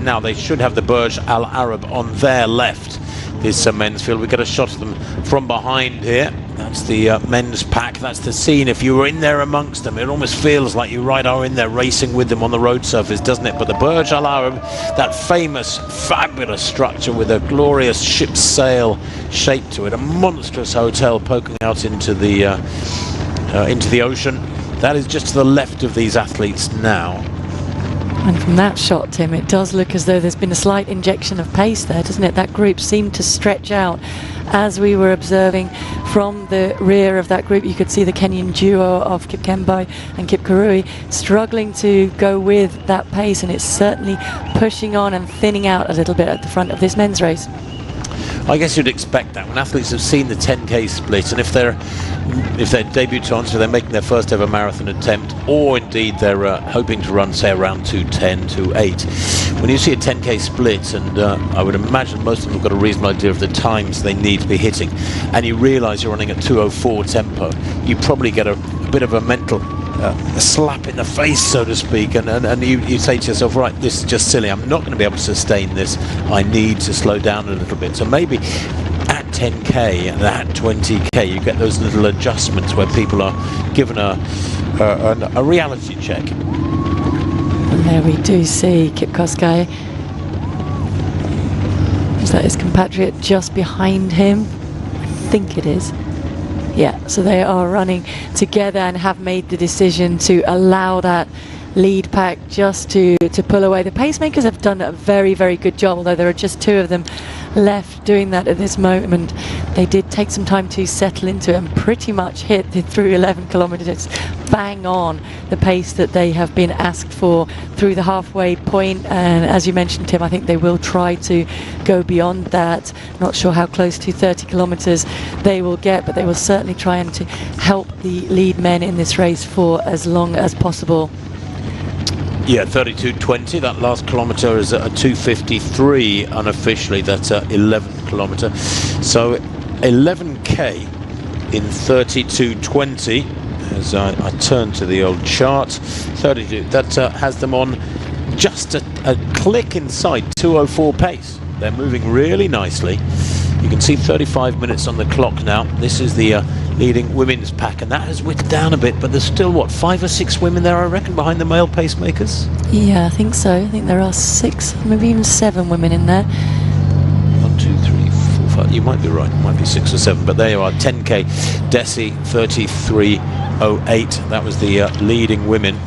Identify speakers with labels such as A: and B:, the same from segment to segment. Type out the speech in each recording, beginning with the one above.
A: now. They should have the Burj Al Arab on their left. This men's field. We get a shot of them from behind here. That's the men's pack. That's the scene. If you were in there amongst them, it almost feels like you are in there racing with them on the road surface, doesn't it? But the Burj Al Arab, that famous, fabulous structure with a glorious ship's sail shape to it, a monstrous hotel poking out into the ocean. That is just to the left of these athletes now.
B: And from that shot, Tim, it does look as though there's been a slight injection of pace there, doesn't it? That group seemed to stretch out. As we were observing from the rear of that group, you could see the Kenyan duo of Kip Kembai and Kip Kurui struggling to go with that pace, and it's certainly pushing on and thinning out a little bit at the front of this men's race.
A: I guess you'd expect that when athletes have seen the 10k split, and if they're debutants, so they're making their first ever marathon attempt, or indeed they're hoping to run, say, around 2:10, 2:08. When you see a 10k split, and I would imagine most of them have got a reasonable idea of the times they need to be hitting, and you realise you're running at 2:04 tempo, you probably get a bit of a mental a slap in the face, so to speak, and you say to yourself, right, this is just silly, I'm not going to be able to sustain this, I need to slow down a little bit. So maybe at 10k and at 20k you get those little adjustments where people are given a reality check.
B: And there we do see Kip Kosgei. Is that his compatriot just behind him? I think it is. Yeah, so they are running together and have made the decision to allow that lead pack just to pull away. The pacemakers have done a very, very good job, although there are just two of them left doing that at this moment. They did take some time to settle into it and pretty much hit the through 11 kilometers bang on the pace that they have been asked for through the halfway point. And as you mentioned, Tim, I think they will try to go beyond that. Not sure how close to 30 kilometers they will get, but they will certainly try and to help the lead men in this race for as long as possible.
A: Yeah, 32.20. That last kilometre is a 2:53 unofficially. That's a 11th kilometre. So 11k in 32.20. As I turn to the old chart, 32. That has them on just a click inside 2:04 pace. They're moving really nicely. You can see 35 minutes on the clock now. This is the leading women's pack, and that has whipped down a bit, but there's still, what, 5 or 6 women there, I reckon, behind the male pacemakers?
B: Yeah, I think so. I think there are 6, maybe even 7 women in there.
A: 1, 2, 3, 4, 5. You might be right. It might be 6 or 7, but there you are. 10k. Desi 33.08. That was the leading women.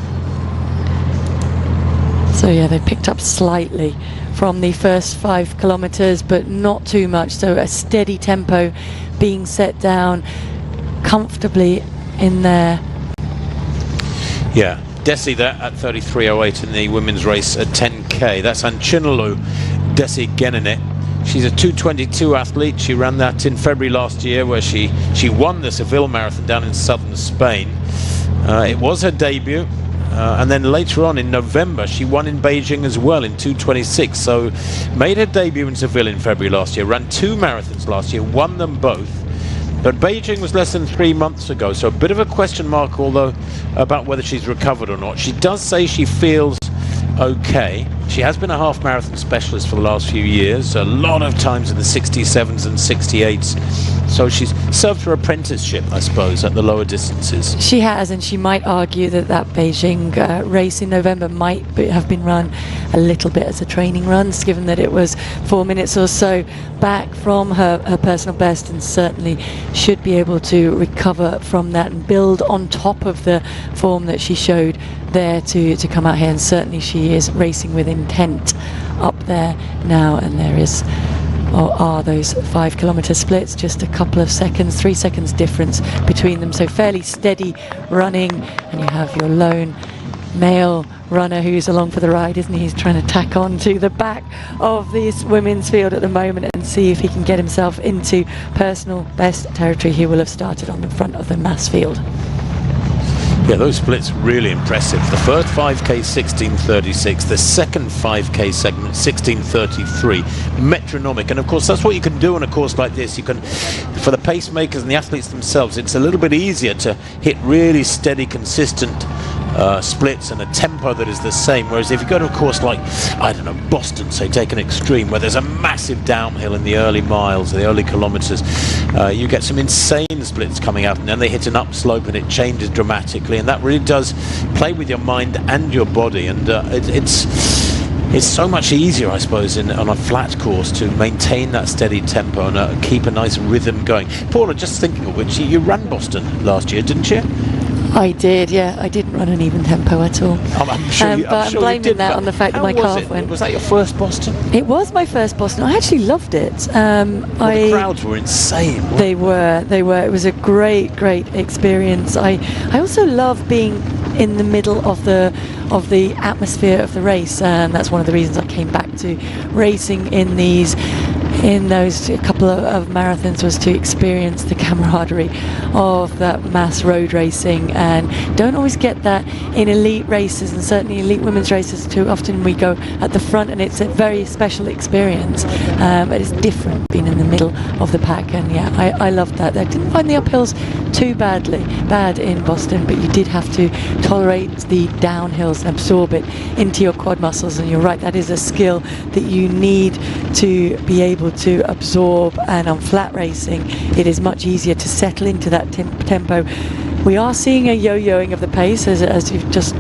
B: So yeah, they picked up slightly from the first 5 kilometers, but not too much. So a steady tempo being set down comfortably in there.
A: Yeah, Desi there at 33.08 in the women's race at 10k. That's Anchinolu Desi Genene. She's a 2:22 athlete. She ran that in February last year, where she won the Seville Marathon down in southern Spain. It was her debut. And then later on in November she won in Beijing as well in 2:26, so made her debut in Seville in February last year, ran 2 marathons last year, won them both, but Beijing was less than 3 months ago, so a bit of a question mark, although, about whether she's recovered or not. She does say she feels okay. She has been a half marathon specialist for the last few years, a lot of times in the 67s and 68s, so she's served her apprenticeship, I suppose, at the lower distances.
B: She has, and she might argue that that Beijing race in November might have been run a little bit as a training run, given that it was 4 minutes or so back from her personal best, and certainly should be able to recover from that and build on top of the form that she showed there to come out here. And certainly she is racing with intent up there now, and there is are those 5 kilometer splits, just a couple of seconds, 3 seconds difference between them, so fairly steady running. And you have your lone male runner who's along for the ride, isn't he? He's trying to tack on to the back of this women's field at the moment and see if he can get himself into personal best territory. He will have started on the front of the mass field.
A: Yeah, those splits really impressive. The first 5k 16:36, the second 5k segment 16:33, metronomic. And of course that's what you can do on a course like this. You can, for the pacemakers and the athletes themselves, it's a little bit easier to hit really steady, consistent splits and a tempo that is the same. Whereas if you go to a course like, I don't know, Boston, say, take an extreme, where there's a massive downhill in the early miles, the early kilometers, you get some insane splits coming out, and then they hit an upslope and it changes dramatically, and that really does play with your mind and your body, and it's so much easier, I suppose, on a flat course to maintain that steady tempo and keep a nice rhythm going. Paula, just thinking of which, you ran Boston last year, didn't you?
B: I did, yeah. I didn't run an even tempo at all.
A: I'm sure
B: but I'm blaming that on the fact that my calf went.
A: Was that your first Boston?
B: It was my first Boston. I actually loved it.
A: The crowds were insane.
B: They were. It was a great experience. I also love being in the middle of the atmosphere of the race, and that's one of the reasons I came back to racing in those couple of marathons, was to experience the camaraderie of that mass road racing, and don't always get that in elite races, and certainly elite women's races. Too often we go at the front, and it's a very special experience, but it's different being in the middle of the pack. And yeah, I loved that. I didn't find the uphills too bad in Boston, but you did have to tolerate the downhills and absorb it into your quad muscles, and you're right, that is a skill that you need to be able to absorb, and on flat racing it is much easier to settle into that tempo. We are seeing a yo-yoing of the pace, as you've just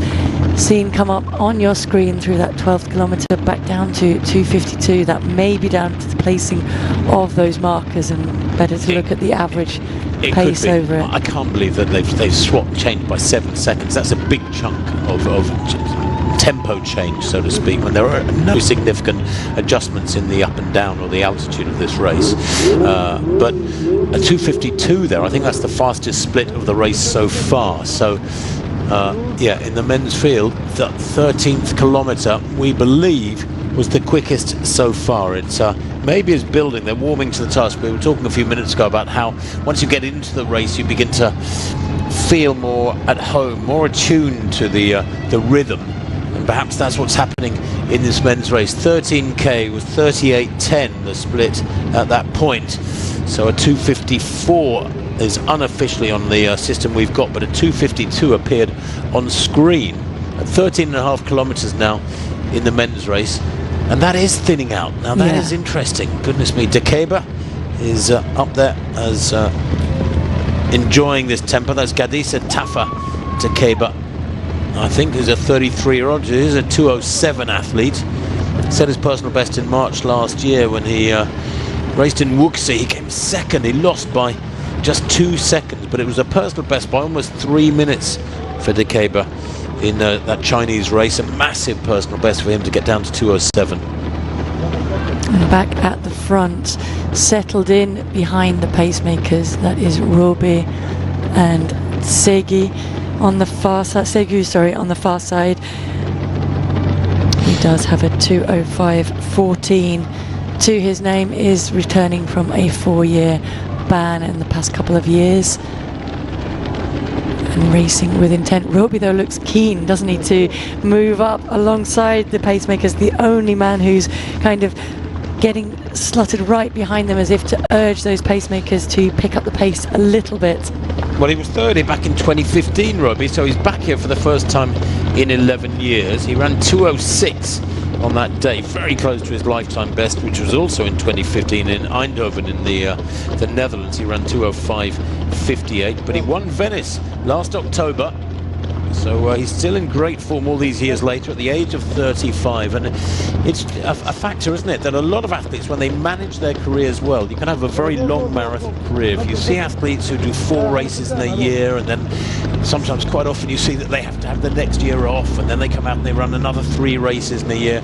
B: seen come up on your screen, through that 12th kilometre back down to 2:52. That may be down to the placing of those markers, and better to look at the average pace over it.
A: I can't believe that they've changed by 7 seconds. That's a big chunk of tempo change, so to speak, when there are no significant adjustments in the up and down or the altitude of this race. But a 2:52 there, I think that's the fastest split of the race so far. So yeah, in the men's field, the 13th kilometre, we believe, was the quickest so far. It's maybe it's building, they're warming to the task. We were talking a few minutes ago about how once you get into the race, you begin to feel more at home, more attuned to the rhythm. And perhaps that's what's happening in this men's race. 13k was 38.10, the split at that point. So a 2:54 is unofficially on the system we've got, but a 2:52 appeared on screen at 13.5 kilometres now in the men's race, and that is thinning out. Now that is interesting. Goodness me, Dekeba is up there as enjoying this tempo. That's Gadisa Tafa Dekeba, I think, is a 33-year-old. He's a 2:07 athlete. Set his personal best in March last year when he raced in Wuxi. He came second. He lost by just 2 seconds, but it was a personal best by almost 3 minutes for Dekeba in that Chinese race. A massive personal best for him to get down to 2:07.
B: And back at the front, settled in behind the pacemakers, that is Robe and Segu on the far side. On the far side, he does have a 2:05.14 to his name. Is returning from a 4-year ban in the past couple of years, and racing with intent. Roby, though, looks keen, doesn't he, to move up alongside the pacemakers. The only man who's kind of getting slotted right behind them, as if to urge those pacemakers to pick up the pace a little bit.
A: Well, he was third back in 2015, Roby, so he's back here for the first time in 11 years. He ran 2:06 on that day, very close to his lifetime best, which was also in 2015 in Eindhoven in the Netherlands. He ran 2:05.58, but he won Venice last October. So he's still in great form all these years later at the age of 35, and it's a factor, isn't it, that a lot of athletes, when they manage their careers well, you can have a very long marathon career. If you see athletes who do 4 races in a year, and then sometimes quite often you see that they have to have the next year off, and then they come out and they run another 3 races in a year,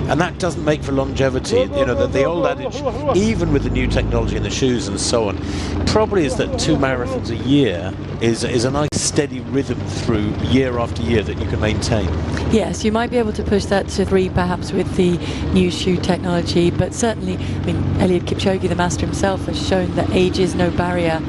A: and that doesn't make for longevity. You know, the old adage, even with the new technology in the shoes and so on, probably is that 2 marathons a year is a nice steady rhythm through year after year that you can maintain.
B: Yes, you might be able to push that to 3 perhaps with the new shoe technology, but certainly, I mean, Eliud Kipchoge, the master himself, has shown that age is no barrier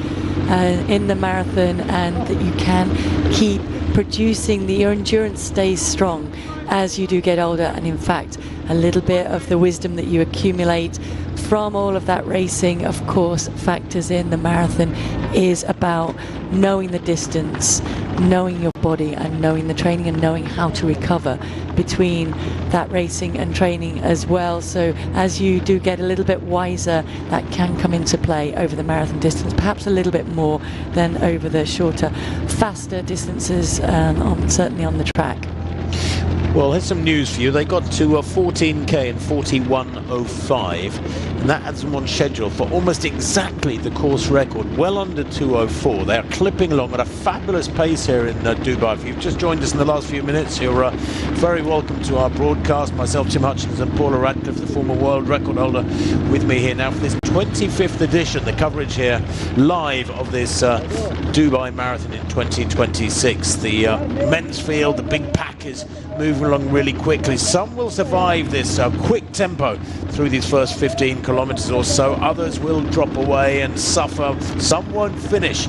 B: in the marathon, and that you can keep producing, your endurance stays strong as you do get older. And in fact, a little bit of the wisdom that you accumulate from all of that racing, of course, factors in the marathon is about knowing the distance, knowing your body, and knowing the training, and knowing how to recover between that racing and training as well. So as you do get a little bit wiser, that can come into play over the marathon distance, perhaps a little bit more than over the shorter, faster distances, certainly on the track.
A: Well, here's some news for you. They got to 14k in 41.05, and that adds them on schedule for almost exactly the course record, well under 2:04. They are clipping along at a fabulous pace here in Dubai. If you've just joined us in the last few minutes, you're very welcome to our broadcast. Myself, Tim Hutchins, and Paula Radcliffe, the former world record holder, with me here now for this 25th edition, the coverage here live of this Dubai Marathon in 2026. The men's field, the big pack is moving along really quickly. Some will survive this quick tempo through these first 15 kilometers or so. Others will drop away and suffer. Some won't finish.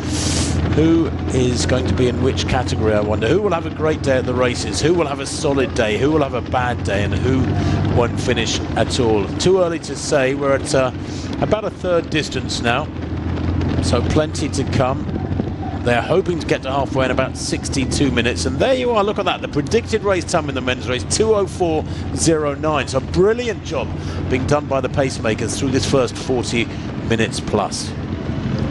A: Who is going to be in which category, I wonder? Who will have a great day at the races? Who will have a solid day? Who will have a bad day? And who won't finish at all? Too early to say. We're at about a third distance now, so plenty to come. They're hoping to get to halfway in about 62 minutes, and there you are. Look at that, the predicted race time in the men's race, 2:04.09. So a brilliant job being done by the pacemakers through this first 40 minutes plus.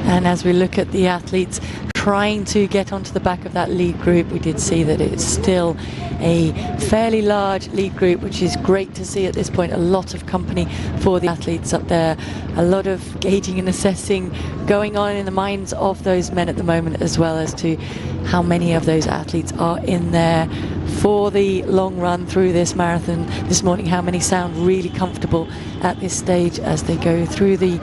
B: And as we look at the athletes trying to get onto the back of that lead group, we did see that it's still a fairly large lead group, which is great to see at this point. A lot of company for the athletes up there, a lot of gauging and assessing going on in the minds of those men at the moment, as well as to how many of those athletes are in there for the long run through this marathon this morning. How many sound really comfortable at this stage as they go through the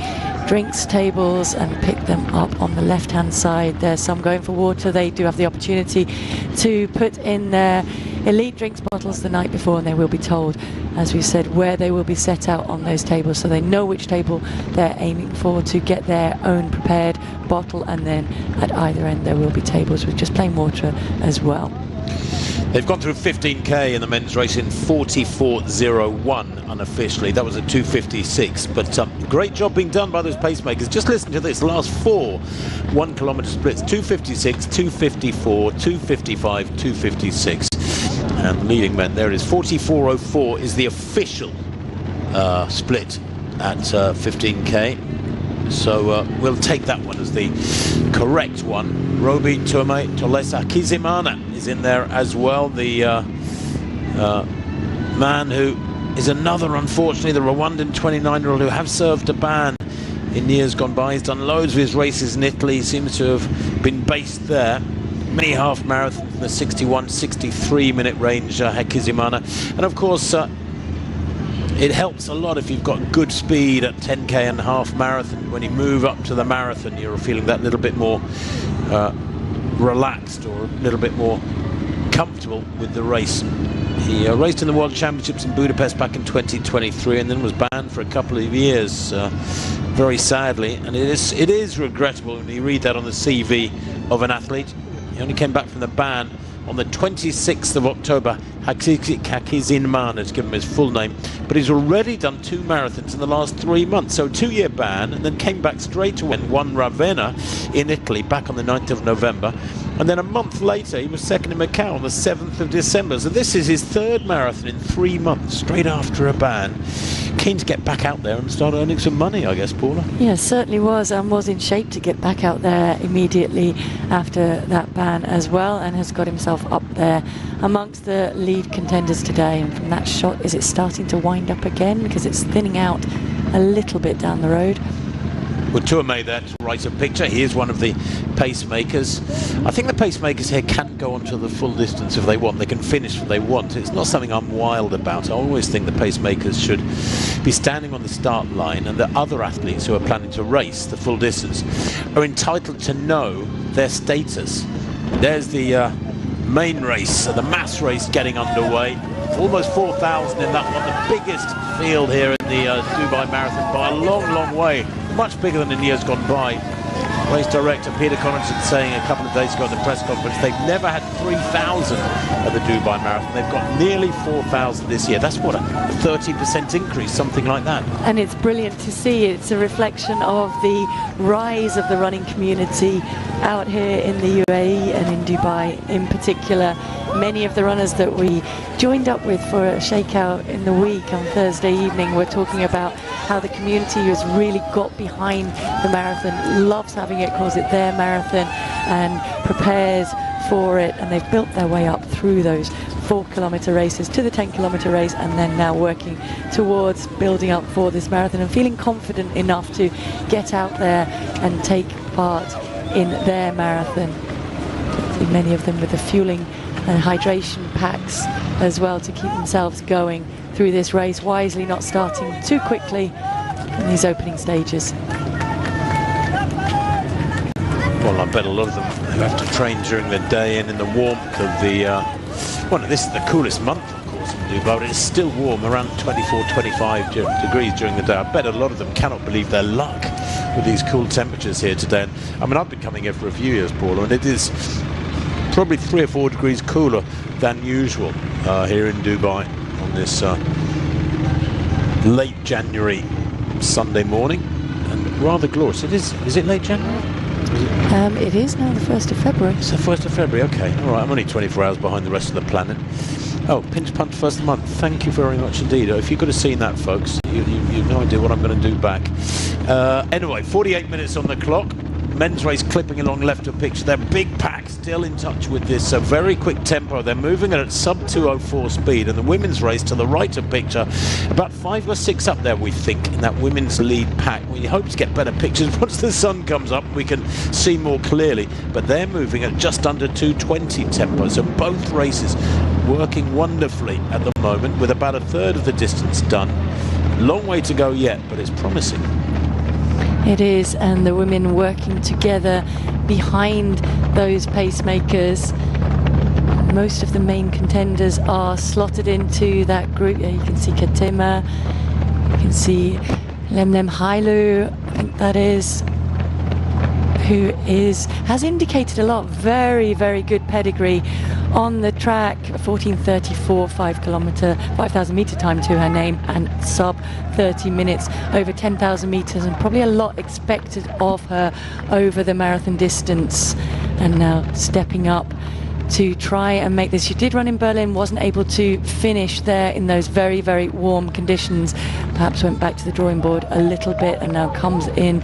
B: drinks tables and pick them up on the left hand side. There's some going for water. They do have the opportunity to put in their elite drinks bottles the night before, and they will be told, as we said, where they will be set out on those tables, so they know which table they're aiming for to get their own prepared bottle. And then at either end there will be tables with just plain water as well.
A: They've gone through 15k in the men's race in 44.01 unofficially. That was at 2:56, but great job being done by those pacemakers. Just listen to this, the last 4 1 kilometre splits: 2:56, 2:54, 2:55, 2:56. And the leading men, there it is, 44.04 is the official split at 15k. So we'll take that one as the correct one. Roby Tuame Tolesa Kizimana is in there as well, the man who is another, unfortunately, the Rwandan 29-year-old who have served a ban in years gone by. He's done loads of his races in Italy, seems to have been based there. Many half marathons in the 61-63 minute range, Kizimana. And of course, it helps a lot if you've got good speed at 10k and half marathon. When you move up to the marathon, you're feeling that little bit more relaxed, or a little bit more comfortable with the race. He raced in the World Championships in Budapest back in 2023, and then was banned for a couple of years, very sadly. And it is regrettable when you read that on the CV of an athlete. He only came back from the ban on the 26th of October. Hakizimana, to give him his full name, but he's already done 2 marathons in the last 3 months, so 2-year ban, and then came back straight away and won Ravenna in Italy back on the 9th of November, and then a month later he was second in Macau on the 7th of December. So this is his 3rd marathon in 3 months, straight after a ban. Keen to get back out there and start earning some money, I guess, Paula.
B: Yeah, certainly was, and was in shape to get back out there immediately after that ban as well, and has got himself up there amongst the lead contenders today. And from that shot, is it starting to wind up again, because it's thinning out a little bit down the road?
A: Well, Tuame there to write a picture. He is one of the pacemakers. I think the pacemakers here can go on to the full distance if they want. They can finish if they want. It's not something I'm wild about. I always think the pacemakers should be standing on the start line, and the other athletes who are planning to race the full distance are entitled to know their status. There's the main race, the mass race getting underway. Almost 4,000 in that one, the biggest field here in the Dubai Marathon by a long, long way. Much bigger than in years gone by. Race director Peter Connaughton saying a couple of days ago at the press conference they've never had 3,000 at the Dubai Marathon. They've got nearly 4,000 this year. That's what, a 30% increase, something like that.
B: And it's brilliant to see. It's a reflection of the rise of the running community out here in the UAE and in Dubai in particular. Many of the runners that we joined up with for a shakeout in the week on Thursday evening were talking about how the community has really got behind the marathon, loves having it, calls it their marathon, and prepares for it. And they've built their way up through those 4-kilometer races to the 10-kilometer race, and then now working towards building up for this marathon and feeling confident enough to get out there and take part in their marathon. Many of them with the fueling and hydration packs as well to keep themselves going through this race, wisely not starting too quickly in these opening stages.
A: Well, I bet a lot of them have to train during the day and in the warmth of the well, this is the coolest month, of course, in Dubai, but it's still warm, around 24, 25 degrees during the day. I bet a lot of them cannot believe their luck with these cool temperatures here today. And, I mean, I've been coming here for a few years, Paul, and it is probably 3 or 4 degrees cooler than usual here in Dubai on this late January Sunday morning, and rather glorious. Is it late January?
B: It is now the 1st of February.
A: It's the 1st of February, okay. All right, I'm only 24 hours behind the rest of the planet. Oh, pinch punch first of the month. Thank you very much indeed. If you could have seen that, folks, you've no idea what I'm going to do back. Anyway, 48 minutes on the clock. Men's race clipping along left of picture. Their big pack still in touch with this very quick tempo. They're moving at sub 204 speed, and the women's race to the right of picture, about 5 or 6 up there, we think, in that women's lead pack. We hope to get better pictures once the sun comes up. We can see more clearly, but they're moving at just under 220 tempo. So both races working wonderfully at the moment, with about a third of the distance done. Long way to go yet, but it's promising.
B: It is, and the women working together behind those pacemakers. Most of the main contenders are slotted into that group. You can see Katema, you can see Lemnem Hailu, I think that is, who has indicated a lot. Very, very good pedigree on the track. 14:34 5,000 meter time to her name, and sub 30 minutes over 10,000 meters, and probably a lot expected of her over the marathon distance. And now stepping up to try and make this. She did run in Berlin, wasn't able to finish there in those very, very warm conditions. Perhaps went back to the drawing board a little bit, and now comes in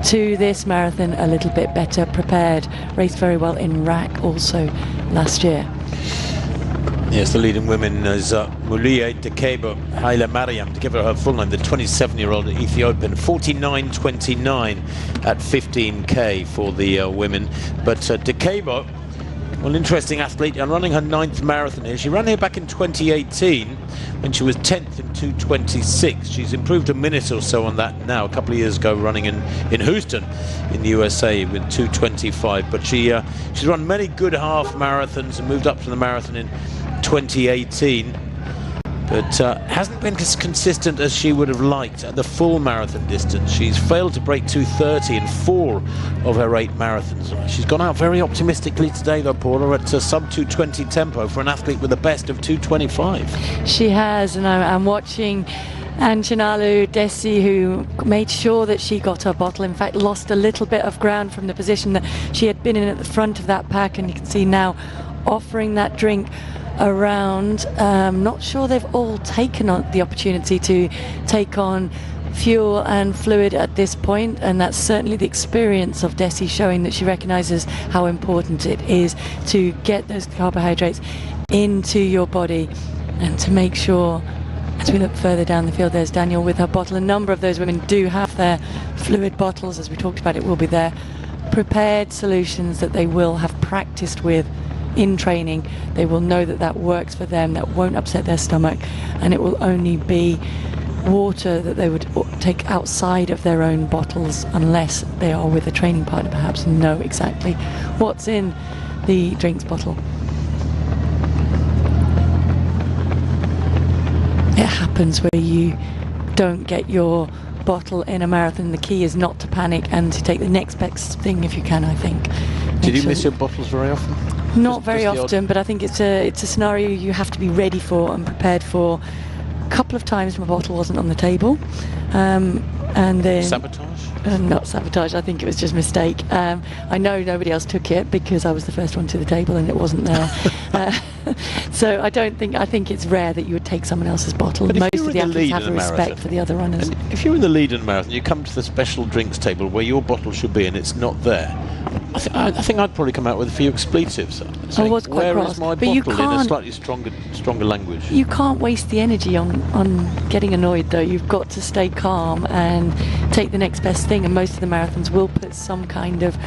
B: to this marathon a little bit better prepared. Raced very well in RAC also last year.
A: Yes, the leading women is Muliye Dekebo Haile Mariam, to give her full name, the 27-year-old Ethiopian. 49.29 at 15k for the women. But Dekebo, well, interesting athlete, and running her 9th marathon here. She ran here back in 2018 when she was 10th in 2:26. She's improved a minute or so on that now, a couple of years ago, running in Houston in the USA with 2:25. But she's run many good half marathons and moved up to the marathon in 2018, but hasn't been as consistent as she would have liked at the full marathon distance. She's failed to break 2:30 in 4 of her 8 marathons. She's gone out very optimistically today, though, Paula, at sub 220 tempo for an athlete with a best of 225.
B: She has, and I'm watching Anchinalu Desi, who made sure that she got her bottle. In fact, lost a little bit of ground from the position that she had been in at the front of that pack, and you can see now offering that drink around. Not sure they've all taken on the opportunity to take on fuel and fluid at this point, and that's certainly the experience of Desi, showing that she recognizes how important it is to get those carbohydrates into your body, and to make sure, as we look further down the field, there's Daniel with her bottle. A number of those women do have their fluid bottles, as we talked about. It will be their prepared solutions that they will have practiced with in training. They will know that that works for them, that won't upset their stomach, and it will only be water that they would take outside of their own bottles, unless they are with a training partner perhaps and know exactly what's in the drinks bottle. It happens where you don't get your bottle in a marathon. The key is not to panic and to take the next best thing if you can, I think.
A: Did you miss your bottles very often?
B: Not very often, but I think it's a scenario you have to be ready for and prepared for. A couple of times my bottle wasn't on the table, and then
A: sabotage?
B: Not sabotage. I think it was just mistake. I know nobody else took it because I was the first one to the table and it wasn't there. So I think it's rare that you would take someone else's bottle.
A: But
B: most of the athletes have respect for the other runners.
A: And if you're in the lead in a marathon, you come to the special drinks table where your bottle should be and it's not there. I think I'd probably come out with a few expletives.
B: I was quite
A: where
B: cross.
A: is my
B: but you
A: bottle in a
B: can't,
A: slightly stronger language?
B: You can't waste the energy on getting annoyed though. You've got to stay calm and take the next best thing, and most of the marathons will put some kind of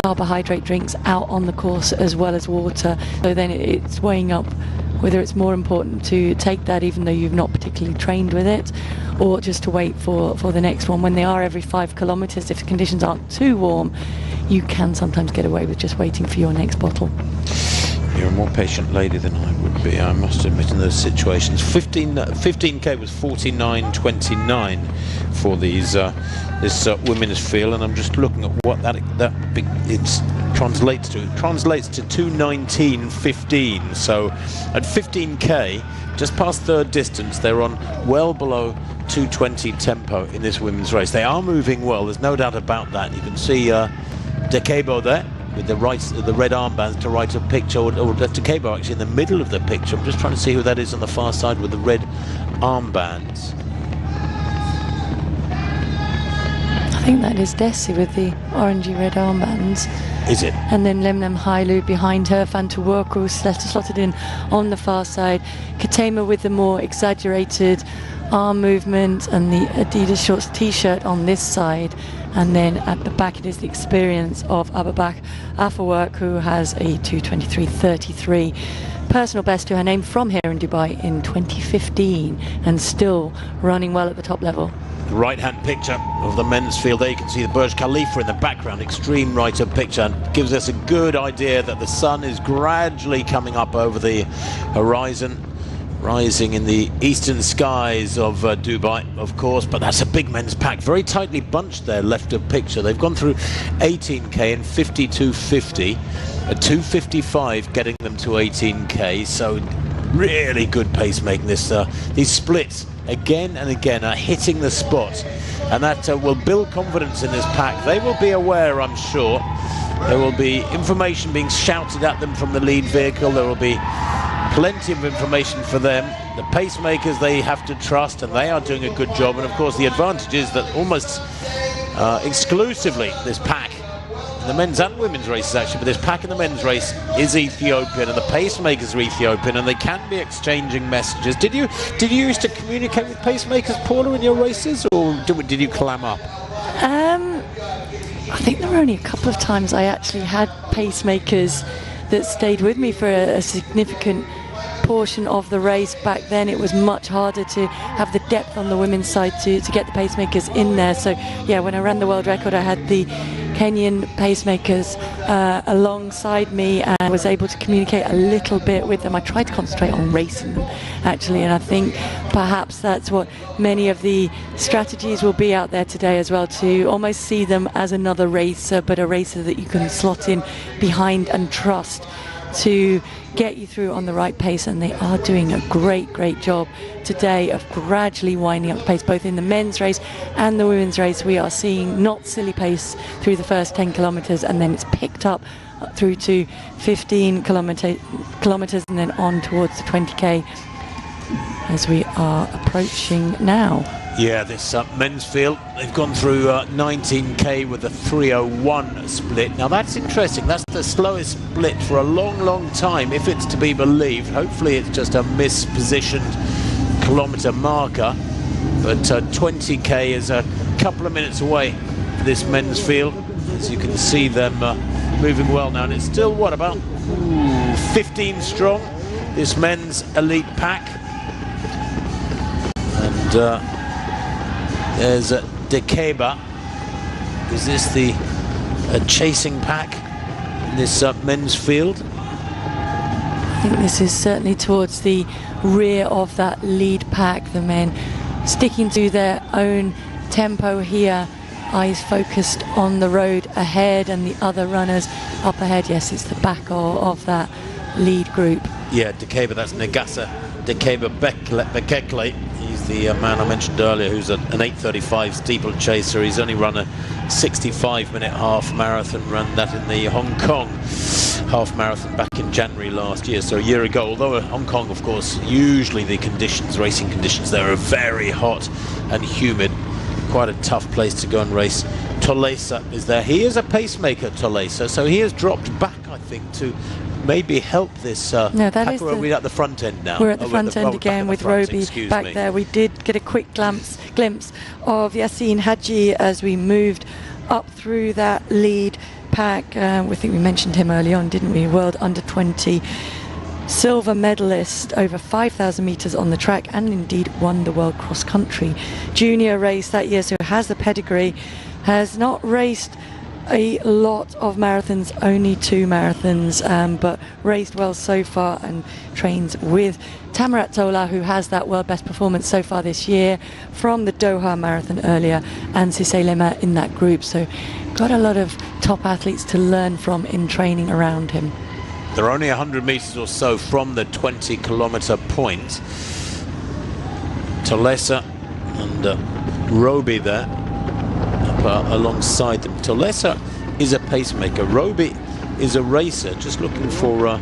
B: carbohydrate drinks out on the course as well as water. So then it's weighing up whether it's more important to take that even though you've not particularly trained with it, or just to wait for the next one. When they are every 5 kilometers, if the conditions aren't too warm, you can sometimes get away with just waiting for your next bottle.
A: You're a more patient lady than I would be, I must admit, in those situations. 15k was 49.29 for these this women's field, and I'm just looking at what that translates to. It translates to 2:19.15. So at 15k, just past third distance, they're on well below 2:20 tempo in this women's race. They are moving well. There's no doubt about that. You can see Decabo there with the red armbands to right of picture, or Decabo actually in the middle of the picture. I'm just trying to see who that is on the far side with the red armbands.
B: I think that is Desi with the orangey red armbands.
A: Is it?
B: And then Lemnem Hailu behind her, Fantaworku slotted in on the far side, Katema with the more exaggerated arm movement and the Adidas shorts t-shirt on this side, and then at the back it is the experience of Abubakar Afewerk, who has a 2:23.33 personal best to her name from here in Dubai in 2015, and still running well at the top level.
A: The right-hand picture of the men's field there, you can see the Burj Khalifa in the background, extreme right of picture, and gives us a good idea that the sun is gradually coming up over the horizon, rising in the eastern skies of Dubai, of course. But that's a big men's pack, very tightly bunched there left of picture. They've gone through 18k in 52.50, a 2:55 getting them to 18k, so really good pacemaking. These splits again and again are hitting the spot, and that will build confidence in this pack. They will be aware, I'm sure. There will be information being shouted at them from the lead vehicle. There will be plenty of information for them. The pacemakers they have to trust, and they are doing a good job. And of course the advantage is that almost exclusively this pack, the men's and women's races actually, but this pack in the men's race is Ethiopian, and the pacemakers are Ethiopian, and they can be exchanging messages. Did you used to communicate with pacemakers, Paula, in your races, or did you clam up?
B: I think there were only a couple of times I actually had pacemakers that stayed with me for a significant portion of the race. Back then it was much harder to have the depth on the women's side to get the pacemakers in there. So yeah, when I ran the world record, I had the Kenyan pacemakers alongside me and was able to communicate a little bit with them. I tried to concentrate on racing them actually, and I think perhaps that's what many of the strategies will be out there today as well, to almost see them as another racer, but a racer that you can slot in behind and trust to get you through on the right pace. And they are doing a great job today of gradually winding up the pace, both in the men's race and the women's race. We are seeing not silly pace through the first 10 kilometers, and then it's picked up through to 15 kilometers and then on towards the 20k as we are approaching now.
A: Yeah, this men's field, they've gone through 19k with a 3:01 split. Now that's interesting. That's the slowest split for a long time, if it's to be believed. Hopefully it's just a mispositioned kilometre marker, but 20k is a couple of minutes away for this men's field, as you can see them moving well now. And it's still, what, about 15 strong, this men's elite pack. And there's Dekeba. Is this the chasing pack in this men's field?
B: I think this is certainly towards the rear of that lead pack. The men sticking to their own tempo here. Eyes focused on the road ahead and the other runners up ahead. Yes, it's the back of that lead group.
A: Yeah, Dekeba, that's Negasa Dekeba Bekekle. He's the man I mentioned earlier, who's an 8:35 steeplechaser. He's only run a 65-minute half marathon, ran that in the Hong Kong half marathon back in January last year, so a year ago. Although Hong Kong, of course, usually the conditions, racing conditions there are very hot and humid. Quite a tough place to go and race. Tolesa is there. He is a pacemaker, Tolesa, so he has dropped back, I think, to maybe help this
B: no, that is
A: we're at the front end now.
B: We're at the front end again with Roby back there. We did get a quick glimpse of Yassine Hadji as we moved up through that lead pack. We think we mentioned him early on, didn't we? World under 20 silver medalist, over 5,000 meters on the track, and indeed won the World Cross Country Junior race that year, so has the pedigree. Has not raced a lot of marathons, only 2 marathons, but raced well so far and trains with Tamarat Tola, who has that world best performance so far this year from the Doha Marathon earlier, and Cissé Lema in that group. So got a lot of top athletes to learn from in training around him.
A: They're only 100 meters or so from the 20-kilometer point. Tolesa and Roby there alongside them. Tolesa is a pacemaker. Roby is a racer. Just looking for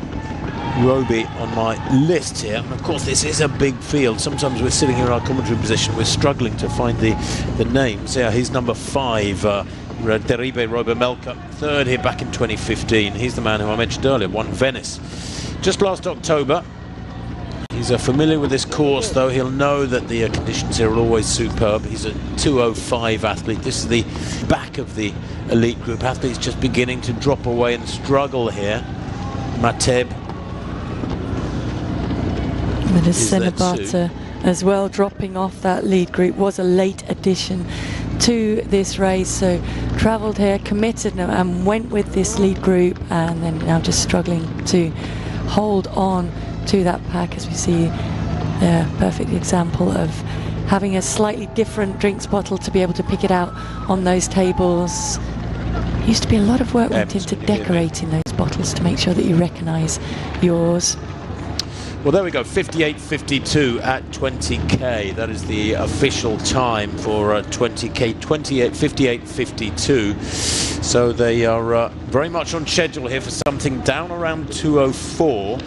A: Roby on my list here. And of course, this is a big field. Sometimes we're sitting here in our commentary position, we're struggling to find the names. Yeah, he's number 5. Deribe Robamelka, 3rd here back in 2015. He's the man who I mentioned earlier, won Venice just last October. He's familiar with this course, though. He'll know that the conditions here are always superb. He's a 2:05 athlete. This is the back of the elite group. Athletes just beginning to drop away and struggle here. Mateb.
B: And Senabata as well, dropping off that lead group. Was a late addition to this race, so travelled here, committed and went with this lead group, and then now just struggling to hold on to that pack, as we see a perfect example of having a slightly different drinks bottle to be able to pick it out on those tables. Used to be a lot of work went into decorating those bottles to make sure that you recognise yours.
A: Well, there we go, 58.52 at 20k. That is the official time for 20k, 58.52. So they are very much on schedule here for something down around 2:04.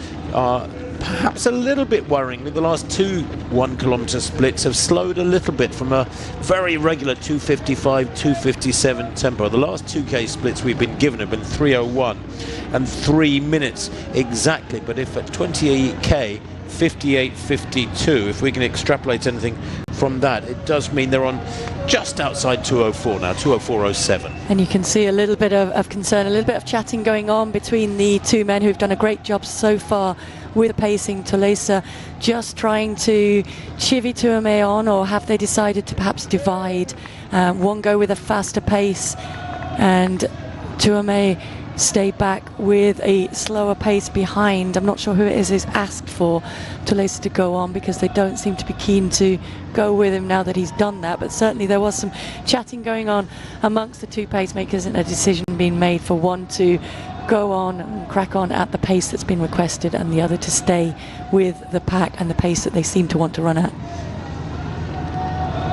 A: Perhaps a little bit worryingly, the last 2 1-kilometer splits have slowed a little bit from a very regular 2:55, 2:57 tempo. The last 2k splits we've been given have been 3:01 and 3 minutes exactly. But if at 28k, 58.52, if we can extrapolate anything from that, it does mean they're on just outside 2:04 now, 2:04.07.
B: And you can see a little bit of concern, a little bit of chatting going on between the 2 men who've done a great job so far with pacing. Tolesa just trying to chivvy Tuame on, or have they decided to perhaps divide? One go with a faster pace and Tuame stay back with a slower pace behind. I'm not sure who it is asked for Tolesa to go on, because they don't seem to be keen to go with him now that he's done that. But certainly there was some chatting going on amongst the 2 pacemakers, and a decision being made for one to go on and crack on at the pace that's been requested, and the other to stay with the pack and the pace that they seem to want to run at.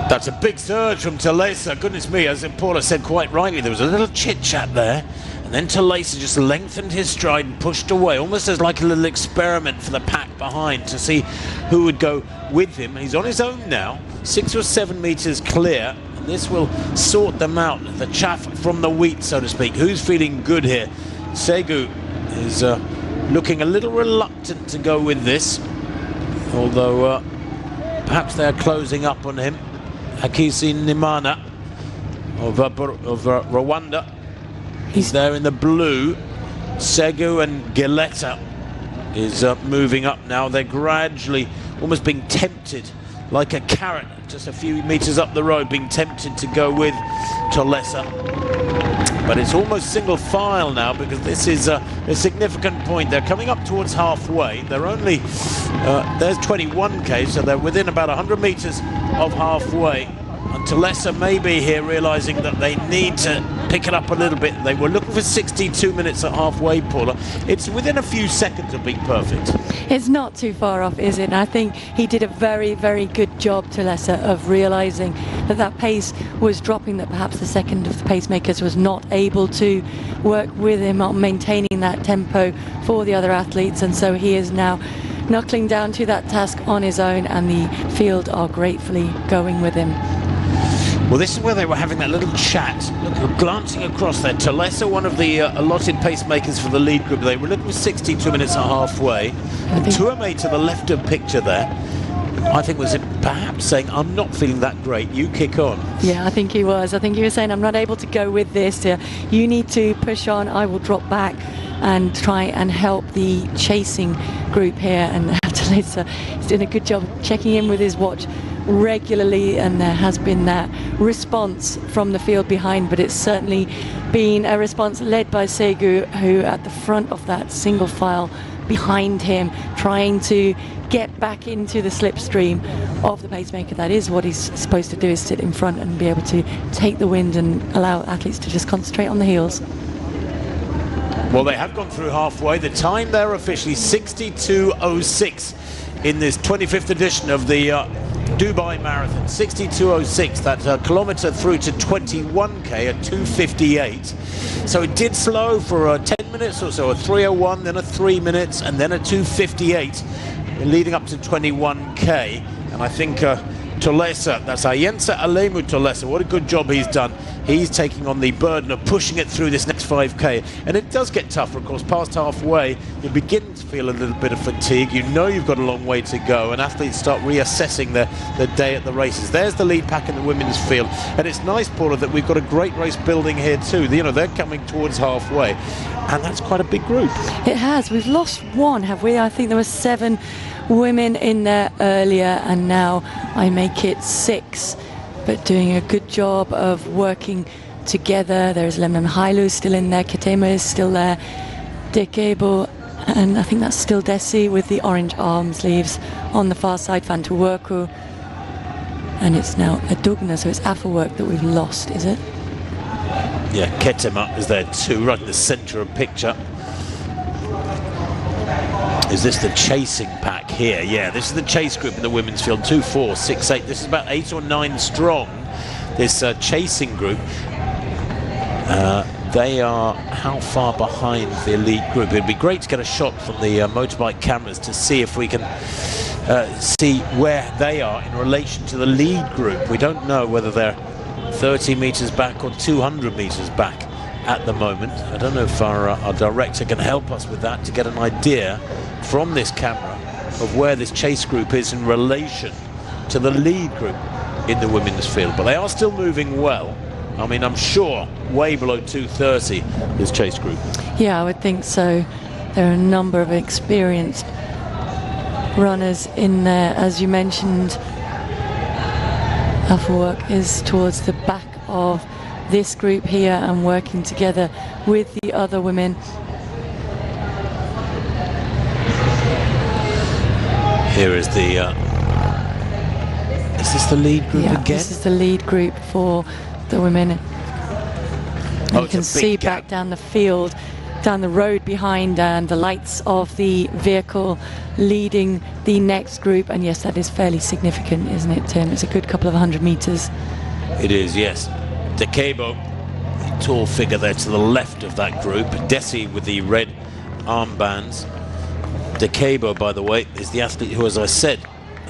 A: That's a big surge from Tolesa. Goodness me, as Paula said quite rightly, there was a little chit-chat there. And then Tolesa just lengthened his stride and pushed away, almost as like a little experiment for the pack behind to see who would go with him. He's on his own now, 6 or 7 meters clear, and this will sort them out, the chaff from the wheat, so to speak. Who's feeling good here? Segu is looking a little reluctant to go with this, although perhaps they're closing up on him. Akisi Nimana of Rwanda. He's there in the blue. Segu and Giletta is moving up now. They're gradually almost being tempted, like a carrot, just a few meters up the road, being tempted to go with Tolesa. But it's almost single file now, because this is a significant point. They're coming up towards halfway. They're only, there's 21k, so they're within about 100 meters of halfway. And Tulesa maybe here realising that they need to pick it up a little bit. They were looking for 62 minutes at halfway, Paula. It's within a few seconds of being perfect.
B: It's not too far off, is it? And I think he did a very, very good job, Tulesa, of realising that that pace was dropping, that perhaps the second of the pacemakers was not able to work with him on maintaining that tempo for the other athletes, and so he is now knuckling down to that task on his own, and the field are gratefully going with him.
A: Well, this is where they were having that little chat. Look, glancing across there, Tulesa, one of the allotted pacemakers for the lead group, they were looking for 62 minutes at halfway. Tuame to the left of picture there, I think was perhaps saying, I'm not feeling that great, you kick on.
B: Yeah, I think he was. I think he was saying, I'm not able to go with this. You need to push on, I will drop back and try and help the chasing group here. And Tulesa is doing a good job checking in with his watch regularly, and there has been that response from the field behind, but it's certainly been a response led by Segu, who at the front of that single file behind him, trying to get back into the slipstream of the pacemaker. That is what he's supposed to do, is sit in front and be able to take the wind and allow athletes to just concentrate on the heels.
A: Well, they have gone through halfway. The time there officially 62:06 in this 25th edition of the Dubai Marathon. 62:06, that kilometre through to 21k at 2:58. So it did slow for 10 minutes or so, a 3:01, then a 3 minutes, and then a 2:58, leading up to 21k. And I think Tulesa, that's Ayensa Alemu Tulesa, what a good job he's done. He's taking on the burden of pushing it through this next 5k, and it does get tougher, of course. Past halfway you begin to feel a little bit of fatigue. You know you've got a long way to go, and athletes start reassessing their day at the races. There's the lead pack in the women's field, and it's nice, Paula, that we've got a great race building here too. You know, they're coming towards halfway, and that's quite a big group.
B: It has. We've lost one, have we? I think there were 7 women in there earlier, and now I make it 6, but doing a good job of working together. There's Lemon Hailu still in there, Katema is still there, Dekebo, and I think that's still Desi with the orange arm sleeves on the far side, Fantuworku, and it's now Adugna, so it's Afterwork that we've lost, is it?
A: Yeah, Ketema is there too, right in the centre of picture. Is this the chasing pack here? Yeah, this is the chase group in the women's field. 2, 4, 6, 8. This is about 8 or 9 strong, this chasing group. They are how far behind the elite group? It'd be great to get a shot from the motorbike cameras to see if we can see where they are in relation to the lead group. We don't know whether they're 30 metres back or 200 metres back at the moment. I don't know if our director can help us with that, to get an idea from this camera of where this chase group is in relation to the lead group in the women's field. But they are still moving well. I mean, I'm sure way below 2:30 this chase group.
B: Yeah, I would think so. There are a number of experienced runners in there. As you mentioned, Afterwork is towards the back of this group here and working together with the other women.
A: Here is the is this the lead group again?
B: This is the lead group for the women. And you can see
A: gap
B: back down the field, down the road behind, and the lights of the vehicle leading the next group. And yes, that is fairly significant, isn't it, Tim? It's a good couple of 100 meters.
A: It is, yes. Dekebo, tall figure there to the left of that group. Desi with the red armbands. Dekebo, by the way, is the athlete who, as I said,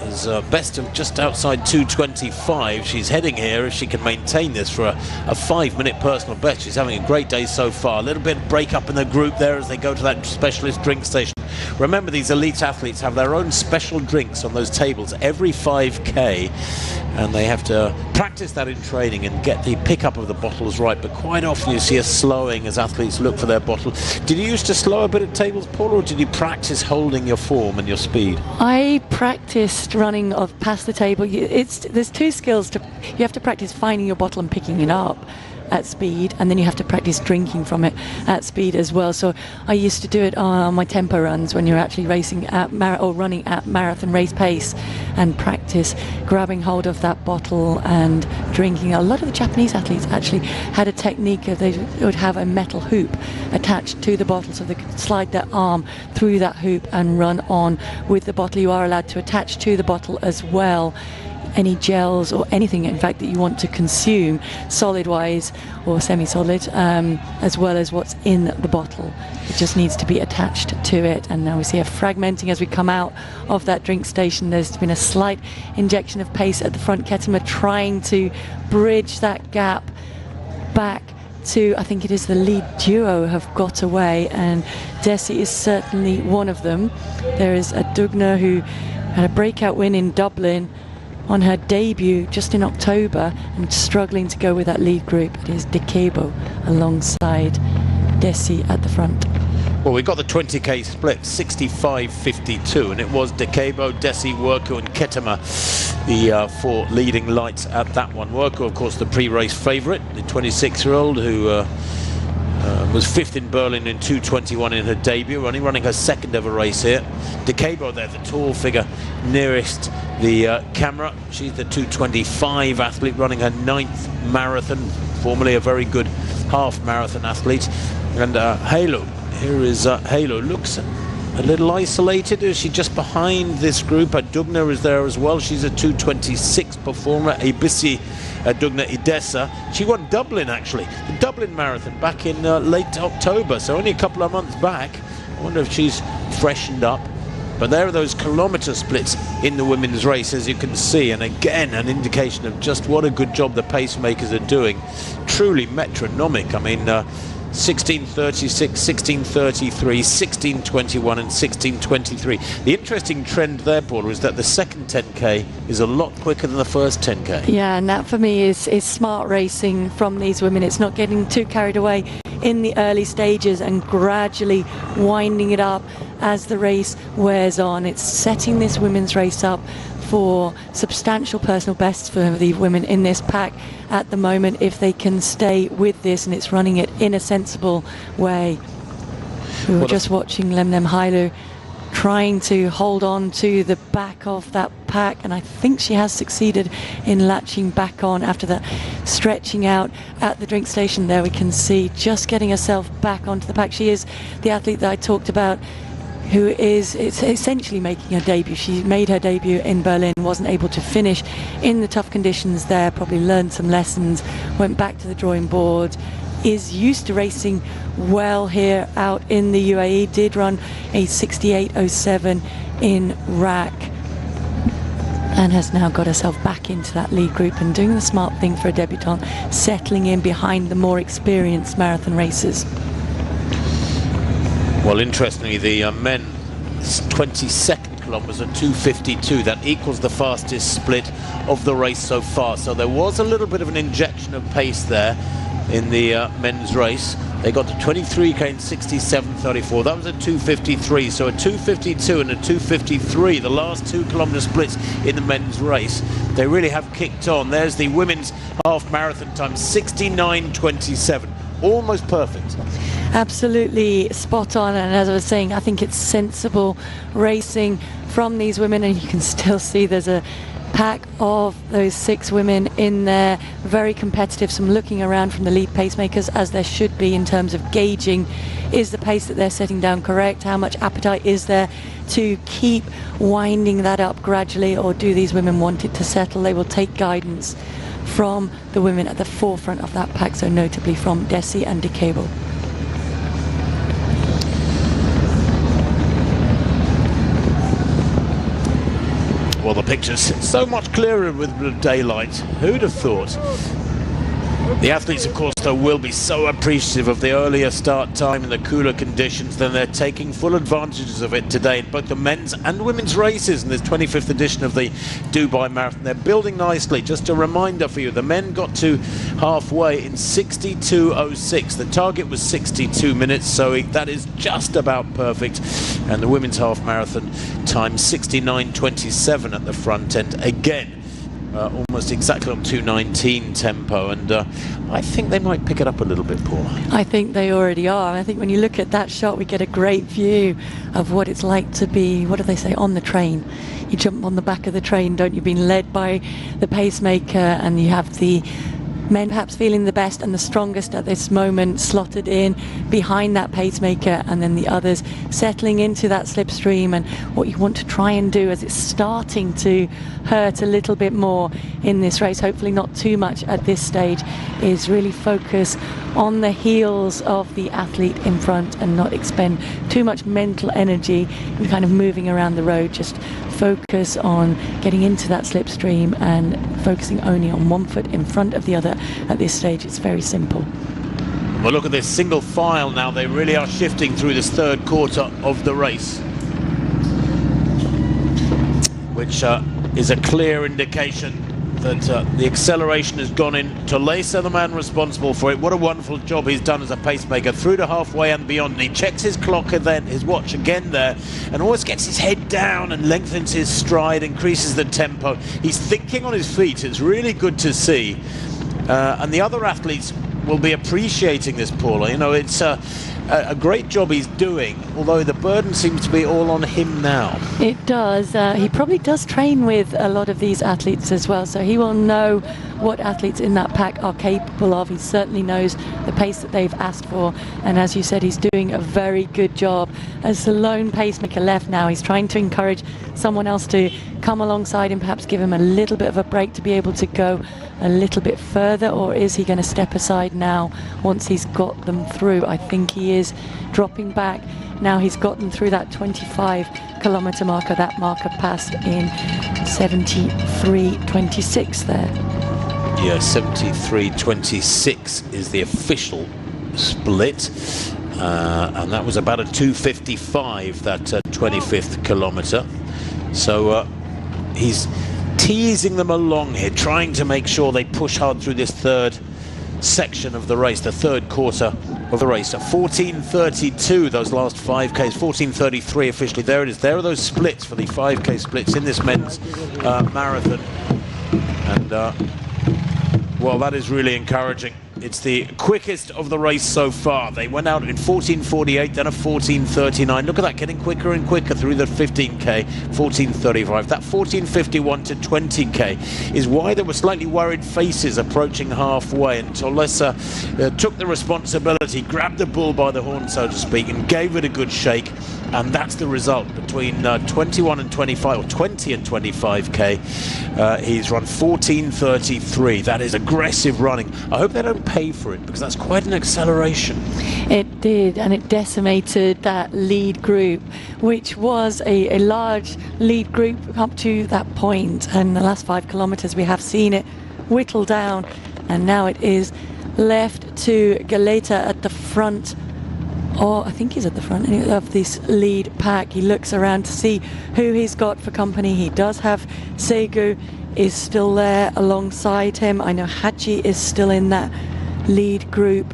A: is best of just outside 2:25. She's heading here, if she can maintain this, for a 5-minute personal best. She's having a great day so far. A little bit of break up in the group there as they go to that specialist drink station. Remember, these elite athletes have their own special drinks on those tables every 5k, and they have to practice that in training and get the pickup of the bottles right. But quite often you see a slowing as athletes look for their bottle. Did you used to slow a bit at tables, Paul, or did you practice holding your form and your speed?
B: I practiced running past the table. There's 2 skills. You have to practice finding your bottle and picking it up, at speed, and then you have to practice drinking from it at speed as well. So I used to do it on my tempo runs when you're actually racing at or running at marathon race pace, and practice grabbing hold of that bottle and drinking. A lot of the Japanese athletes actually had a technique of they would have a metal hoop attached to the bottle, so they could slide their arm through that hoop and run on with the bottle. You are allowed to attach to the bottle as well any gels or anything, in fact, that you want to consume solid-wise or semi-solid, as well as what's in the bottle. It just needs to be attached to it. And now we see a fragmenting as we come out of that drink station. There's been a slight injection of pace at the front. Ketema trying to bridge that gap back to, I think it is the lead duo have got away, and Desi is certainly one of them. There is Adugna, who had a breakout win in Dublin on her debut just in October and struggling to go with that lead group. It is Dekebo alongside Desi at the front.
A: Well, we got the 20k split 65-52, and it was Dekebo, Desi, Werku and Ketema, the four leading lights at that one. Werku, of course, the pre-race favourite, the 26-year-old who was fifth in Berlin in 2:21 in her debut, only running her second ever race here. Dekebo there, the tall figure nearest the camera. She's the 2:25 athlete, running her 9th marathon, formerly a very good half marathon athlete. And Halo, here is Halo, looks a little isolated. Is she just behind this group? Adugna is there as well. She's a 2:26 performer. Abisi Adugna Idessa. She won Dublin, actually, the Dublin Marathon back in late October, so only a couple of months back. I wonder if she's freshened up. But there are those kilometre splits in the women's race, as you can see, and again an indication of just what a good job the pacemakers are doing. Truly metronomic. I mean, 16:36, 16:33, 16:21 and 16:23. The interesting trend there, Paula, is that the second 10k is a lot quicker than the first 10k.
B: Yeah, and that for me is smart racing from these women. It's not getting too carried away in the early stages and gradually winding it up as the race wears on. It's setting this women's race up for substantial personal bests for the women in this pack at the moment, if they can stay with this, and it's running it in a sensible way. We were just watching Lemnem Hailu trying to hold on to the back of that pack, and I think she has succeeded in latching back on after that stretching out at the drink station. There we can see just getting herself back onto the pack. She is the athlete that I talked about, who is essentially making her debut. She made her debut in Berlin, wasn't able to finish in the tough conditions there, probably learned some lessons, went back to the drawing board, is used to racing well here out in the UAE, did run a 68.07 in RAC, and has now got herself back into that lead group and doing the smart thing for a debutante, settling in behind the more experienced marathon racers.
A: Well, interestingly, the men's 22nd kilometres at 2:52. That equals the fastest split of the race so far. So there was a little bit of an injection of pace there in the men's race. They got to 23k in 67.34. That was a 2:53. So a 2:52 and a 2:53, the last 2 kilometre splits in the men's race. They really have kicked on. There's the women's half marathon time, 69.27. Almost perfect.
B: Absolutely spot on, and as I was saying, I think it's sensible racing from these women, and you can still see there's a pack of those 6 women in there, very competitive. Some looking around from the lead pacemakers, as there should be, in terms of gauging, is the pace that they're setting down correct? How much appetite is there to keep winding that up gradually, or do these women want it to settle? They will take guidance from the women at the forefront of that pack, so notably from Desi and Dekebo.
A: Well, the picture's so much clearer with daylight. Who'd have thought? The athletes, of course, though, will be so appreciative of the earlier start time and the cooler conditions. Then they're taking full advantages of it today in both the men's and women's races in this 25th edition of the Dubai Marathon. They're building nicely. Just a reminder for you, the men got to halfway in 62.06. The target was 62 minutes, so that is just about perfect. And the women's half marathon time, 69.27 at the front end. Again, almost exactly on 2:19 tempo, and I think they might pick it up a little bit, Paula.
B: I think they already are. I think when you look at that shot, we get a great view of what it's like to be, what do they say, on the train. You jump on the back of the train, don't you, being led by the pacemaker, and you have the men perhaps feeling the best and the strongest at this moment slotted in behind that pacemaker, and then the others settling into that slipstream. And what you want to try and do as it's starting to hurt a little bit more in this race, hopefully not too much at this stage, is really focus on the heels of the athlete in front and not expend too much mental energy in kind of moving around the road. Just focus on getting into that slipstream and focusing only on one foot in front of the other. At this stage, it's very simple.
A: Well, look at this single file now. They really are shifting through this third quarter of the race, which is a clear indication that the acceleration has gone in. Tolesa, the man responsible for it, what a wonderful job he's done as a pacemaker through to halfway and beyond. And he checks his clock and then his watch again there, and always gets his head down and lengthens his stride, increases the tempo. He's thinking on his feet. It's really good to see, and the other athletes will be appreciating this, Paula. You know, it's a great job he's doing, although the burden seems to be all on him now.
B: It does. He probably does train with a lot of these athletes as well, so he will know what athletes in that pack are capable of. He certainly knows the pace that they've asked for, and as you said, he's doing a very good job. As the lone pacemaker left now, he's trying to encourage someone else to come alongside and perhaps give him a little bit of a break to be able to go a little bit further, or is he going to step aside now once he's got them through? I think he is dropping back. Now he's gotten through that 25-kilometer marker. That marker passed in 73:26 there.
A: Yeah, 73:26 is the official split, and that was about a 2:55, that 25th kilometer. So he's teasing them along here, trying to make sure they push hard through this third section of the race, the third quarter of the race. At 14:32, those last 5Ks, 14:33 officially. There it is. There are those splits for the 5K splits in this men's marathon. And, well, that is really encouraging. It's the quickest of the race so far. They went out in 14:48, then a 14:39. Look at that, getting quicker and quicker through the 15K, 14:35. That 14:51 to 20K is why there were slightly worried faces approaching halfway, and Tolesa took the responsibility, grabbed the bull by the horn, so to speak, and gave it a good shake. And that's the result. Between 21 and 25, or 20 and 25K, he's run 14:33. That is aggressive running. I hope they don't pay for it, because that's quite an acceleration.
B: It did, and it decimated that lead group, which was a large lead group up to that point. And the last 5 kilometers, we have seen it whittle down, and now it is left to Galeta at the front. Or I think he's at the front of this lead pack. He looks around to see who he's got for company. He does have Segu is still there alongside him. I know Haji is still in that lead group,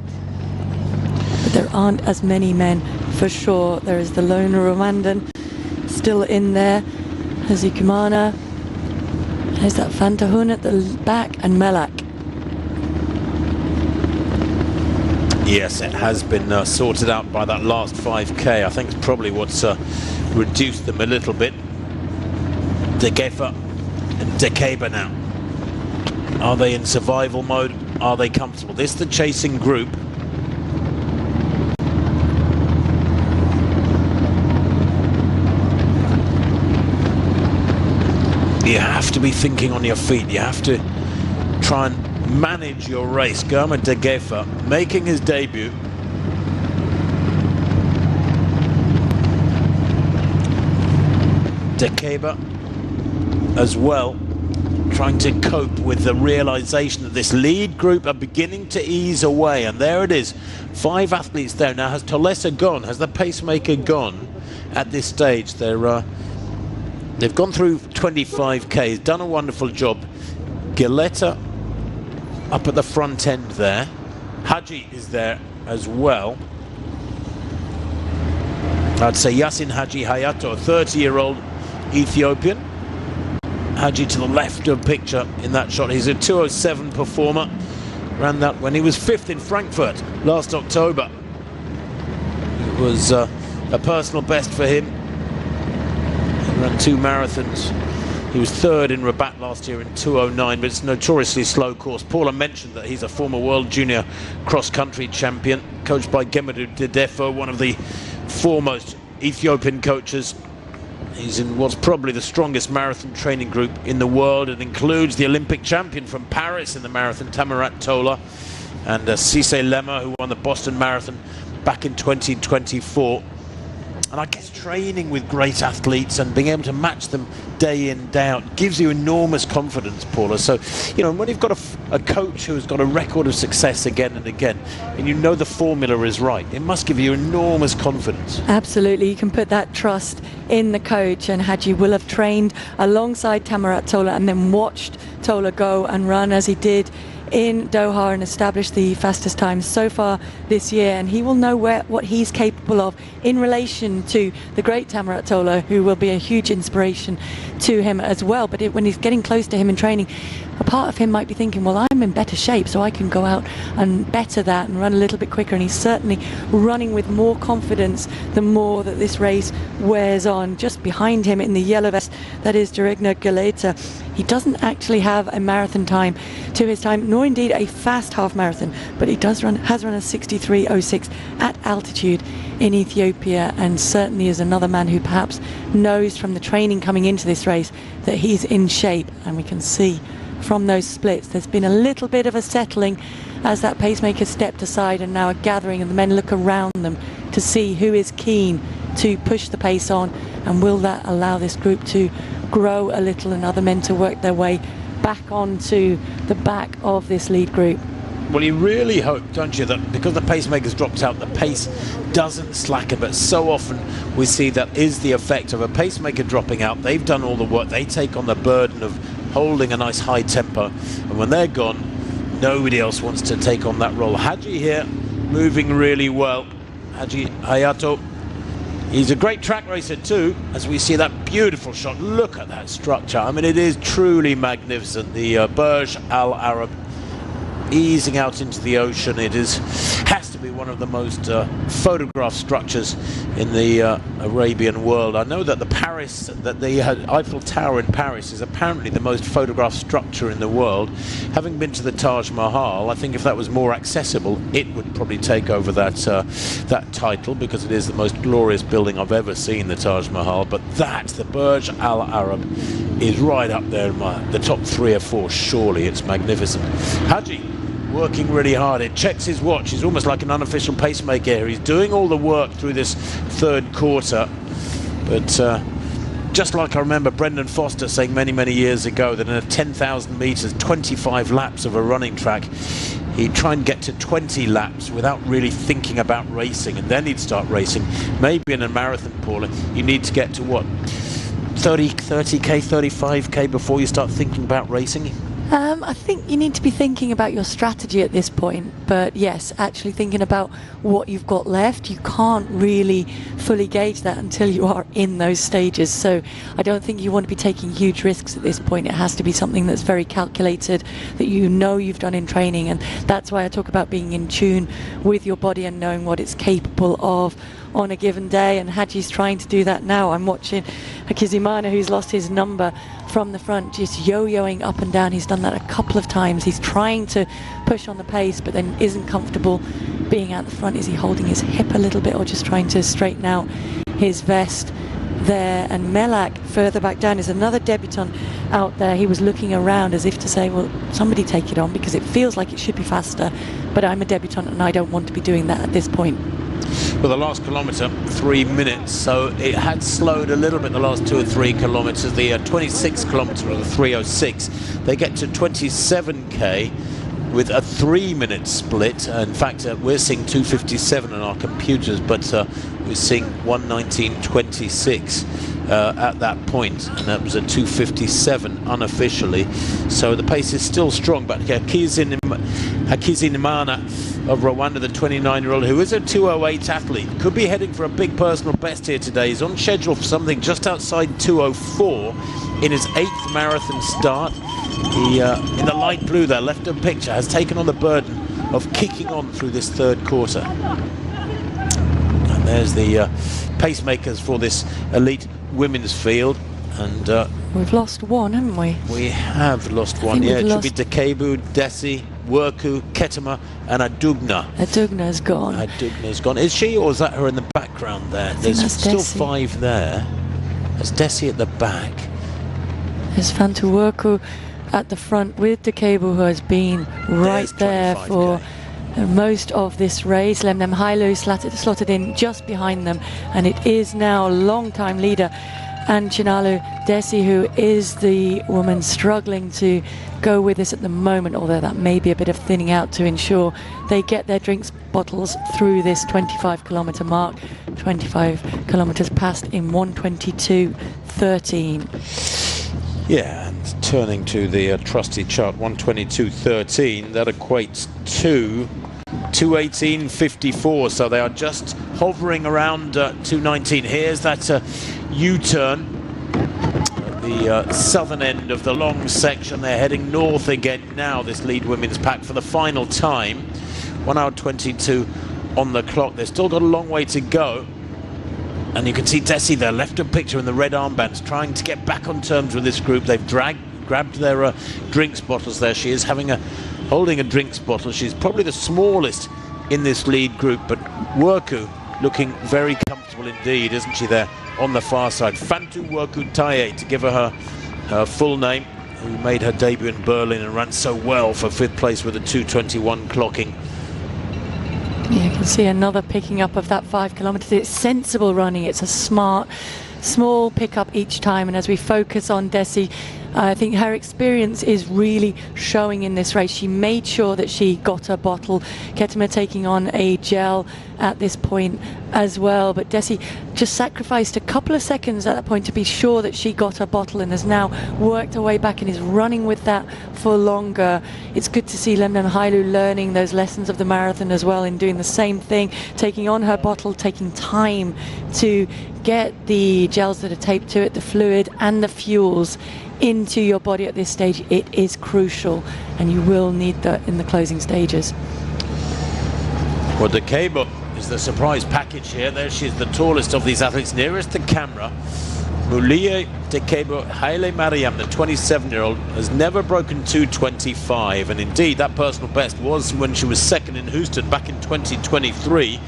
B: but there aren't as many men for sure. There is the lone Rwandan still in there. Hazikumana. There's that Fantahun at the back, and Melak.
A: Yes, it has been sorted out by that last 5K. I think it's probably what's reduced them a little bit. Degefa and Dekeba now. Are they in survival mode? Are they comfortable? This is the chasing group. You have to be thinking on your feet. You have to try and manage your race. Germa Degefa making his debut. Dekeba as well, trying to cope with the realization that this lead group are beginning to ease away. And there it is, 5 athletes there. Now, has Tolesa gone? Has the pacemaker gone at this stage? They've gone through 25K. He's done a wonderful job. Galeta up at the front end there. Haji is there as well. I'd say Yasin Haji Hayato, a 30-year-old Ethiopian. Hadji to the left of picture in that shot. He's a 2:07 performer. Ran that when he was 5th in Frankfurt last October. It was a personal best for him. He ran 2 marathons. He was 3rd in Rabat last year in 2:09, but it's a notoriously slow course. Paula mentioned that he's a former world junior cross-country champion, coached by Gemedu Dedefo, one of the foremost Ethiopian coaches. He's in what's probably the strongest marathon training group in the world. It includes the Olympic champion from Paris in the marathon, Tamirat Tola, and Cisse Lemmer, who won the Boston Marathon back in 2024. And I guess training with great athletes and being able to match them day in, day out gives you enormous confidence, Paula. So, you know, when you've got a coach who has got a record of success again and again, and you know the formula is right, it must give you enormous confidence.
B: Absolutely. You can put that trust in the coach, and Hadji will have trained alongside Tamirat Tola and then watched Tola go and run as he did in Doha and establish the fastest times so far this year, and he will know what he's capable of in relation to the great Tamirat Tola, who will be a huge inspiration to him as well. But when he's getting close to him in training, a part of him might be thinking, well, I'm in better shape, so I can go out and better that and run a little bit quicker. And he's certainly running with more confidence the more that this race wears on. Just behind him in the yellow vest, that is Jarigna Galeta. He doesn't actually have a marathon time to his time, nor indeed a fast half marathon, but he has run a 63:06 at altitude in Ethiopia, and certainly is another man who perhaps knows from the training coming into this race that he's in shape. And we can see from those splits there's been a little bit of a settling as that pacemaker stepped aside, and now a gathering, and the men look around them to see who is keen to push the pace on, and will that allow this group to grow a little and other men to work their way back onto the back of this lead group.
A: Well, you really hope, don't you, that because the pacemaker's dropped out, the pace doesn't slacken. But so often we see that is the effect of a pacemaker dropping out. They've done all the work. They take on the burden of holding a nice high tempo, and when they're gone, nobody else wants to take on that role. Hadji here, moving really well. Hadji Hayato. He's a great track racer too, as we see that beautiful shot. Look at that structure. I mean, it is truly magnificent. The Burj Al Arab easing out into the ocean. It has to be one of the most photographed structures in the Arabian world. I know that the Eiffel Tower in Paris is apparently the most photographed structure in the world. Having been to the Taj Mahal, I think if that was more accessible, it would probably take over that title, because it is the most glorious building I've ever seen, the Taj Mahal. But the Burj Al Arab, is right up there in the top 3 or 4. Surely it's magnificent. Hadji working really hard. It checks his watch. He's almost like an unofficial pacemaker here. He's doing all the work through this 3rd quarter. But just like I remember Brendan Foster saying many years ago that in a 10,000 meters, 25 laps of a running track, he'd try and get to 20 laps without really thinking about racing, and then he'd start racing. Maybe in a marathon, Paula, you need to get to what, 30k, 35k before you start thinking about racing?
B: I think you need to be thinking about your strategy at this point, but yes, actually thinking about what you've got left. You can't really fully gauge that until you are in those stages, so I don't think you want to be taking huge risks at this point. It has to be something that's very calculated, that you know you've done in training, and that's why I talk about being in tune with your body and knowing what it's capable of on a given day. And Hadji's trying to do that now. I'm watching Hakizimana, who's lost his number, from the front, just yo-yoing up and down. He's done that a couple of times. He's trying to push on the pace, but then isn't comfortable being out the front. Is he holding his hip a little bit, or just trying to straighten out his vest there? And Melak further back down is another debutant out there. He was looking around as if to say, well, somebody take it on, because it feels like it should be faster, but I'm a debutant and I don't want to be doing that at this point.
A: Well, the last kilometre, 3 minutes, so it had slowed a little bit the last 2 or 3 kilometres. The 26 kilometre of the 3:06, they get to 27k with a 3-minute split. In fact, we're seeing 2:57 on our computers, but we're seeing 1:19.26 at that point, and that was a 2:57 unofficially. So the pace is still strong, but Hakizimana of Rwanda, the 29-year-old, who is a 2:08 athlete, could be heading for a big personal best here today. He's on schedule for something just outside 2:04 in his 8th marathon start. He, in the light blue there, left of picture, has taken on the burden of kicking on through this third quarter. And there's the pacemakers for this elite women's field. And
B: we've lost one, haven't we?
A: We have lost one, yeah. It should be Dekebu, Desi, Worku, Ketema and Adugna.
B: Adugna's gone.
A: Adugna's gone. Is she, or is that her in the background there? There's still
B: Desi.
A: 5 there. There's Desi at the back.
B: There's Fantu Worku at the front with Dekebu, who has been right there for most of this race. Lemnem Hailu slotted in just behind them, and it is now long-time leader and Chinalu Desi, who is the woman struggling to go with this at the moment, although that may be a bit of thinning out to ensure they get their drinks bottles through this 25-kilometre mark. 25 kilometres passed in 1:22:13.
A: Yeah, and turning to the trusty chart, 1:22:13, that equates to 2:18:54, so they are just hovering around 2:19. Here's that U-turn at the southern end of the long section. They're heading north again now, this lead women's pack, for the final time. 1:22 on the clock. They've still got a long way to go. And you can see Desi there, left of picture in the red armbands, trying to get back on terms with this group. They've grabbed their drinks bottles there. She is holding a drinks bottle. She's probably the smallest in this lead group, but Worku looking very comfortable indeed, isn't she, there on the far side. Fantu Worku Taye, to give her full name, who made her debut in Berlin and ran so well for 5th place with a 2:21 clocking.
B: Yeah, you can see another picking up of that 5 kilometres. It's sensible running. It's a smart, small pickup each time. And as we focus on Desi, I think her experience is really showing in this race. She made sure that she got her bottle. Ketema taking on a gel at this point as well, but Desi just sacrificed a couple of seconds at that point to be sure that she got her bottle, and has now worked her way back and is running with that for longer. It's good to see Lemnem Hailu learning those lessons of the marathon as well, in doing the same thing, taking on her bottle, taking time to get the gels that are taped to it, the fluid and the fuels into your body at this stage. It is crucial, and you will need that in the closing stages.
A: Well, Dekebu is the surprise package here. There she is, the tallest of these athletes, nearest the camera. Mulie Dekebu Haile Mariam, the 27-year-old, has never broken 2:25, and indeed that personal best was when she was second in Houston back in 2023,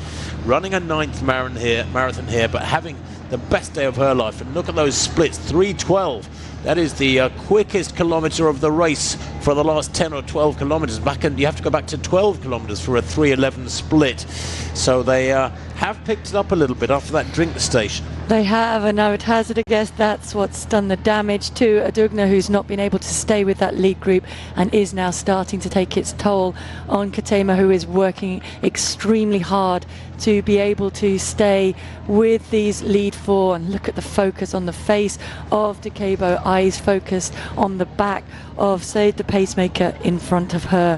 A: running a 9th marathon here, but having the best day of her life. And look at those splits, 3:12. That is the quickest kilometre of the race for the last 10 or 12 kilometres. You have to go back to 12 kilometres for a 3:11 split. So they have picked it up a little bit after that drink station.
B: They have, and I would hazard a guess that's what's done the damage to Adugna, who's not been able to stay with that lead group and is now starting to take its toll on Ketema, who is working extremely hard to be able to stay with these lead 4. And look at the focus on the face of Dekebu, eyes focused on the back of Said, the pacemaker, in front of her,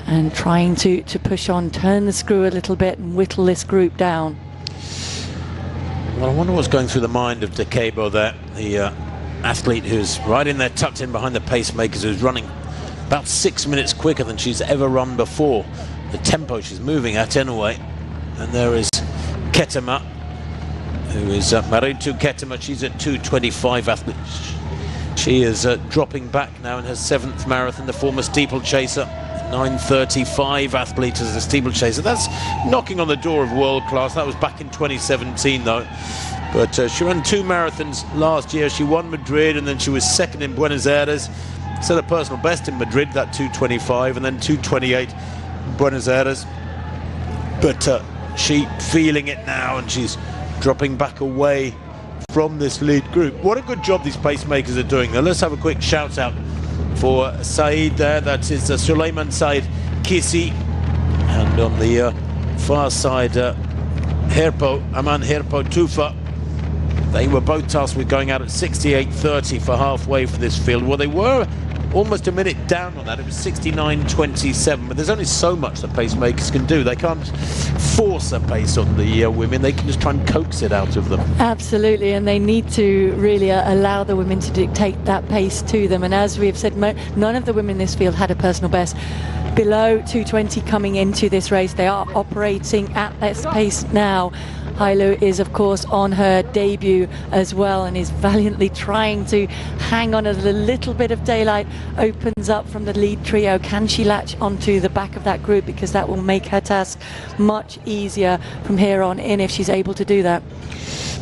B: and trying to push on, turn the screw a little bit and whittle this group down.
A: Well, I wonder what's going through the mind of Dekebu there, the athlete who's right in there, tucked in behind the pacemakers, who's running about 6 minutes quicker than she's ever run before. The tempo she's moving at anyway. And there is Ketema, who is Maritu Ketema. She's at 2:25 athlete. She is dropping back now in her 7th marathon, the former steeplechaser. 9:35 athlete as a steeplechaser. That's knocking on the door of world class. That was back in 2017 though. But she ran 2 marathons last year. She won Madrid, and then she was second in Buenos Aires. Set a personal best in Madrid, that 2:25, and then 2:28 in Buenos Aires. But she feeling it now, and she's dropping back away from this lead group. What a good job these pacemakers are doing. Now let's have a quick shout out for Said there. That is Suleiman Said Kisi, and on the far side Aman Herpo Tufa. They were both tasked with going out at 68:30 for halfway for this field. Well, they were almost a minute down on that. It was 69.27, but there's only so much the pacemakers can do. They can't force a pace on the women. They can just try and coax it out of them.
B: Absolutely, and they need to really allow the women to dictate that pace to them. And as we have said, none of the women in this field had a personal best below 2:20 coming into this race. They are operating at this pace now. Hailu is, of course, on her debut as well and is valiantly trying to hang on as a little bit of daylight opens up from the lead trio. Can she latch onto the back of that group? Because that will make her task much easier from here on in if she's able to do that.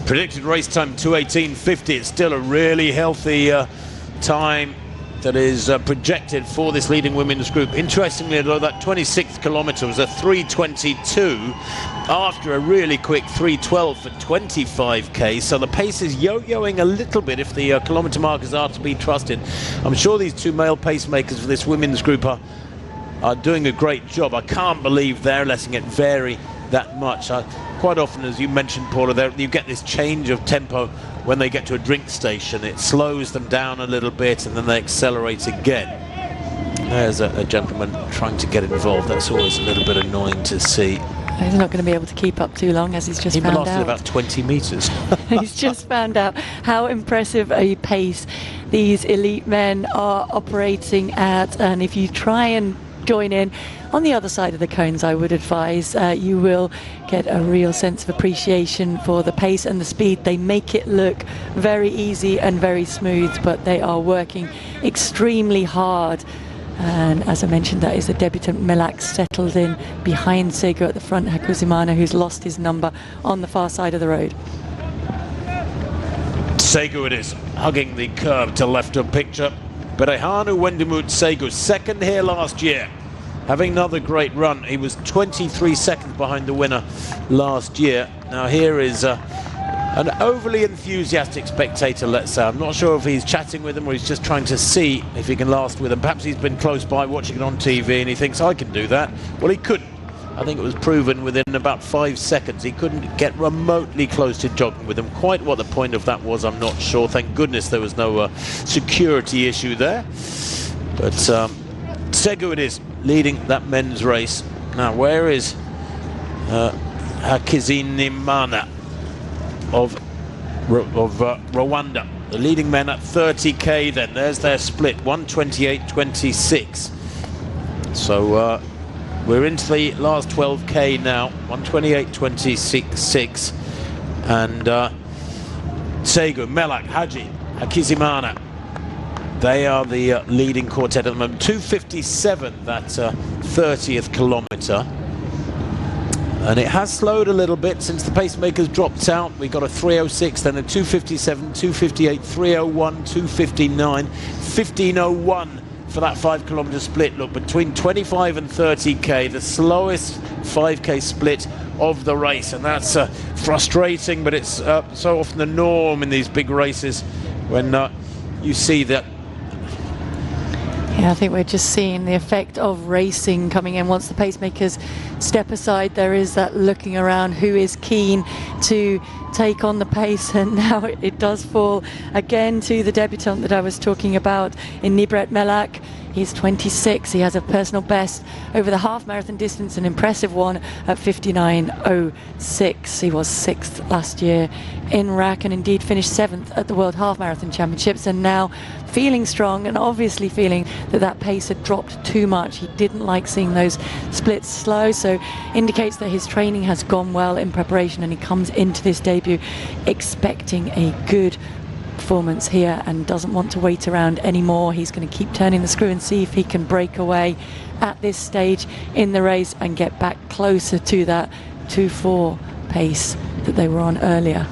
A: Predicted race time 2:18.50. It's still a really healthy time that is projected for this leading women's group. Interestingly, though, that 26th kilometre was a 3:22 after a really quick 3:12 for 25k, so the pace is yo-yoing a little bit if the kilometre markers are to be trusted. I'm sure these two male pacemakers for this women's group are doing a great job. I can't believe they're letting it vary that much. Quite often, as you mentioned, Paula, you get this change of tempo when they get to a drink station. It slows them down a little bit and then they accelerate again. There's a gentleman trying to get involved. That's always a little bit annoying to see.
B: He's not going to be able to keep up too long, as he's just found out.
A: He lasted about 20 metres.
B: He's just found out how impressive a pace these elite men are operating at, and if you try and join in on the other side of the cones, I would advise you will get a real sense of appreciation for the pace and the speed. They make it look very easy and very smooth, but they are working extremely hard. And as I mentioned, that is the debutant Melak settled in behind Sego at the front, Hakuzimana, who's lost his number on the far side of the road.
A: Sego it is, hugging the curve to left of picture. Berehanu Wendimut Sego, second here last year, having another great run. He was 23 seconds behind the winner last year. Now here is an overly enthusiastic spectator, let's say. I'm not sure if he's chatting with him or he's just trying to see if he can last with him. Perhaps he's been close by watching it on TV and he thinks, I can do that. Well, he couldn't. I think it was proven within about 5 seconds. He couldn't get remotely close to jogging with him. Quite what the point of that was, I'm not sure. Thank goodness there was no security issue there. But Segu it is, leading that men's race. Now, where is Hakizinimana of Rwanda? The leading men at 30k then. There's their split, 1:28.26. So we're into the last 12k now, 1:28.26. And Segu, Melak, Haji, Hakizimana, they are the leading quartet at the moment. 2:57, that 30th kilometre. And it has slowed a little bit since the pacemakers dropped out. We got a 3:06, then a 2:57, 2:58, 3:01, 2:59, 15:01 for that 5 kilometre split. Look, between 25 and 30k, the slowest 5k split of the race, and that's frustrating, but it's so often the norm in these big races when you see that.
B: Yeah, I think we're just seeing the effect of racing coming in. Once the pacemakers step aside, there is that looking around who is keen to take on the pace, and now it does fall again to the debutant that I was talking about in Nibret Melak. He's 26. He has a personal best over the half marathon distance, an impressive one at 59:06. He was 6th last year in RAC and indeed finished 7th at the World Half Marathon Championships, and now feeling strong and obviously feeling that that pace had dropped too much. He didn't like seeing those splits slow, so indicates that his training has gone well in preparation, and he comes into this debut expecting a good performance here and doesn't want to wait around anymore. He's going to keep turning the screw and see if he can break away at this stage in the race and get back closer to that 2:4 pace that they were on earlier.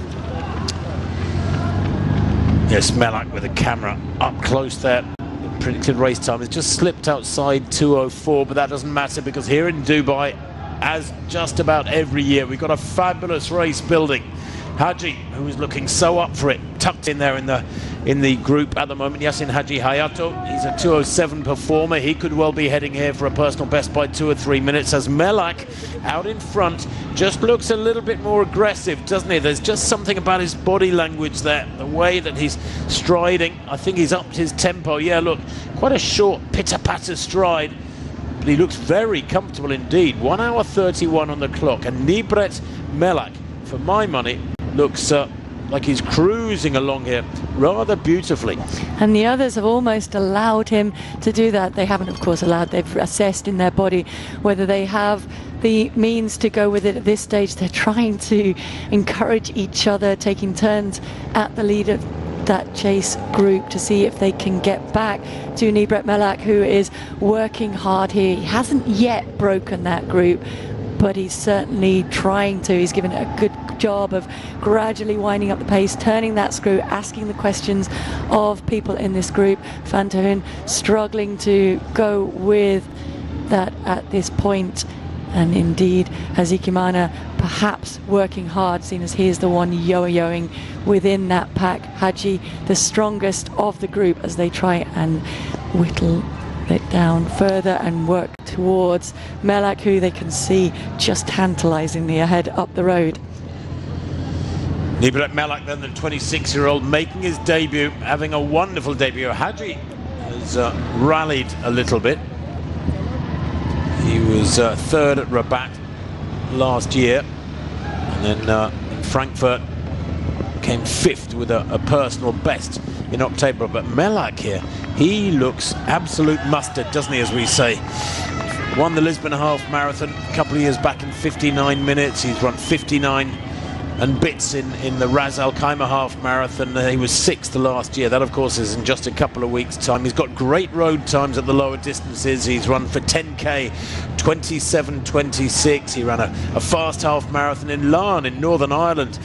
A: Yes, Melak with the camera up close there. The predicted race time has just slipped outside 2:04, but that doesn't matter because here in Dubai, as just about every year, we've got a fabulous race building. Haji, who is looking so up for it, tucked in there in the in the group at the moment. Yasin Haji Hayato, he's a 2:07 performer. He could well be heading here for a personal best by 2 or 3 minutes, as Melak out in front just looks a little bit more aggressive, doesn't he? There's just something about his body language there, the way that he's striding. I think he's upped his tempo. Yeah, look, quite a short pitter-patter stride, but he looks very comfortable indeed. 1 hour 31 on the clock, and Nibret Melak, for my money, looks like he's cruising along here rather beautifully.
B: And the others have almost allowed him to do that. They haven't, of course, allowed. They've assessed in their body whether they have the means to go with it at this stage. They're trying to encourage each other, taking turns at the lead of that chase group to see if they can get back to Nibret Melak, who is working hard here. He hasn't yet broken that group, but he's certainly trying to. He's given it a good job of gradually winding up the pace, turning that screw, asking the questions of people in this group. Van Terhun struggling to go with that at this point, and indeed Hazikimana perhaps working hard, seeing as he is the one yo-yoing within that pack. Haji, the strongest of the group, as they try and whittle it down further and work towards Melak, who they can see just tantalizingly ahead up the road.
A: Nibret Melak, then, the 26-year-old, making his debut, having a wonderful debut. Haji has rallied a little bit. He was third at Rabat last year, and then in Frankfurt came fifth with a personal best in October. But Melak here, he looks absolute mustard, doesn't he, as we say. Won the Lisbon half marathon a couple of years back in 59 minutes. He's run 59 and bits in the Ras Al Khaimah half marathon. He was sixth last year. That, of course, is in just a couple of weeks' time. He's got great road times at the lower distances. He's run for 10k 27:26. He ran a fast half marathon in Larne in Northern Ireland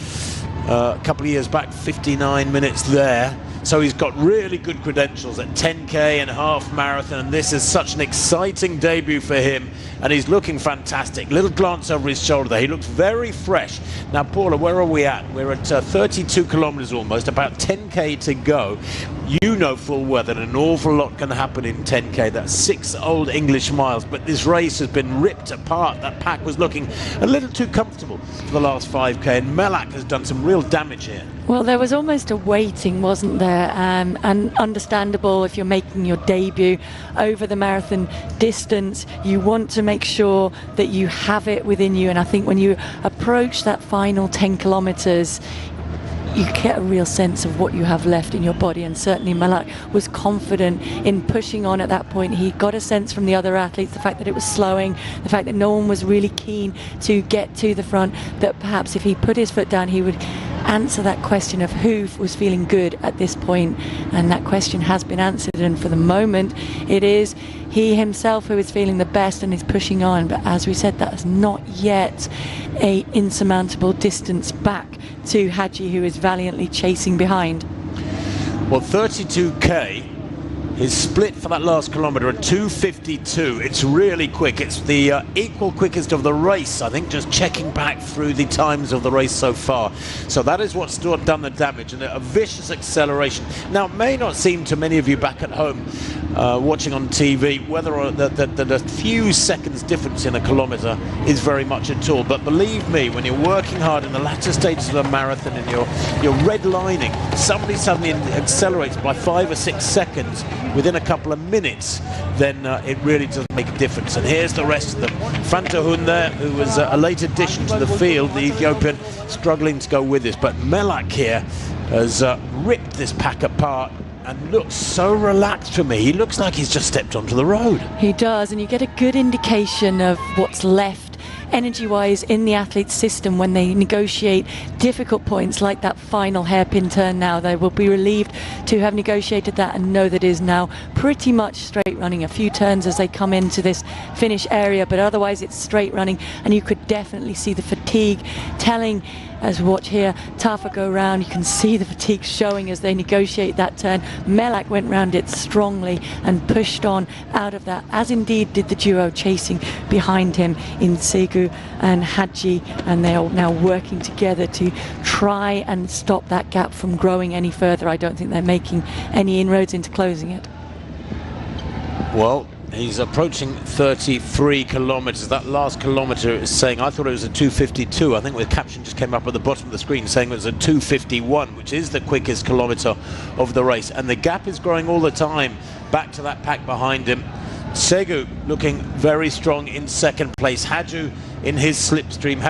A: a couple of years back, 59 minutes there. So he's got really good credentials at 10k and half marathon, and this is such an exciting debut for him, and he's looking fantastic. Little glance over his shoulder there. He looks very fresh. Now, Paula, where are we at? We're at 32 kilometers almost, about 10k to go. You know full well that an awful lot can happen in 10k. That's 6 old English miles, but this race has been ripped apart. That pack was looking a little too comfortable for the last 5k, and Melak has done some real damage here.
B: Well, there was almost a waiting, wasn't there? And understandable if you're making your debut over the marathon distance. You want to make sure that you have it within you. And I think when you approach that final 10 kilometers, you get a real sense of what you have left in your body, and certainly Melak was confident in pushing on at that point. He got a sense from the other athletes, the fact that it was slowing, the fact that no one was really keen to get to the front, that perhaps if he put his foot down, he would answer that question of who was feeling good at this point, and that question has been answered, and for the moment it is he himself who is feeling the best and is pushing on. But as we said, that is not yet a insurmountable distance back to Haji, who is valiantly chasing behind.
A: Well, 32k is split for that last kilometre at 2:52. It's really quick. It's the equal quickest of the race, I think, just checking back through the times of the race so far. So that is what's done the damage, and a vicious acceleration. Now, it may not seem to many of you back at home watching on TV whether or that a few seconds difference in a kilometre is very much at all, but believe me, when you're working hard in the latter stages of a marathon and you're redlining, somebody suddenly accelerates by 5 or 6 seconds within a couple of minutes, then it really does make a difference. And here's the rest of them. Van Terhun there, who was a late addition to the field, the Ethiopian, struggling to go with this, but Melak here has ripped this pack apart and looks so relaxed to me. He looks like he's just stepped onto the road.
B: He does, and you get a good indication of what's left energy-wise in the athlete's system when they negotiate difficult points like that final hairpin turn. Now they will be relieved to have negotiated that and know that it is now pretty much straight running. A few turns as they come into this finish area, but otherwise it's straight running, and you could definitely see the fatigue telling. As we watch here, Tafa go round, you can see the fatigue showing as they negotiate that turn. Melak went round it strongly and pushed on out of that, as indeed did the duo chasing behind him in Segu Dekebo and Hadji, and they are now working together to try and stop that gap from growing any further. I don't think they're making any inroads into closing it.
A: Well, he's approaching 33 kilometres. That last kilometre is saying, I thought it was a 2:52. I think the caption just came up at the bottom of the screen saying it was a 2:51, which is the quickest kilometre of the race. And the gap is growing all the time back to that pack behind him. Segu looking very strong in second place. Hadji in his slipstream,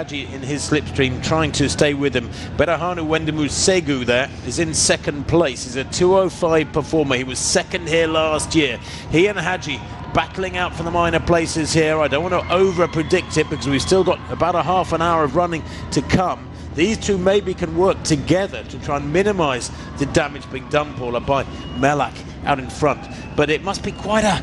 A: trying to stay with him. Berahanu Wendemu Segu there is in second place. He's a 2:05 performer. He was second here last year. He and Hadji battling out for the minor places here. I don't want to over predict it because we've still got about a half an hour of running to come. These two maybe can work together to try and minimise the damage being done, Paula, by Melak out in front. But it must be quite a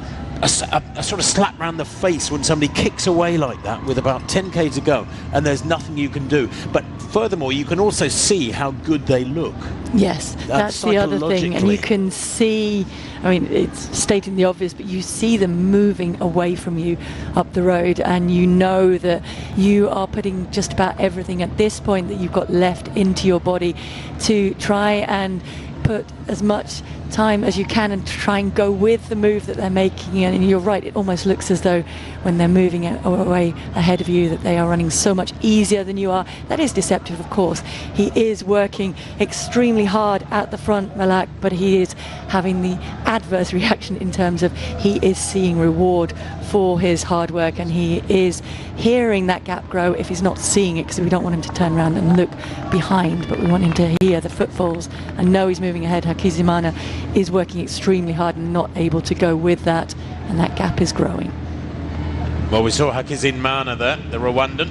A: sort of slap round the face when somebody kicks away like that with about 10k to go and there's nothing you can do. But furthermore, you can also see how good they look.
B: Yes, that's the other thing. And you can see, I mean, it's stating the obvious, but you see them moving away from you up the road, and you know that you are putting just about everything at this point that you've got left into your body to try and put as much time as you can and try and go with the move that they're making. And you're right, it almost looks as though when they're moving away ahead of you that they are running so much easier than you are. That is deceptive, of course. He is working extremely hard at the front, Melak, but he is having the adverse reaction in terms of he is seeing reward for his hard work, and he is hearing that gap grow if he's not seeing it, because we don't want him to turn around and look behind, but we want him to hear the footfalls and know he's moving ahead. Hakizimana is working extremely hard and not able to go with that, and that gap is growing.
A: Well, we saw Hakizimana there, the Rwandan.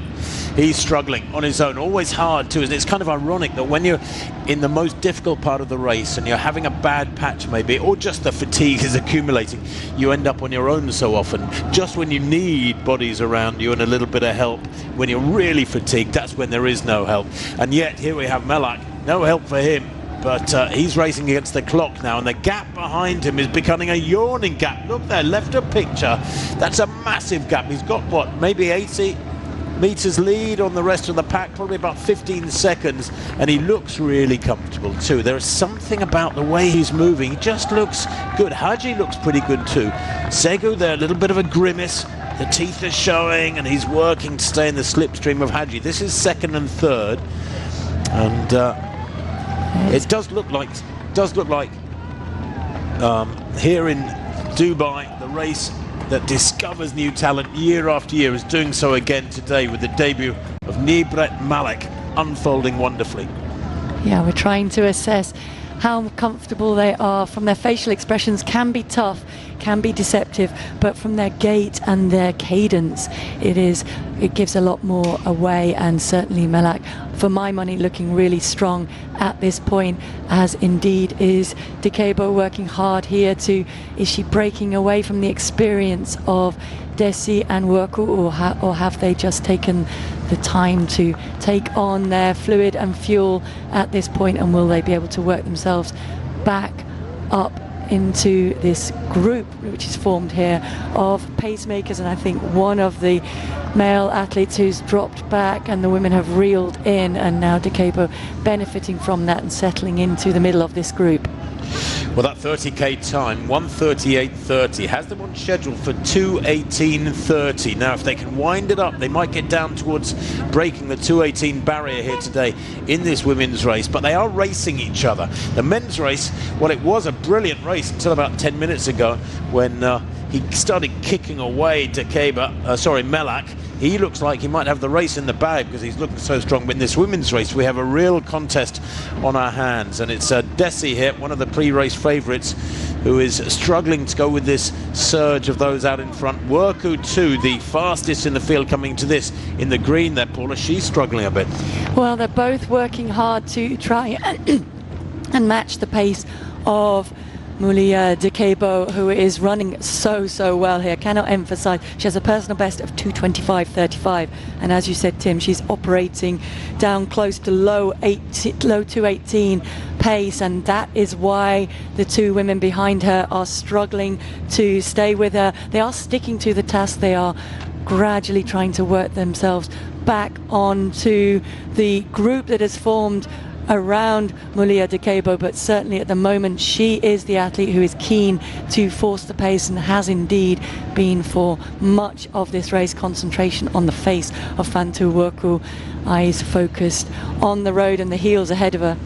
A: He's struggling on his own, always hard too. And it's kind of ironic that when you're in the most difficult part of the race and you're having a bad patch maybe, or just the fatigue is accumulating, you end up on your own so often. Just when you need bodies around you and a little bit of help, when you're really fatigued, that's when there is no help. And yet here we have Melak, no help for him. But he's racing against the clock now, and the gap behind him is becoming a yawning gap. Look there, left a picture. That's a massive gap. He's got, what, maybe 80 meters lead on the rest of the pack, probably about 15 seconds, and he looks really comfortable too. There is something about the way he's moving. He just looks good. Hadji looks pretty good too. Segu there, a little bit of a grimace. The teeth are showing, and he's working to stay in the slipstream of Hadji. This is second and third, and it does look like here in Dubai, the race that discovers new talent year after year is doing so again today with the debut of Nibret Malek unfolding wonderfully.
B: Yeah, we're trying to assess how comfortable they are. From their facial expressions, can be tough, can be deceptive, but from their gait and their cadence, it gives a lot more away. And certainly Melak, for my money, looking really strong at this point, as indeed is Dekebo, working hard here to, is she breaking away from the experience of Desi and Worku, or have they just taken the time to take on their fluid and fuel at this point, and will they be able to work themselves back up into this group which is formed here of pacemakers? And I think one of the male athletes who's dropped back and the women have reeled in, and now Dekebo benefiting from that and settling into the middle of this group.
A: Well, that 30k time, 1:38.30, has them on schedule for 2:18.30. Now, if they can wind it up, they might get down towards breaking the 2:18 barrier here today in this women's race, but they are racing each other. The men's race, well, it was a brilliant race until about 10 minutes ago when he started kicking away Melak. He looks like he might have the race in the bag because he's looking so strong. But in this women's race, we have a real contest on our hands. And it's Desi here, one of the pre-race favourites, who is struggling to go with this surge of those out in front. Worku too, the fastest in the field coming to this in the green there, Paula. She's struggling a bit.
B: Well, they're both working hard to try and match the pace of Mulia Dekebo, who is running so well here. Cannot emphasize, she has a personal best of 2:25.35, and as you said, Tim, she's operating down close to low 2:18 pace, and that is why the two women behind her are struggling to stay with her. They are sticking to the task. They are gradually trying to work themselves back onto the group that has formed around Mulia Dekebo, but certainly at the moment she is the athlete who is keen to force the pace and has indeed been for much of this race. Concentration on the face of Fantu Worku, eyes focused on the road and the heels ahead of her.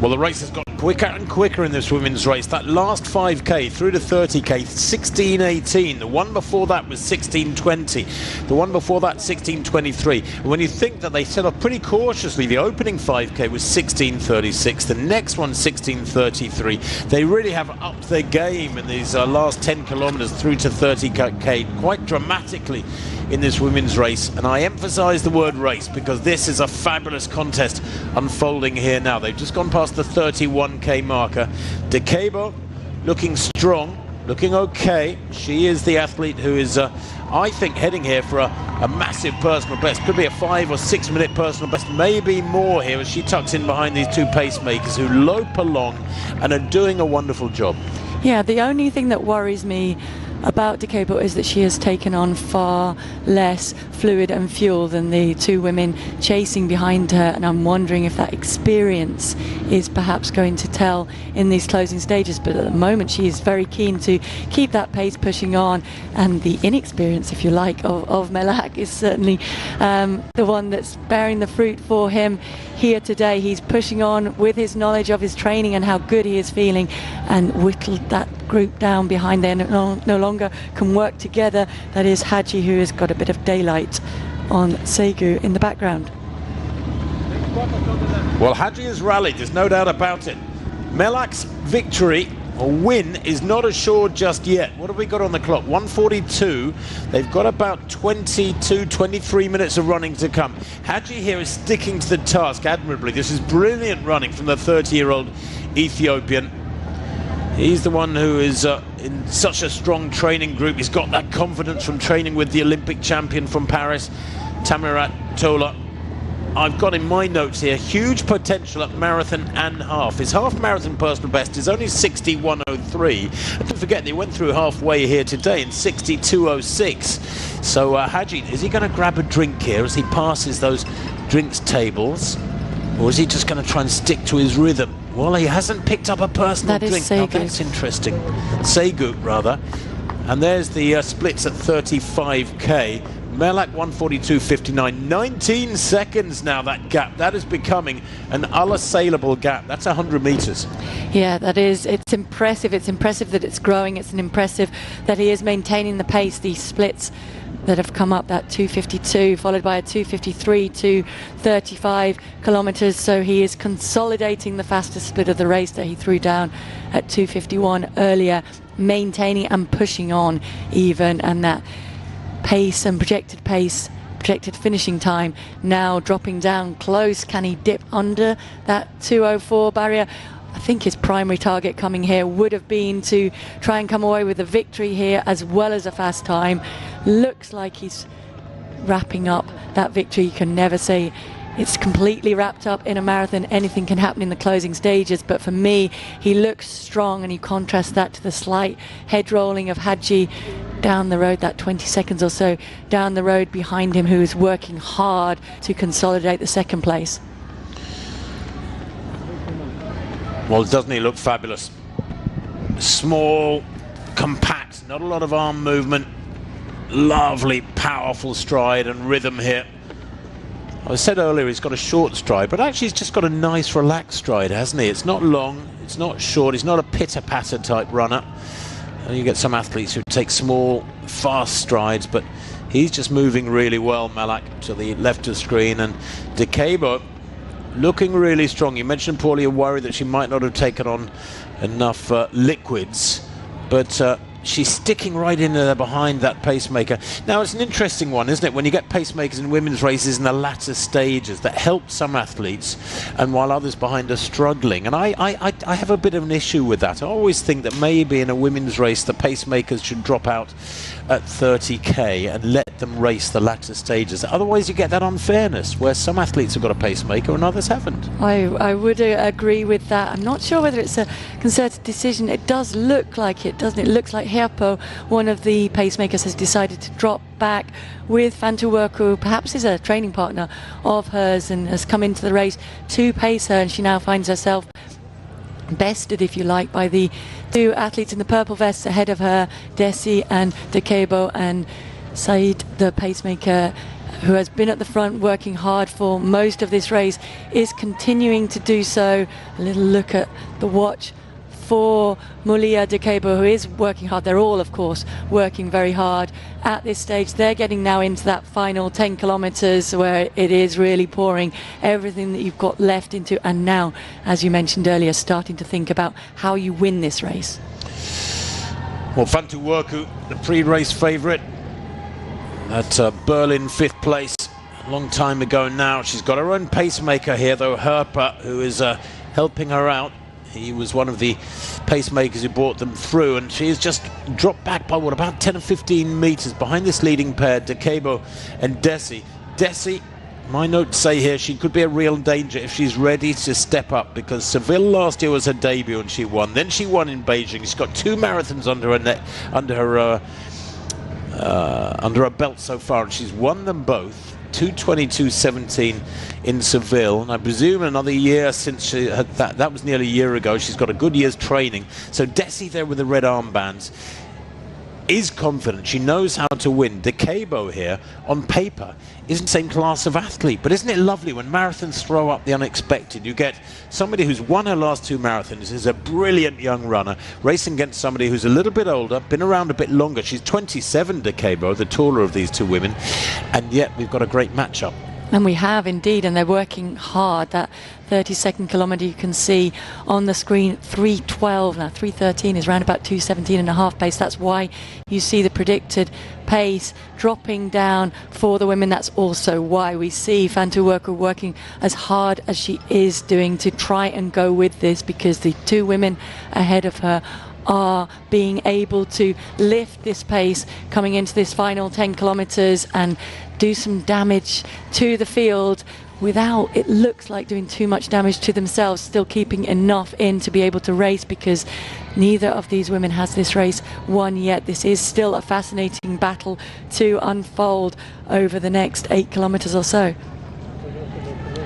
A: Well, the race has got quicker and quicker in this women's race. That last 5k through to 30k, 16:18. The one before that was 16:20. The one before that, 16:23. And when you think that they set off pretty cautiously, the opening 5k was 16:36. The next one, 16:33. They really have upped their game in these last 10 kilometers through to 30k quite dramatically in this women's race. And I emphasize the word race because this is a fabulous contest unfolding here now. They've just gone past the 31k marker. Dekebo looking strong, looking okay. She is the athlete who is I think heading here for a massive personal best. Could be a 5 or 6 minute personal best, maybe more here as she tucks in behind these two pacemakers who lope along and are doing a wonderful job.
B: Yeah, the only thing that worries me about Dekebo is that she has taken on far less fluid and fuel than the two women chasing behind her, and I'm wondering if that experience is perhaps going to tell in these closing stages. But at the moment she is very keen to keep that pace pushing on, and the inexperience, if you like, of Melak is certainly the one that's bearing the fruit for him here today. He's pushing on with his knowledge of his training and how good he is feeling, and whittled that group down behind there, no longer can work together. That is Hadji, who has got a bit of daylight on Segu in the background.
A: Well, Hadji has rallied, there's no doubt about it. Melak's victory or win is not assured just yet. What have we got on the clock? 1:42. They've got about 23 minutes of running to come. Hadji here is sticking to the task admirably. This is brilliant running from the 30-year-old Ethiopian. He's the one who is in such a strong training group. He's got that confidence from training with the Olympic champion from Paris, Tamirat Tola. I've got in my notes here huge potential at marathon and half. His half marathon personal best is only 61:03. And don't forget they went through halfway here today in 62:06. So Hadji, is he going to grab a drink here as he passes those drinks tables, or is he just going to try and stick to his rhythm? Well, he hasn't picked up a personal drink. Now that's interesting. Segu, rather. And there's the splits at 35k. Melak 1:42.59. 19 seconds now, that gap. That is becoming an unassailable gap. That's 100 meters.
B: Yeah, that is. It's impressive. It's impressive that it's growing. It's impressive that he is maintaining the pace. These splits that have come up, that 2:52 followed by a 2:53 to 35 kilometers. So he is consolidating the fastest split of the race that he threw down at 2:51 earlier, maintaining and pushing on even, and that pace and projected finishing time now dropping down close. Can he dip under that 2:04 barrier? I think his primary target coming here would have been to try and come away with a victory here as well as a fast time. Looks like he's wrapping up that victory. You can never say it's completely wrapped up in a marathon. Anything can happen in the closing stages, but for me he looks strong, and you contrast that to the slight head rolling of Hadji down the road, that 20 seconds or so down the road behind him, who is working hard to consolidate the second place.
A: Well, doesn't he look fabulous? Small, compact, not a lot of arm movement, lovely, powerful stride and rhythm here. I said earlier he's got a short stride, but actually he's just got a nice, relaxed stride, hasn't he? It's not long, it's not short, he's not a pitter-patter type runner. And you get some athletes who take small, fast strides, but he's just moving really well, Melak, to the left of the screen. And Dekebo looking really strong. You mentioned, Paulie, you're worried that she might not have taken on enough liquids, but she's sticking right in there behind that pacemaker. Now, it's an interesting one, isn't it, when you get pacemakers in women's races in the latter stages that help some athletes, and while others behind are struggling. And I have a bit of an issue with that. I always think that maybe in a women's race the pacemakers should drop out at 30k and let them race the latter stages. Otherwise you get that unfairness where some athletes have got a pacemaker and others haven't.
B: I would agree with that. I'm not sure whether it's a concerted decision. It does look like it, doesn't it? It looks like Herpo, one of the pacemakers, has decided to drop back with Fantuwerk, who perhaps is a training partner of hers and has come into the race to pace her, and she now finds herself bested, if you like, by the two athletes in the purple vests ahead of her, Desi and Dekebo, and Said, the pacemaker, who has been at the front working hard for most of this race, is continuing to do so. A little look at the watch for Mulia Dekebo, who is working hard. They're all, of course, working very hard at this stage. They're getting now into that final 10 kilometers where it is really pouring everything that you've got left into, and now, as you mentioned earlier, starting to think about how you win this race.
A: Well, Fantuwerk, the pre-race favourite at Berlin 5th place a long time ago now. She's got her own pacemaker here, though, Herpa, who is helping her out. He was one of the pacemakers who brought them through, and she has just dropped back by, what, about 10 or 15 metres behind this leading pair, Dekebo and Desi. Desi, my notes say here, she could be a real danger if she's ready to step up, because Seville last year was her debut and she won. Then she won in Beijing. She's got 2 marathons under her belt so far, and she's won them both. 2:22.17 in Seville, and I presume another year since she had that was nearly a year ago. She's got a good year's training. So Desi there with the red armbands is confident. She knows how to win. Dekebo here, on paper, isn't the same class of athlete, but isn't it lovely when marathons throw up the unexpected? You get somebody who's won her last 2 marathons, is a brilliant young runner, racing against somebody who's a little bit older, been around a bit longer. She's 27, Dekebo, the taller of these 2 women, and yet we've got a great matchup.
B: And we have indeed, and they're working hard. That 32nd kilometre you can see on the screen, 3:12 now. 3:13 is round about 2:17 and a half pace. That's why you see the predicted pace dropping down for the women. That's also why we see Fantuwerk working as hard as she is doing to try and go with this, because the 2 women ahead of her are being able to lift this pace coming into this final 10 kilometres and do some damage to the field without, it looks like, doing too much damage to themselves, still keeping enough in to be able to race, because neither of these women has this race won yet. This is still a fascinating battle to unfold over the next 8 kilometres or so.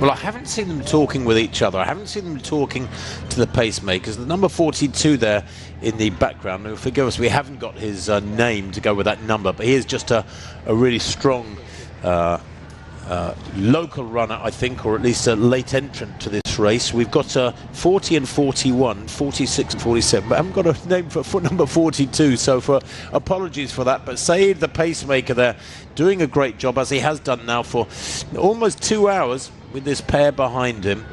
A: Well, I haven't seen them talking with each other. I haven't seen them talking to the pacemakers. The number 42 there in the background, now forgive us, we haven't got his name to go with that number, but he is just a really strong local runner, I think, or at least a late entrant to this race. We've got 40 and 41, 46 and 47, but I haven't got a name for number 42, so apologies for that. But Said, the pacemaker there, doing a great job, as he has done now for almost 2 hours with this pair behind him.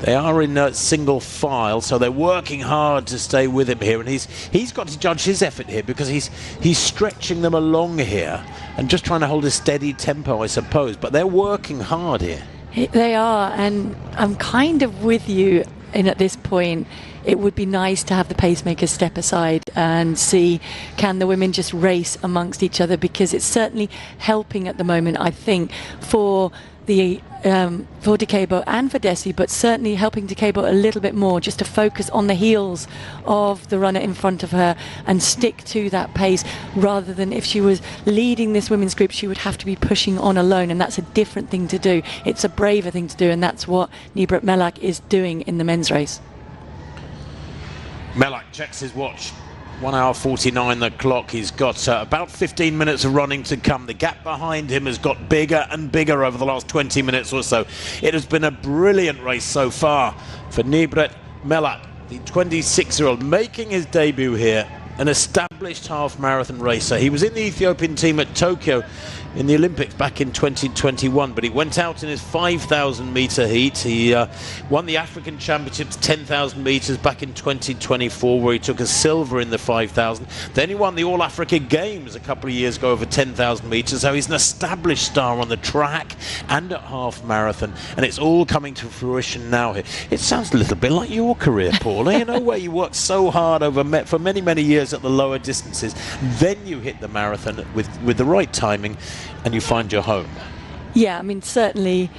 A: They are in single file, so they're working hard to stay with him here, and he's got to judge his effort here, because he's stretching them along here and just trying to hold a steady tempo, I suppose. But they're working hard here.
B: They are, and I'm kind of with you in at this point. It would be nice to have the pacemakers step aside and see, can the women just race amongst each other, because it's certainly helping at the moment, I think, for Dekebo and for Desi, but certainly helping Dekebo a little bit more, just to focus on the heels of the runner in front of her and stick to that pace, rather than if she was leading this women's group, she would have to be pushing on alone, and that's a different thing to do. It's a braver thing to do, and that's what Nibret Melak is doing in the men's race.
A: Melak checks his watch. 1 hour 49 the clock. He's got about 15 minutes of running to come. The gap behind him has got bigger and bigger over the last 20 minutes or so. It has been a brilliant race so far for Nibret Melak, the 26-year-old, making his debut here, an established half marathon racer. He was in the Ethiopian team at Tokyo in the Olympics back in 2021, but he went out in his 5,000 metre heat. He won the African Championships 10,000 metres back in 2024, where he took a silver in the 5,000. Then he won the All-Africa Games a couple of years ago over 10,000 metres. So he's an established star on the track and at half marathon, and it's all coming to fruition now here. It sounds a little bit like your career, Paula, you know, where you worked so hard for many, many years at the lower distances. Then you hit the marathon with the right timing and you find your home.
B: Yeah, I mean, certainly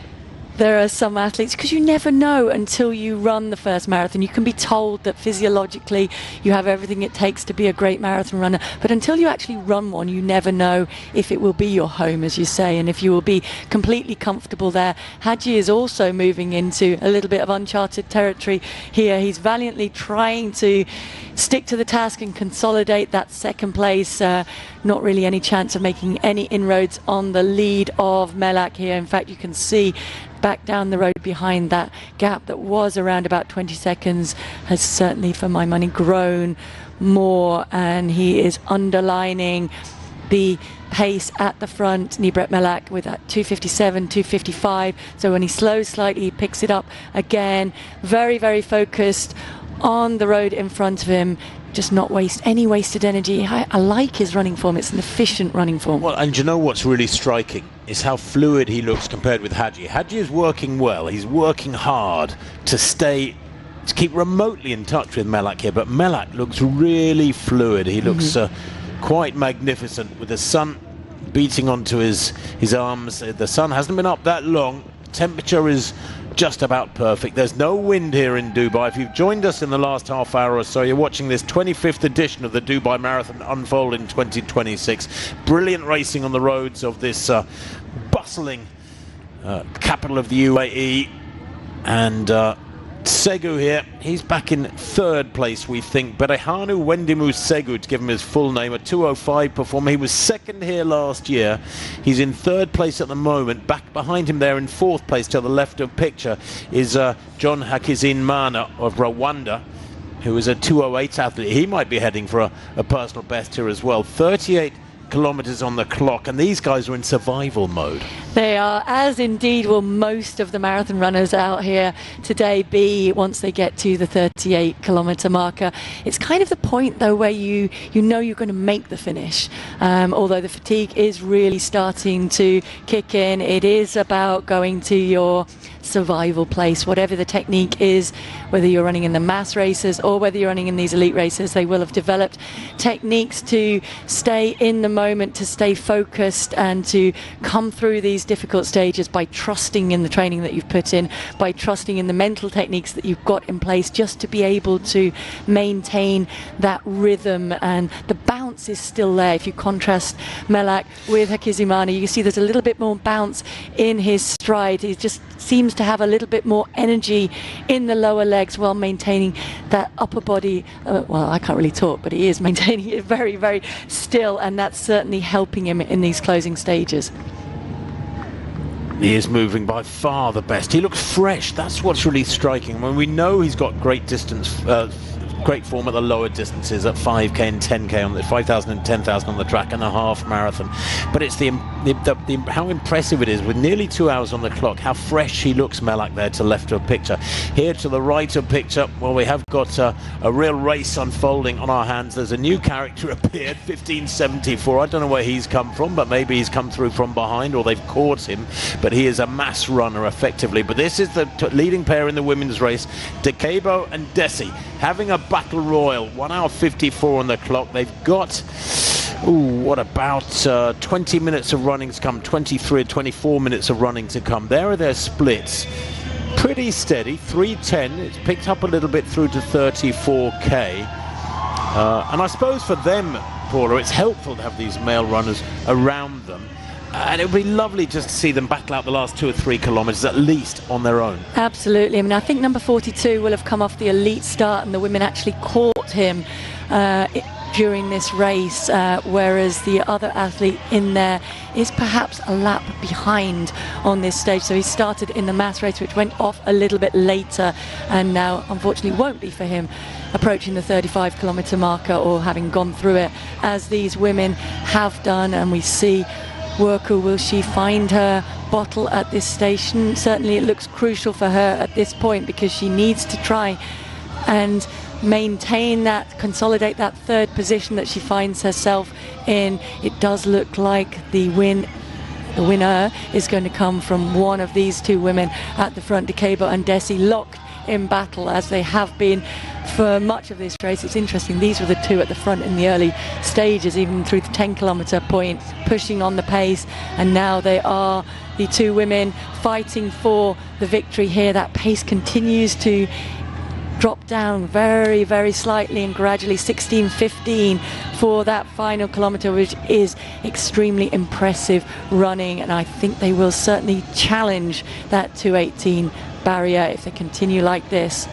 B: there are some athletes, because you never know until you run the first marathon. You can be told that physiologically you have everything it takes to be a great marathon runner, but until you actually run one, you never know if it will be your home, as you say, and if you will be completely comfortable there. Hadji is also moving into a little bit of uncharted territory here. He's valiantly trying to stick to the task and consolidate that second place. Not really any chance of making any inroads on the lead of Melak here. In fact, you can see back down the road behind that gap that was around about 20 seconds has certainly, for my money, grown more, and he is underlining the pace at the front, Nibret Melak, with that 2:57, 2:55. So when he slows slightly, he picks it up again. Very, very focused on the road in front of him, just not waste any wasted energy. I like his running form. It's an efficient running form.
A: Well, and you know what's really striking is how fluid he looks compared with Hadji. Hadji is working well. He's working hard to keep remotely in touch with Melak here, but Melak looks really fluid. He looks quite magnificent with the sun beating onto his arms. The sun hasn't been up that long. Temperature is just about perfect. There's no wind here in Dubai. If you've joined us in the last half hour or so, you're watching this 25th edition of the Dubai Marathon unfold in 2026. Brilliant racing on the roads of this bustling capital of the UAE. And Segu here, he's back in third place, we think. Berehanu Wendimu Segu, to give him his full name, a 2:05 performer. He was second here last year. He's in third place at the moment. Back behind him there in fourth place to the left of picture is John Hakizimana of Rwanda, who is a 2:08 athlete. He might be heading for a personal best here as well. 38 kilometers on the clock, and these guys are in survival mode.
B: They are, as indeed will most of the marathon runners out here today be once they get to the 38-kilometer marker. It's kind of the point, though, where you know you're going to make the finish. Although the fatigue is really starting to kick in, it is about going to your survival place, whatever the technique is, whether you're running in the mass races or whether you're running in these elite races. They will have developed techniques to stay in the moment, to stay focused, and to come through these difficult stages by trusting in the training that you've put in, by trusting in the mental techniques that you've got in place, just to be able to maintain that rhythm. And the bounce is still there. If you contrast Melak with Hakizimana, you can see there's a little bit more bounce in his stride. He just seems to have a little bit more energy in the lower legs while maintaining that upper body. Well, I can't really talk, but he is maintaining it very, very still, and that's certainly helping him in these closing stages.
A: He is moving by far the best. He looks fresh. That's what's really striking. When we know he's got great distance, great form at the lower distances at 5k and 10k on the 5,000 and 10,000 on the track and a half marathon. But it's the how impressive it is with nearly 2 hours on the clock, how fresh he looks, Melak, there to left of picture. Here to the right of picture, well, we have got a real race unfolding on our hands. There's a new character appeared, 1574. I don't know where he's come from, but maybe he's come through from behind or they've caught him. But he is a mass runner effectively. But this is the leading pair in the women's race, Dekebo and Desi, having a battle royal. 1 hour 54 on the clock. They've got, what about 20 minutes of running to come, 23 or 24 minutes of running to come. There are their splits. Pretty steady, 3:10. It's picked up a little bit through to 34k. And I suppose for them, Paula, it's helpful to have these male runners around them. And it would be lovely just to see them battle out the last 2 or 3 kilometres at least on their own. Absolutely.
B: I mean, I think number 42 will have come off the elite start, and the women actually caught him during this race, whereas the other athlete in there is perhaps a lap behind on this stage. So he started in the mass race, which went off a little bit later, and now unfortunately won't be for him approaching the 35-kilometre marker or having gone through it as these women have done. And we see Worku, will she find her bottle at this station? Certainly it looks crucial for her at this point, because she needs to try and maintain that, consolidate that third position that she finds herself in. It does look like the winner is going to come from one of these two women at the front. Dekebo and Desi locked in battle, as they have been for much of this race. It's interesting, these were the two at the front in the early stages, even through the 10-kilometre point, pushing on the pace, and now they are the two women fighting for the victory here. That pace continues to drop down very, very slightly, and gradually 16:15 for that final kilometre, which is extremely impressive running, and I think they will certainly challenge that 2:18 barrier if they continue like this.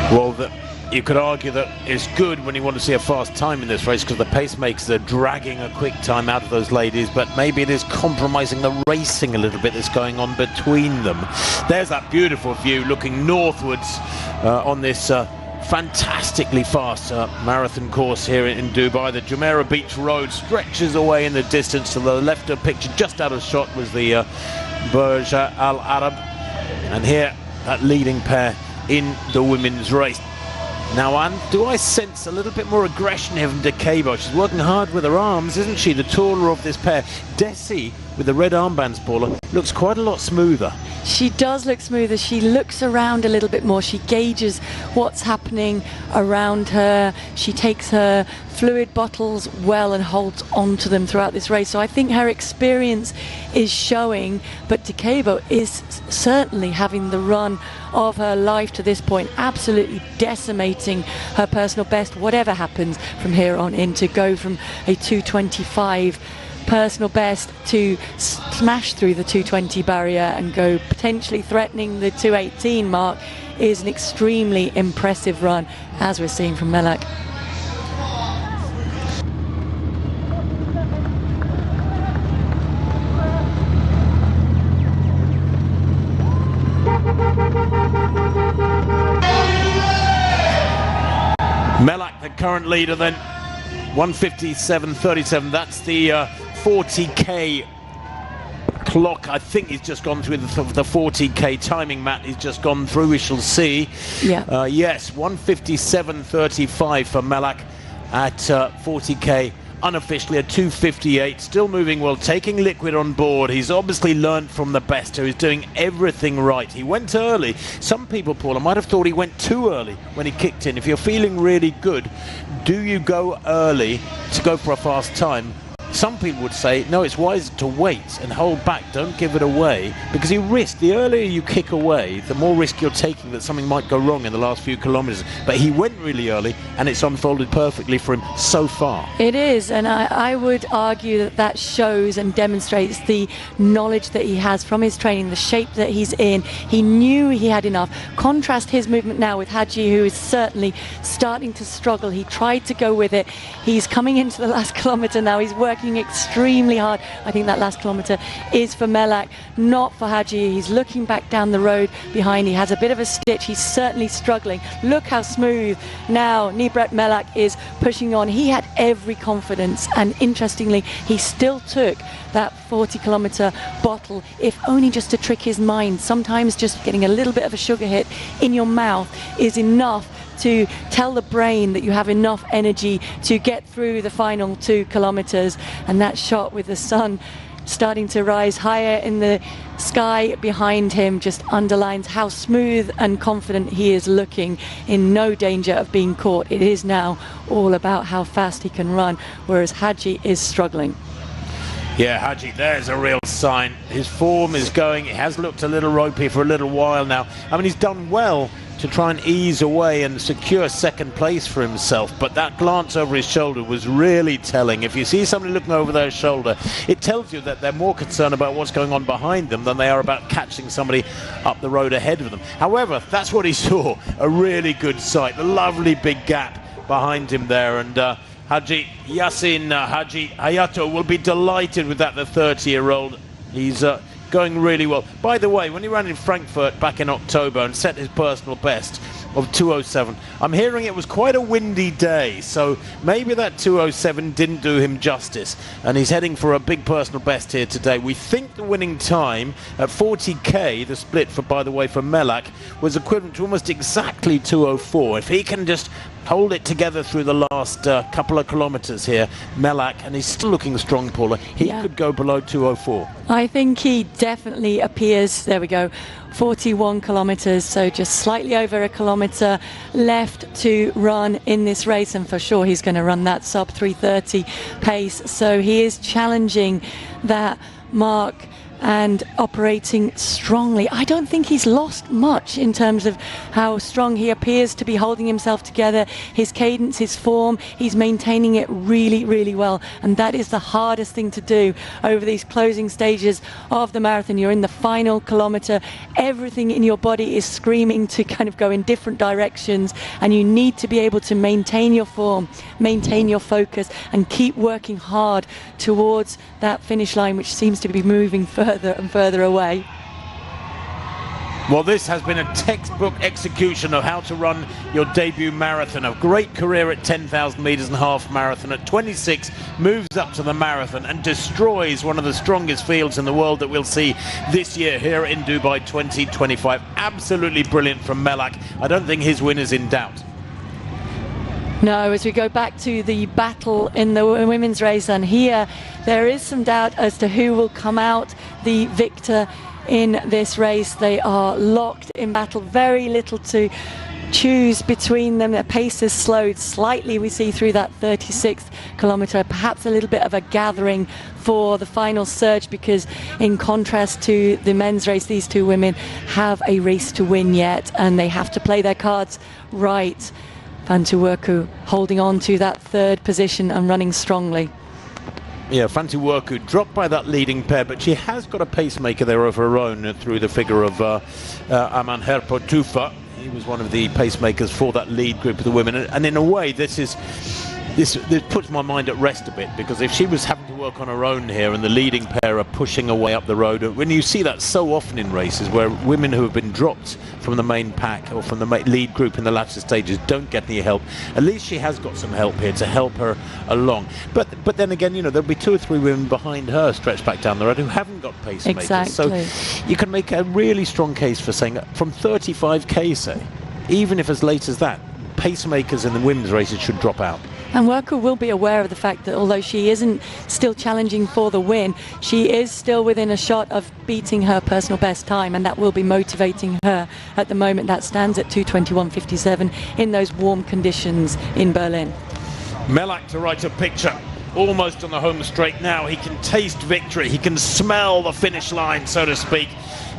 A: Well, you could argue that it's good when you want to see a fast time in this race, because the pacemakers are dragging a quick time out of those ladies, but maybe it is compromising the racing a little bit that's going on between them. There's that beautiful view looking northwards on this fantastically fast marathon course here in Dubai. The Jumeirah Beach Road stretches away in the distance. To the left of picture, just out of shot, was the Burj Al Arab, and here that leading pair in the women's race. Now, Anne, do I sense a little bit more aggression here from Decabo? She's working hard with her arms, isn't she? The taller of this pair. Desi, with the red armbands, Paula, looks quite a lot smoother.
B: She does look smoother. She looks around a little bit more. She gauges what's happening around her. She takes her fluid bottles well and holds on to them throughout this race. So I think her experience is showing, but Decabo is certainly having the run of her life to this point, absolutely decimating her personal best, whatever happens from here on in, to go from a 2:25 personal best to smash through the 2:20 barrier and go potentially threatening the 2:18 mark is an extremely impressive run, as we're seeing from Melak.
A: Melak, the current leader, then 1:57.37. That's the 40k clock. I think he's just gone through the 40k timing, Matt. He's just gone through. We shall see.
B: Yeah.
A: Yes, 1:57.35 for Melak at 40k. Unofficially a 2:58, still moving well, taking liquid on board. He's obviously learnt from the best, who is doing everything right. He went early. Some people, Paula, might have thought he went too early when he kicked in. If you're feeling really good, do you go early to go for a fast time? Some people would say, no, it's wiser to wait and hold back, don't give it away, because you risk, the earlier you kick away, the more risk you're taking that something might go wrong in the last few kilometres. But he went really early, and it's unfolded perfectly for him so far.
B: It is, and I would argue that that shows and demonstrates the knowledge that he has from his training, the shape that he's in. He knew he had enough. Contrast his movement now with Haji, who is certainly starting to struggle. He tried to go with it. He's coming into the last kilometre now. He's working extremely hard. I think that last kilometre is for Melak, not for Haji. He's looking back down the road behind. He has a bit of a stitch. He's certainly struggling. Look how smooth now Nibret Melak is pushing on. He had every confidence, and interestingly, he still took that 40-kilometre bottle, if only just to trick his mind. Sometimes just getting a little bit of a sugar hit in your mouth is enough to tell the brain that you have enough energy to get through the final 2 kilometres. And that shot with the sun starting to rise higher in the sky behind him just underlines how smooth and confident he is looking, in no danger of being caught. It is now all about how fast he can run, whereas Haji is struggling.
A: Yeah, Haji, there's a real sign. His form is going. It has looked a little ropey for a little while now. I mean, he's done well to try and ease away and secure second place for himself, but that glance over his shoulder was really telling. If you see somebody looking over their shoulder, it tells you that they're more concerned about what's going on behind them than they are about catching somebody up the road ahead of them. However, that's what he saw, a really good sight, a lovely big gap behind him there, and Haji Yassin Haji Hayato will be delighted with that, the 30-year-old. He's going really well. By the way, when he ran in Frankfurt back in October and set his personal best of 2:07, I'm hearing it was quite a windy day, so maybe that 2:07 didn't do him justice, and he's heading for a big personal best here today. We think the winning time at 40k, the split for, by the way, for Melak, was equivalent to almost exactly 2:04. If he can just hold it together through the last couple of kilometres here, Melak, and he's still looking strong, Paula. He could go below 2:04.
B: I think he definitely appears, there we go, 41 kilometres, so just slightly over a kilometre left to run in this race, and for sure he's going to run that sub 3:30 pace, so he is challenging that mark and operating strongly. I don't think he's lost much in terms of how strong he appears to be holding himself together. His cadence, his form, he's maintaining it really, really well. And that is the hardest thing to do over these closing stages of the marathon. You're in the final kilometre. Everything in your body is screaming to kind of go in different directions. And you need to be able to maintain your form, maintain your focus, and keep working hard towards that finish line, which seems to be moving further and further away.
A: Well, this has been a textbook execution of how to run your debut marathon. A great career at 10,000 metres and half marathon. At 26, moves up to the marathon and destroys one of the strongest fields in the world that we'll see this year here in Dubai 2025. Absolutely brilliant from Melak. I don't think his win is in doubt.
B: No, as we go back to the battle in the women's race, and here there is some doubt as to who will come out the victor in this race. They are locked in battle, very little to choose between them. Their pace has slowed slightly, we see, through that 36th kilometre. Perhaps a little bit of a gathering for the final surge, because in contrast to the men's race, these two women have a race to win yet, and they have to play their cards right. Fantuwerku holding on to that third position and running strongly.
A: Yeah, Fantuwerku dropped by that leading pair, but she has got a pacemaker there of her own through the figure of Aman Herpo Tufa. He was one of the pacemakers for that lead group of the women, and in a way this puts my mind at rest a bit, because if she was having to work on her own here and the leading pair are pushing away up the road, when you see that so often in races where women who have been dropped from the main pack or from the lead group in the latter stages don't get any help, at least she has got some help here to help her along. But then again, you know, there'll be 2 or 3 women behind her stretched back down the road who haven't got pacemakers.
B: Exactly.
A: So you can make a really strong case for saying that from 35k, say, even if as late as that, pacemakers in the women's races should drop out.
B: And Werku will be aware of the fact that although she isn't still challenging for the win, she is still within a shot of beating her personal best time, and that will be motivating her at the moment. That stands at 2:21.57 in those warm conditions in Berlin.
A: Melak to write a picture, almost on the home straight now. He can taste victory, he can smell the finish line, so to speak.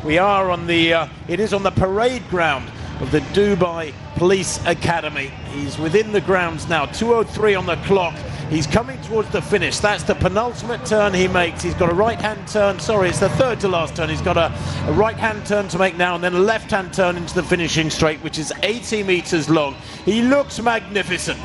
A: We are on the, it is on the parade ground of the Dubai Police Academy. He's within the grounds now, 2:03 on the clock. He's coming towards the finish. That's the penultimate turn he makes. He's got a right-hand turn, sorry, it's the third to last turn. He's got a right-hand turn to make now, and then a left-hand turn into the finishing straight, which is 80 metres long. He looks magnificent.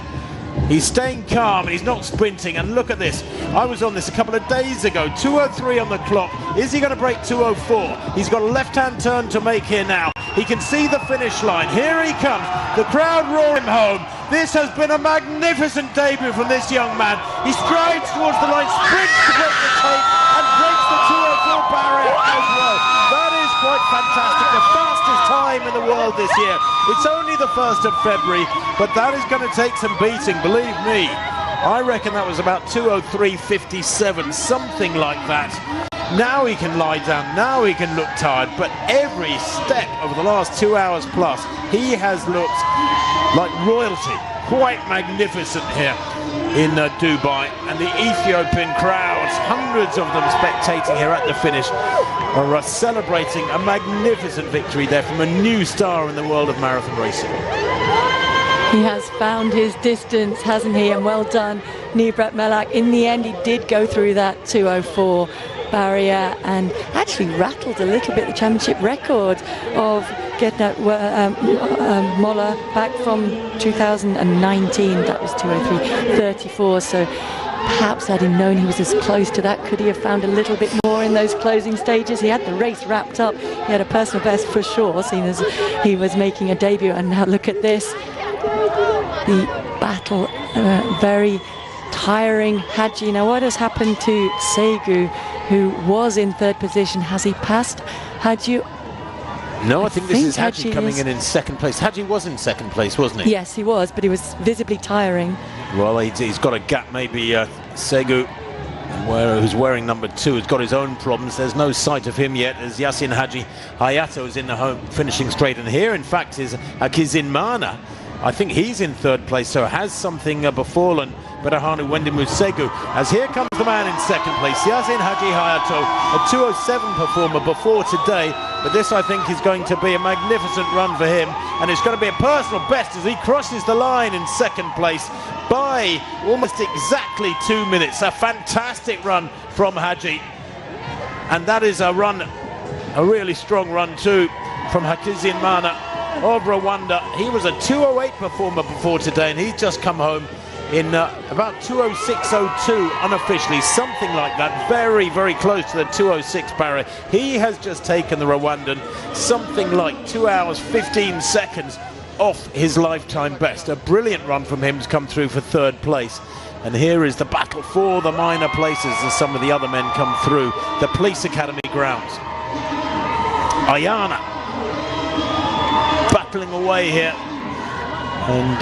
A: He's staying calm, he's not sprinting, and look at this. I was on this a couple of days ago, 2:03 on the clock. Is he going to break 2:04? He's got a left-hand turn to make here now. He can see the finish line. Here he comes. The crowd roar him home. This has been a magnificent debut from this young man. He strides towards the line, sprints to break the tape, and breaks the 2:04 barrier as well. That is quite fantastic. The fastest time in the world this year. It's only the 1st of February, but that is going to take some beating, believe me. I reckon that was about 2:03.57, something like that. Now he can lie down, now he can look tired, but every step over the last 2 hours plus, he has looked like royalty. Quite magnificent here in Dubai, and the Ethiopian crowds, hundreds of them spectating here at the finish, are celebrating a magnificent victory there from a new star in the world of marathon racing.
B: He has found his distance, hasn't he? And well done, Nibrat Melak. In the end, he did go through that 2:04 barrier and actually rattled a little bit the championship record of Getnat Molla back from 2019. That was 2:03.34. So perhaps had he known he was as close to that, could he have found a little bit more in those closing stages? He had the race wrapped up. He had a personal best for sure, seeing as he was making a debut. And now look at this. The battle, very tiring. Haji. Now what has happened to Segu, who was in third position? Has he passed Haji?
A: No, I think this is
B: Hadji
A: Hadji coming in second place. Hadji was in second place, wasn't he?
B: Yes, he was, but he was visibly tiring.
A: Well, he's got a gap. Maybe Segu, who's wearing number 2, has got his own problems. There's no sight of him yet, as Yasin Hadji Hayato is in the home, finishing straight. And here, in fact, is Akizin Mana. I think he's in third place, so has something befallen Berahanu Wendimu Segu, as here comes the man in second place, Yasin Hadji Hayato, a 2:07 performer before today, but this I think is going to be a magnificent run for him, and it's going to be a personal best as he crosses the line in second place by almost exactly 2 minutes. A fantastic run from Hadji, and that is a run, a really strong run too, from Hakizin Mana of Rwanda. He was a 2:08 performer before today, and he's just come home in about 2:06.02 unofficially, something like that, very, very close to the 2:06 barrier. He has just taken the Rwandan something like 2 hours 15 seconds off his lifetime best. A brilliant run from him to come through for third place. And here is the battle for the minor places as some of the other men come through the Police Academy grounds. Ayana battling away here, and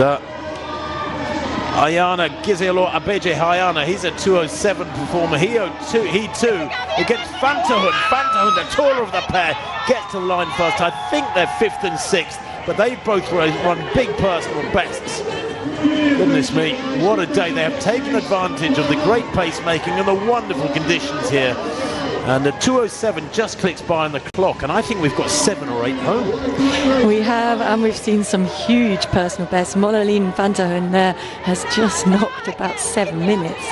A: Ayana Gizelo Abeje Hayana, he's a 2:07 performer. He too against Fantahun. Fantahun, the taller of the pair, gets to the line first. I think they're 5th and 6th, but they both run big personal bests. Goodness me, what a day. They have taken advantage of the great pacemaking and the wonderful conditions here. And the 2:07 just clicks by on the clock, and I think we've got 7 or 8 home.
B: We have, and we've seen some huge personal bests. Molaline Fantahun there has just knocked about 7 minutes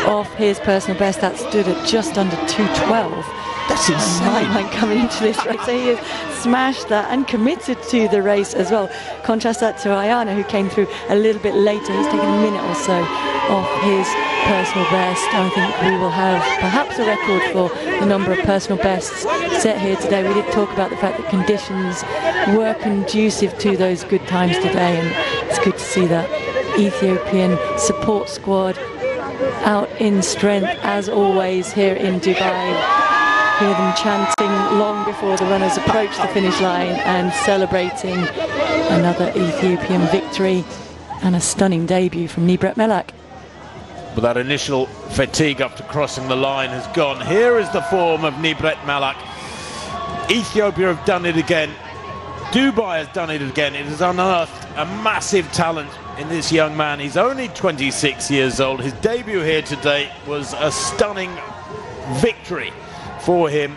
B: off his personal best. That stood at just under 2:12.
A: That's insane.
B: Coming into this race, so he has smashed that and committed to the race as well. Contrast that to Ayana, who came through a little bit later. He's taken a minute or so off his personal best. I think we will have perhaps a record for the number of personal bests set here today. We did talk about the fact that conditions were conducive to those good times today, and it's good to see that Ethiopian support squad out in strength as always here in Dubai. Hear them chanting long before the runners approach the finish line and celebrating another Ethiopian victory and a stunning debut from Nibret Melak.
A: But that initial fatigue after crossing the line has gone. Here is the form of Nibret Malak. Ethiopia have done it again. Dubai has done it again. It has unearthed a massive talent in this young man. He's only 26 years old. His debut here today was a stunning victory for him.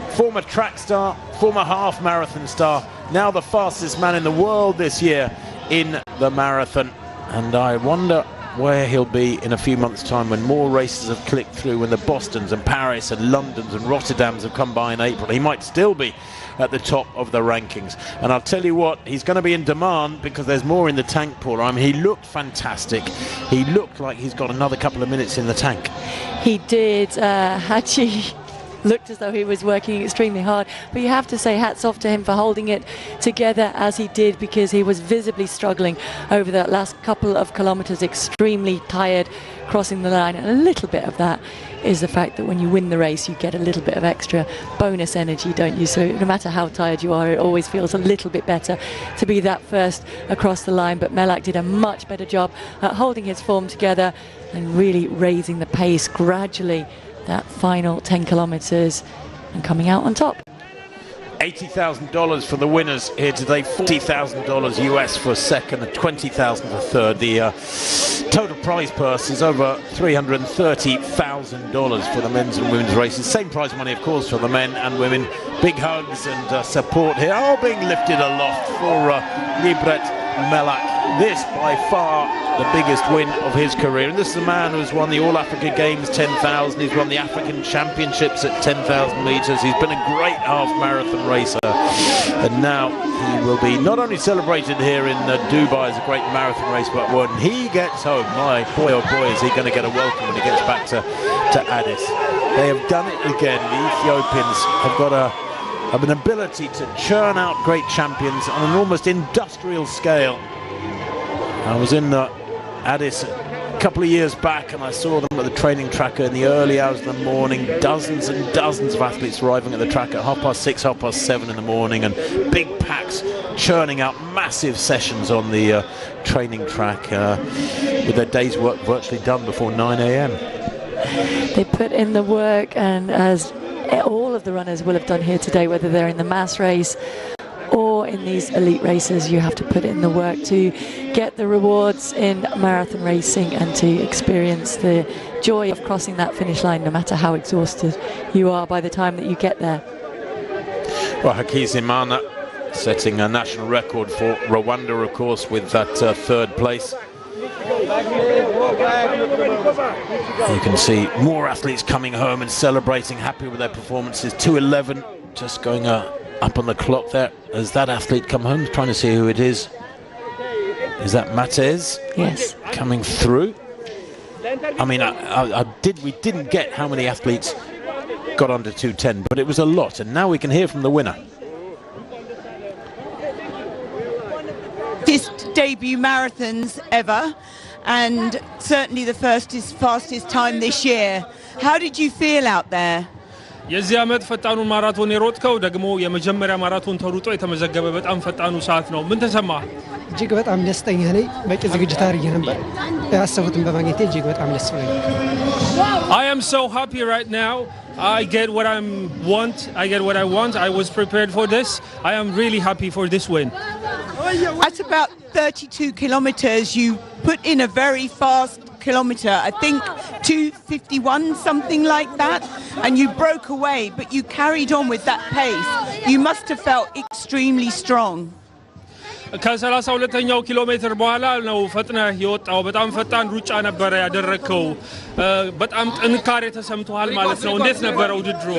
A: Former track star, former half marathon star, now the fastest man in the world this year in the marathon. And I wonder where he'll be in a few months' time when more races have clicked through, when the Bostons and Paris and Londons and Rotterdams have come by in April. He might still be at the top of the rankings. And I'll tell you what, he's going to be in demand because there's more in the tank, Paul. I mean, he looked fantastic. He looked like he's got another couple of minutes in the tank.
B: He did. Hachi looked as though he was working extremely hard, but you have to say hats off to him for holding it together as he did, because he was visibly struggling over that last couple of kilometers, extremely tired crossing the line. And a little bit of that is the fact that when you win the race you get a little bit of extra bonus energy, don't you? So no matter how tired you are, it always feels a little bit better to be that first across the line. But Melak did a much better job at holding his form together and really raising the pace gradually that final 10 kilometers and coming out on top.
A: $80,000 for the winners here today, $40,000 US for second and $20,000 for third. The total prize purse is over $330,000 for the men's and women's races. Same prize money, of course, for the men and women. Big hugs and support here, all being lifted aloft for Nibret Melak. This by far the biggest win of his career, and this is a man who's won the All Africa Games 10,000. He's won the African Championships at 10,000 meters. He's been a great half marathon racer, and now he will be not only celebrated here in Dubai as a great marathon race, but when he gets home, my boy oh boy is he going to get a welcome when he gets back to Addis. They have done it again. The Ethiopians have got an ability to churn out great champions on an almost industrial scale. I was in Addis couple of years back, and I saw them at the training track in the early hours of the morning. Dozens and dozens of athletes arriving at the track at 6:30, 7:30 in the morning, and big packs churning out massive sessions on the training track with their day's work virtually done before 9 a.m.
B: They put in the work, and as all of the runners will have done here today, whether they're in the mass race or in these elite races, you have to put in the work to get the rewards in marathon racing and to experience the joy of crossing that finish line, no matter how exhausted you are by the time that you get there.
A: Well, Hakizimana setting a national record for Rwanda, of course, with that third place. You can see more athletes coming home and celebrating, happy with their performances. 2:11 just going up on the clock there as that athlete come home, trying to see who it is. Is that Matez?
B: Yes.
A: Coming through. I mean, we didn't get how many athletes got under 2:10, but it was a lot, and now we can hear from the winner.
C: Debut marathons ever, and certainly the fastest time this year. How did you feel out there?
D: የዚህ ዓመት ፈጣኑ ማራቶን የሮጥከው ደግሞ የመጀመሪያ ማራቶን ተሩጦ የተመዘገበ በጣም ፈጣኑ ሰዓት ነው። ምን ተሰማ?
E: እጅግ በጣም ደስተኛ ነኝ። በቂ ዝግጅት አድርጌ ነበር። ያሰቡትን በማግኘቴ እጅግ በጣም ደስ ብሎኛል።
D: I am so happy right now. I get what I want. I was prepared for this. I am really happy for this win.
C: At about 32 kilometers, you put in a very fast kilometer, I think 2:51, something like that, and you broke away, but you carried on with that pace. You must have felt extremely strong.
D: ከ32ኛው ኪሎ ሜትር በኋላ ነው ፈጥነህ የወጣው። በጣም ፈጣን ሩጫ ነበር ያደረከው። በጣም ጥንካሬ ተሰምቷል ማለት ነው። እንዴት ነበር ውድድሩ?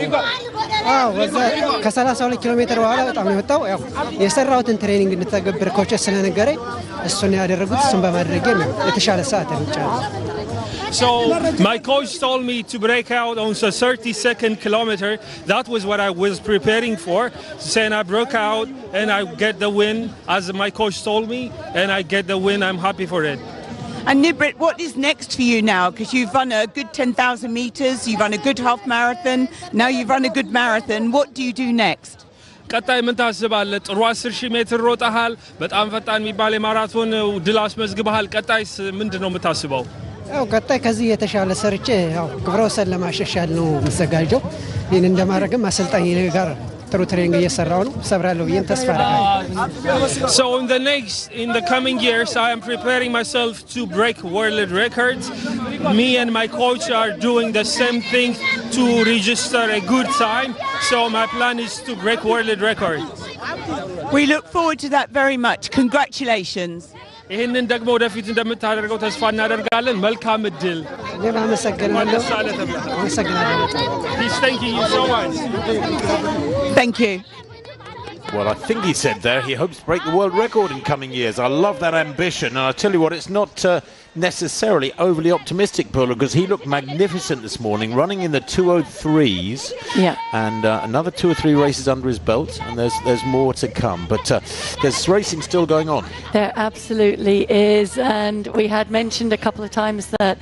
E: ከ32 ኪሎ ሜትር በኋላ በጣም ነው የወጣው። ያው የሰራሁትን ትሬኒንግ እንድተገብር ኮች ስለነገረኝ እሱን ያደረጉት እሱን በማድረግ ነው የተሻለ ሰዓት ሩጫ።
D: So my coach told me to break out on the 32nd kilometer. That was what I was preparing for. Saying I broke out and I get the win as my coach told me, and I get the win. I'm happy for it.
C: And Nibrit, what is next for you now? Because you've run a good 10,000 meters, you've run a good half marathon, now you've run a good marathon. What do you do next?
D: ቀጣይ ምን ታስባለህ? ጥሩ 10,000 ሜትር ሮጠሃል። በጣም ፈጣን የሚባል የማራቶን ድል አስመዝግበሃል። ቀጣይስ ምንድነው የምታስበው?
E: ያው ቀጣይ ከዚህ የተሻለ ሰርቼ ያው ክብረ ወሰን ለማሻሻል ነው የምዘጋጀው። ይህን እንደማድረግም አሰልጣኝ ጋር ጥሩ ትሬኒንግ እየሰራው ነው። ሰብራለሁ ብዬም ተስፋ አደርጋለሁ።
D: So in the coming years I am preparing myself to break world records. Me and my coach are doing the same thing to register a good time. So my plan is to break world record.
C: We look forward to that very much. Congratulations.
D: ይህንን ደግሞ ወደፊት እንደምታደርገው ተስፋ እናደርጋለን። መልካም እድል።
E: እኔም አመሰግናለሁ።
D: He's thanking you so much.
C: Thank you.
A: Well, I think he said there he hopes to break the world record in coming years. I love that ambition, and I tell you what, it's not necessarily overly optimistic, Paula, because he looked magnificent this morning, running in the 2:03s.
B: Yeah.
A: And another 2 or 3 races under his belt, and there's more to come. But there's racing still going on.
B: There absolutely is, and we had mentioned a couple of times that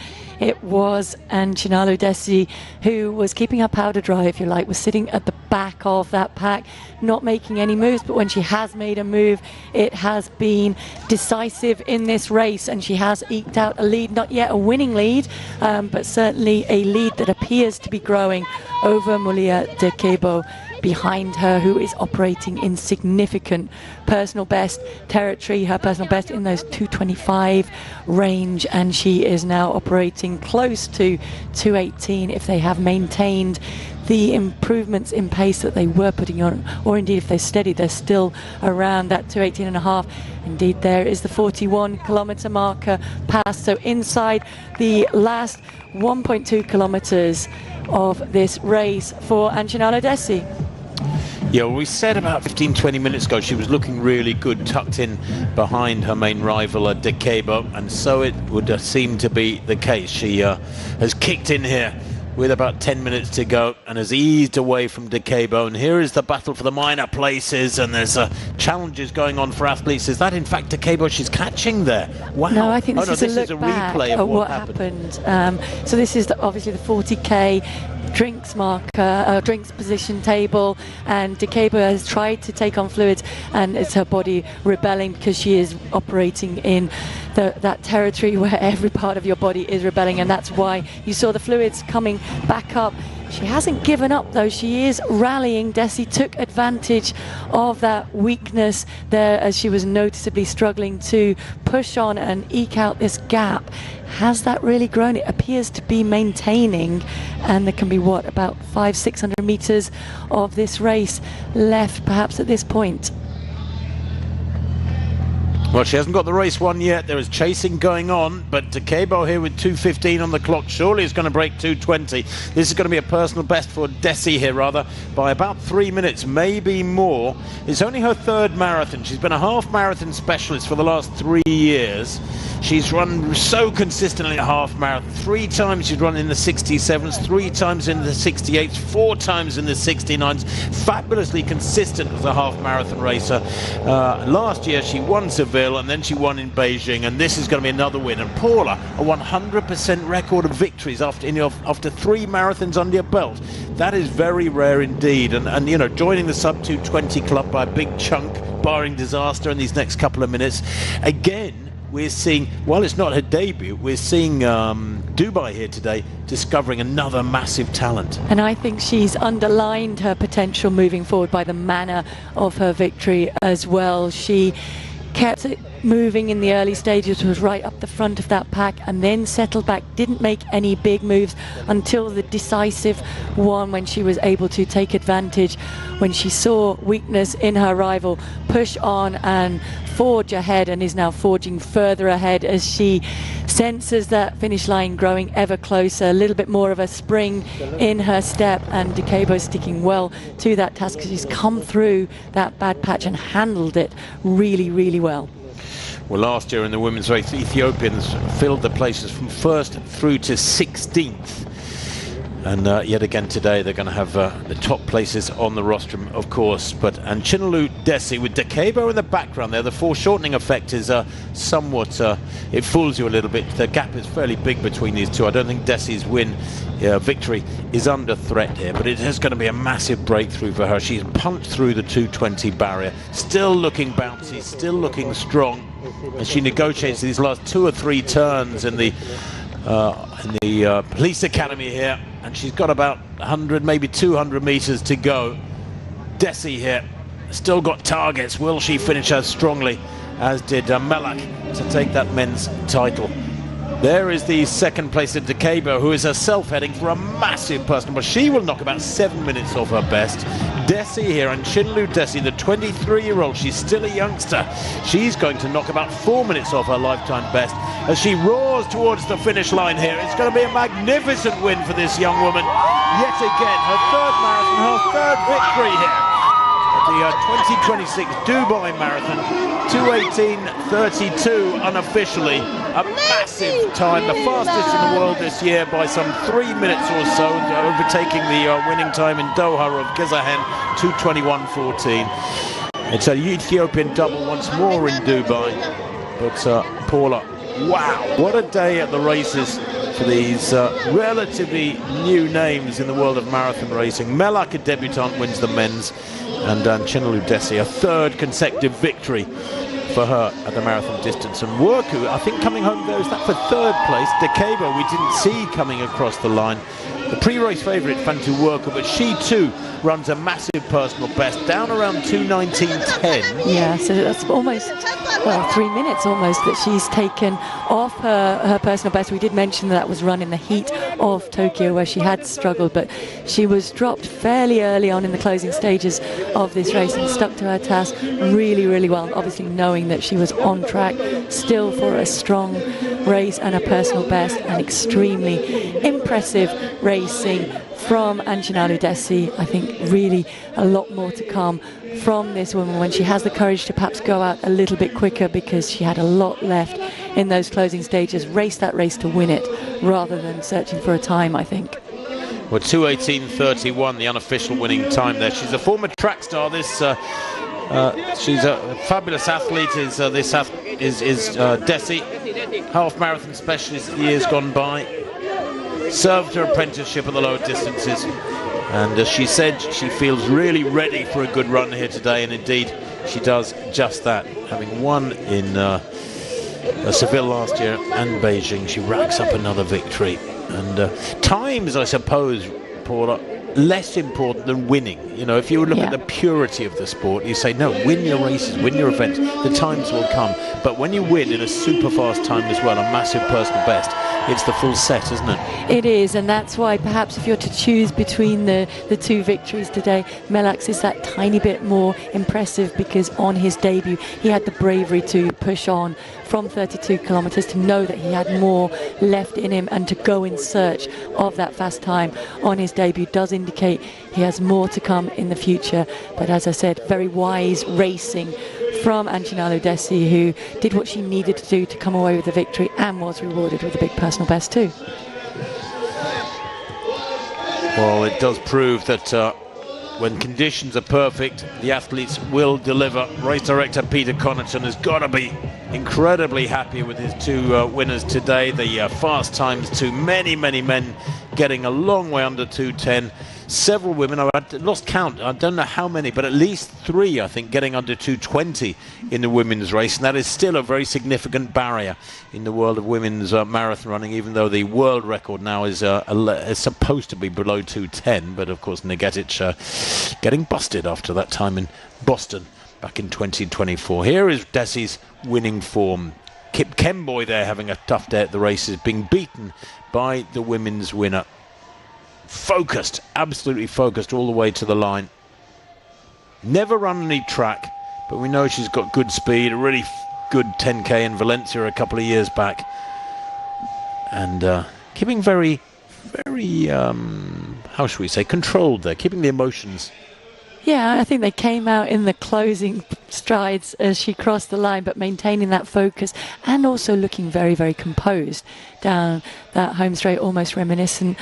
B: it was Anchinalo Desi who was keeping her powder dry, if you like, was sitting at the back of that pack, not making any moves, but when she has made a move, it has been decisive in this race, and she has eked out a lead, not yet a winning lead, but certainly a lead that appears to be growing over Mulia de Kebo behind her, who is operating in significant personal best territory, her personal best in those 2:25 range, and she is now operating close to 2:18 if they have maintained the improvements in pace that they were putting on, or indeed if they steady, they're still around that 2:18.5. Indeed, there is the 41 kilometre marker passed, so inside the last 1.2 kilometres of this race for Anchinalo Desi.
A: Yeah, well, we said about 15-20 minutes ago she was looking really good, tucked in behind her main rival, Dekebo, and so it would seem to be the case. She has kicked in here with about 10 minutes to go and has eased away from Decabo. And here is the battle for the minor places, and there's challenges going on for athletes. Is that in fact Decabo she's catching there? Wow.
B: No, I think this
A: is a replay of what
B: happened. So this is obviously the 40k drinks marker, drinks position table, and Decabo has tried to take on fluids, and it's her body rebelling because she is operating in that territory where every part of your body is rebelling, and that's why you saw the fluids coming back up. She hasn't given up though, she is rallying. Desi took advantage of that weakness there as she was noticeably struggling to push on and eke out this gap. Has that really grown? It appears to be maintaining, and there can be what, about 500-600 meters of this race left perhaps at this point.
A: Well, she hasn't got the race won yet. There is chasing going on, but Decabo here with 2:15 on the clock surely is going to break 2:20. This is going to be a personal best for Desi here, rather, by about 3 minutes, maybe more. It's only her third marathon. She's been a half marathon specialist for the last 3 years. She's run so consistently a half marathon. 3 times she's run in the 67s, 3 times in the 68s, 4 times in the 69s. Fabulously consistent as a half marathon racer. Last year she won Seville, and then she won in Beijing, and this is going to be another win. And Paula, a 100% record of victories after 3 marathons under your belt. That is very rare indeed, and you know, joining the sub 220 club by a big chunk, barring disaster in these next couple of minutes. Again, we're seeing, while it's not her debut, we're seeing Dubai here today discovering another massive talent.
B: And I think she's underlined her potential moving forward by the manner of her victory as well. She kept it moving in the early stages, was right up the front of that pack, and then settled back, didn't make any big moves until the decisive one, when she was able to take advantage, when she saw weakness in her rival, push on and forge ahead, and is now forging further ahead as she senses that finish line growing ever closer, a little bit more of a spring in her step, and Decabo sticking well to that task. She's come through that bad patch and handled it really, really well.
A: Well, last year in the women's race, the Ethiopians filled the places from 1st through to 16th. And yet again today they're going to have the top places on the rostrum, of course. And Chinelu Desi with Decabo in the background there. The foreshortening effect is somewhat, it fools you a little bit. The gap is fairly big between these two. I don't think Desi's victory is under threat here, but it is going to be a massive breakthrough for her. She's punched through the 220 barrier, still looking bouncy, still looking strong, as she negotiates these last 2 or 3 turns in the police academy here, and she's got about 100, maybe 200 meters to go. Desi here still got targets. Will she finish as strongly as did Melak to take that men's title? There is the second place at Decabo, who is herself heading for a massive personal, but she will knock about 7 minutes off her best. Desi here, and Chinelu Desi, the 23-year-old, she's still a youngster. She's going to knock about 4 minutes off her lifetime best as she roars towards the finish line here. It's going to be a magnificent win for this young woman. Yet again, her third marathon, her third victory here at the 2026 Dubai Marathon. 2:18:32 unofficially. A massive time, the fastest in the world this year by some 3 minutes or so, overtaking the winning time in Doha of Gizahen, 2:21:14. It's an Ethiopian double once more in Dubai. But Paula, wow, what a day at the races for these relatively new names in the world of marathon racing. Melak, a debutant, wins the men's, and Chinelu Desi, a third consecutive victory for her at the marathon distance. And Worku, I think, coming home there, is that for third place? Decabo we didn't see coming across the line. The pre-race favourite, Fantu Worku, but she too runs a massive personal best, down around 2:19:10.
B: Yeah, so that's almost, well, 3 minutes almost that she's taken off her personal best. We did mention that was run in the heat of Tokyo, where she had struggled, but she was dropped fairly early on in the closing stages of this race and stuck to her task really, really well, obviously knowing that she was on track still for a strong race and a personal best, and extremely impressive racing from Chinelu Desi. I think really a lot more to come from this woman when she has the courage to perhaps go out a little bit quicker, because she had a lot left in those closing stages. Race that race to win it rather than searching for a time, I think.
A: Well, 2:18.31, the unofficial winning time there. She's a former track star. She's a fabulous athlete. Is Desi, half marathon specialist years gone by. Served her apprenticeship at the lower distances, and as she said, she feels really ready for a good run here today, and indeed she does just that. Having won in Seville last year and Beijing, she racks up another victory. And times, I suppose, Paula, less important than winning. You know, if you look at the purity of the sport, you say, no, win your races, win your events, the times will come. But when you win in a super fast time as well, a massive personal best, it's the full set, isn't it?
B: It is, and that's why perhaps if you're to choose between the two victories today, Melax is that tiny bit more impressive because on his debut he had the bravery to push on from 32 kilometers, to know that he had more left in him and to go in search of that fast time on his debut does indicate he has more to come in the future. But as I said, very wise racing from Ancinalo Desi, who did what she needed to do to come away with the victory and was rewarded with a big personal best too.
A: Well, it does prove that when conditions are perfect, the athletes will deliver. Race director Peter Connaughton has got to be incredibly happy with his two winners today. The fast times to many men getting a long way under 2:10. Several women, I've lost count, I don't know how many, but at least 3, I think, getting under 2:20 in the women's race, and that is still a very significant barrier in the world of women's marathon running, even though the world record now is supposed to be below 2:10, but of course Negetic getting busted after that time in Boston back in 2024. Here is Desi's winning form. Kip Kemboy there having a tough day at the races, being beaten by the women's winner. Focused, absolutely focused all the way to the line. Never run any track, but we know she's got good speed, a really good 10k in Valencia a couple of years back. And keeping very, how should we say, controlled there, keeping the emotions.
B: Yeah, I think they came out in the closing strides as she crossed the line, but maintaining that focus and also looking very composed down that home straight, almost reminiscent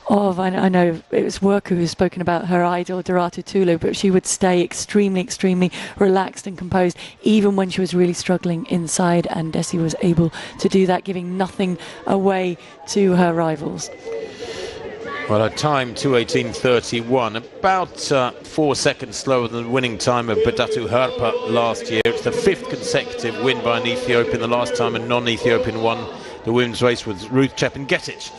B: of, I know it was Worker who's spoken about her idol Doratu Tulu, but she would stay extremely relaxed and composed even when she was really struggling inside, and Desi was able to do that, giving nothing away to her rivals.
A: Well, her time 2:18.31, about 4 seconds slower than the winning time of Bedatu Herpa last year. It's the 5th consecutive win by an Ethiopian. The last time a non-Ethiopian won the women's race was Ruth Chepngetich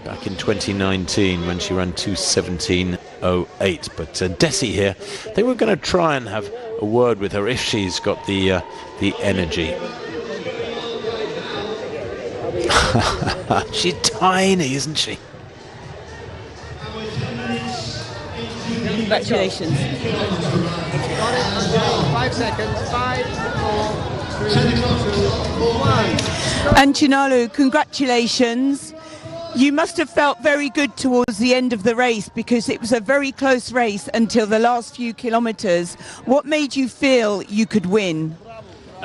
A: back in 2019 when she ran 2:17.08. But Desi here, they were going to try and have a word with her if she's got the energy. She's tiny, isn't she?
C: Congratulations.
E: 5 seconds. 5, 4, 3, 2, 1.
C: Ancinalo, congratulations. You must have felt very good towards the end of the race because it was a very close race until the last few kilometers. What made you feel you could win?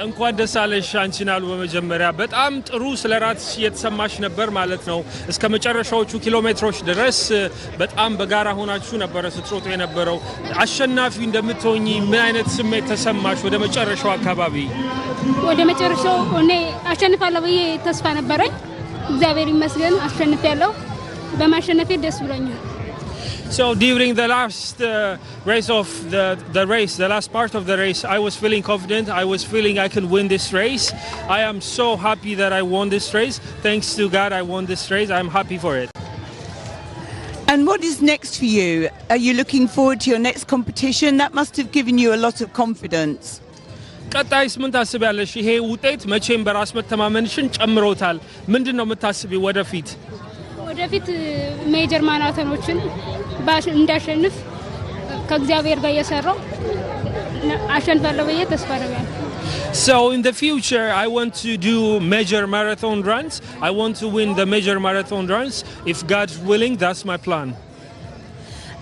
D: እንኳን ደስ አለሽ አንቺናሉ። በመጀመሪያ በጣም ጥሩ ስለራስሽ እየተሰማሽ ነበር ማለት ነው። እስከ መጨረሻዎቹ ኪሎሜትሮች ድረስ በጣም በጋራ ሆናችሁ ነበር ስትሮጡ የነበረው። አሸናፊ እንደምትሆኚ ምን አይነት ስሜት ተሰማሽ ወደ መጨረሻው አካባቢ?
F: ወደ መጨረሻው እኔ አሸንፋለሁ ብዬ ተስፋ ነበረኝ። እግዚአብሔር ይመስገን አሸንፌያለሁ። በማሸነፌ ደስ ብሎኛል።
D: So during the last race of the race, the last part of the race, I was feeling confident. I was feeling I can win this race. I am so happy that I won this race. Thanks to God, I won this race. I'm happy for it.
C: And what is next for you? Are you looking forward to your next competition? That must have given you a lot of confidence.
D: ቀጣይስ ምን ታስቢያለሽ? ይሄ ውጤት መቼም በራስ መተማመንሽን ጨምሮታል። ምንድነው የምታስቢው ወደፊት?
F: ወደፊት ሜጀር ማራቶኖችን እንዳሸንፍ ከእግዚአብሔር ጋር እየሰራው አሸንፋለሁ ብዬ ተስፋ አደርጋለሁ።
D: So in the future I want to do major marathon runs. I want to win the major marathon runs. If God's willing, that's my plan.